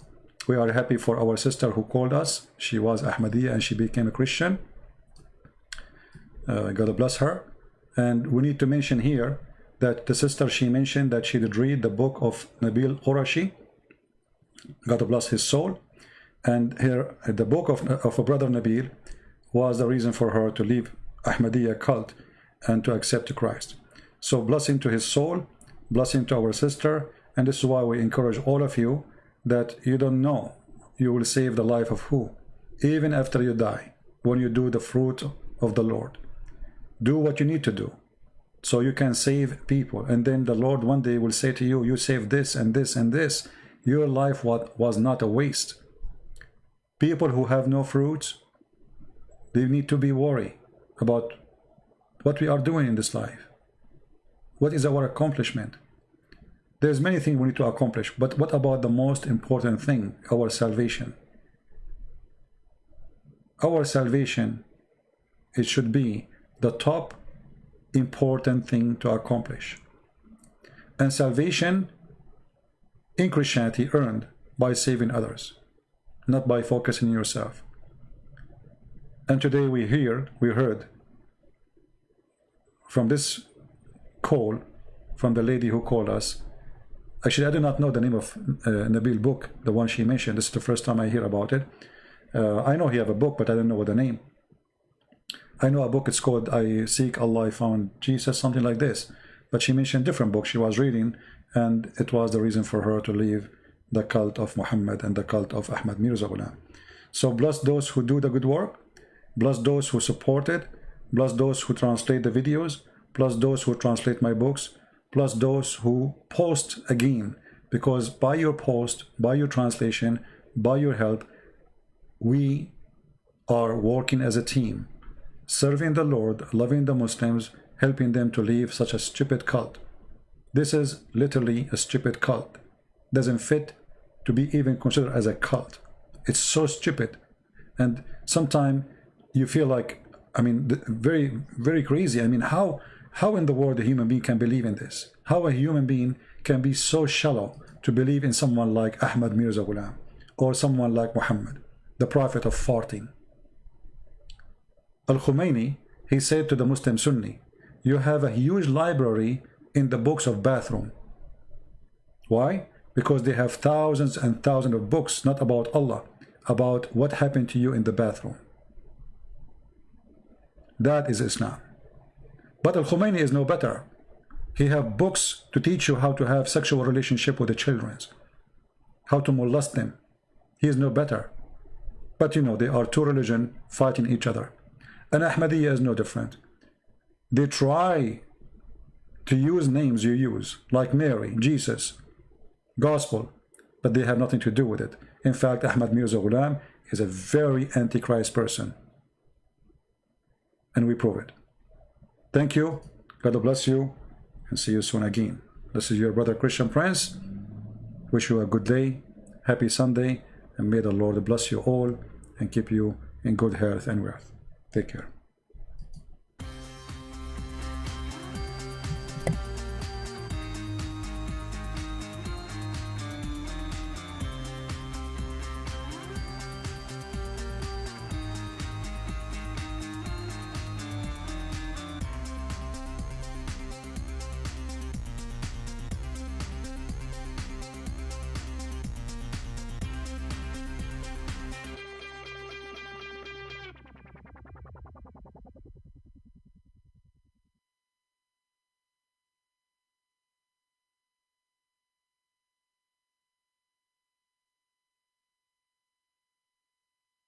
We are happy for our sister who called us. She was Ahmadiyya and she became a Christian. God bless her. And we need to mention here that the sister, she mentioned that she did read the book of Nabil Qurashi. God bless his soul. And the book of a brother Nabil was the reason for her to leave Ahmadiyya cult and to accept Christ. So blessing to his soul, blessing to our sister. And this is why we encourage all of you that you don't know you will save the life of who, even after you die, when you do the fruit of the Lord. Do what you need to do so you can save people, and then the Lord one day will say to you, you saved this and this and this. Your life was not a waste. People who have no fruits, they need to be worried about what we are doing in this life. What is our accomplishment? There's many things we need to accomplish, but what about the most important thing, our salvation? Our salvation, it should be the top important thing to accomplish. And salvation in Christianity earned by saving others, not by focusing on yourself. And today we heard from this call from the lady who called us. Actually, I do not know the name of Nabil book, the one she mentioned. This is the first time I hear about it. I know he have a book, but I don't know what the name. I know a book, it's called I Seek Allah, I Found Jesus, something like this. But she mentioned different books she was reading, and it was the reason for her to leave the cult of Muhammad and the cult of Ahmad Mirza Ghulam. So bless those who do the good work, bless those who support it, bless those who translate the videos, plus those who translate my books, plus those who post again, because by your post, by your translation, by your help, we are working as a team, serving the Lord, loving the Muslims, helping them to leave such a stupid cult. This is literally a stupid cult. Doesn't fit to be even considered as a cult. It's so stupid. And sometimes you feel like, I mean, very, very crazy. I mean, how How in the world a human being can believe in this? How a human being can be so shallow to believe in someone like Ahmad Mirza Ghulam or someone like Muhammad, the prophet of farting? Al-Khomeini, he said to the Muslim Sunni, you have a huge library in the books of bathroom. Why? Because they have thousands and thousands of books, not about Allah, about what happened to you in the bathroom. That is Islam. But Al-Khomeini is no better. He have books to teach you how to have sexual relationship with the children, how to molest them. He is no better. But you know, they are two religions fighting each other. And Ahmadiyya is no different. They try to use names you use, like Mary, Jesus, Gospel, but they have nothing to do with it. In fact, Ahmad Mirza Ghulam is a very antichrist person. And we prove it. Thank you. God bless you. And see you soon again. This is your brother Christian Prince. Wish you a good day. Happy Sunday. And may the Lord bless you all and keep you in good health and wealth. Take care.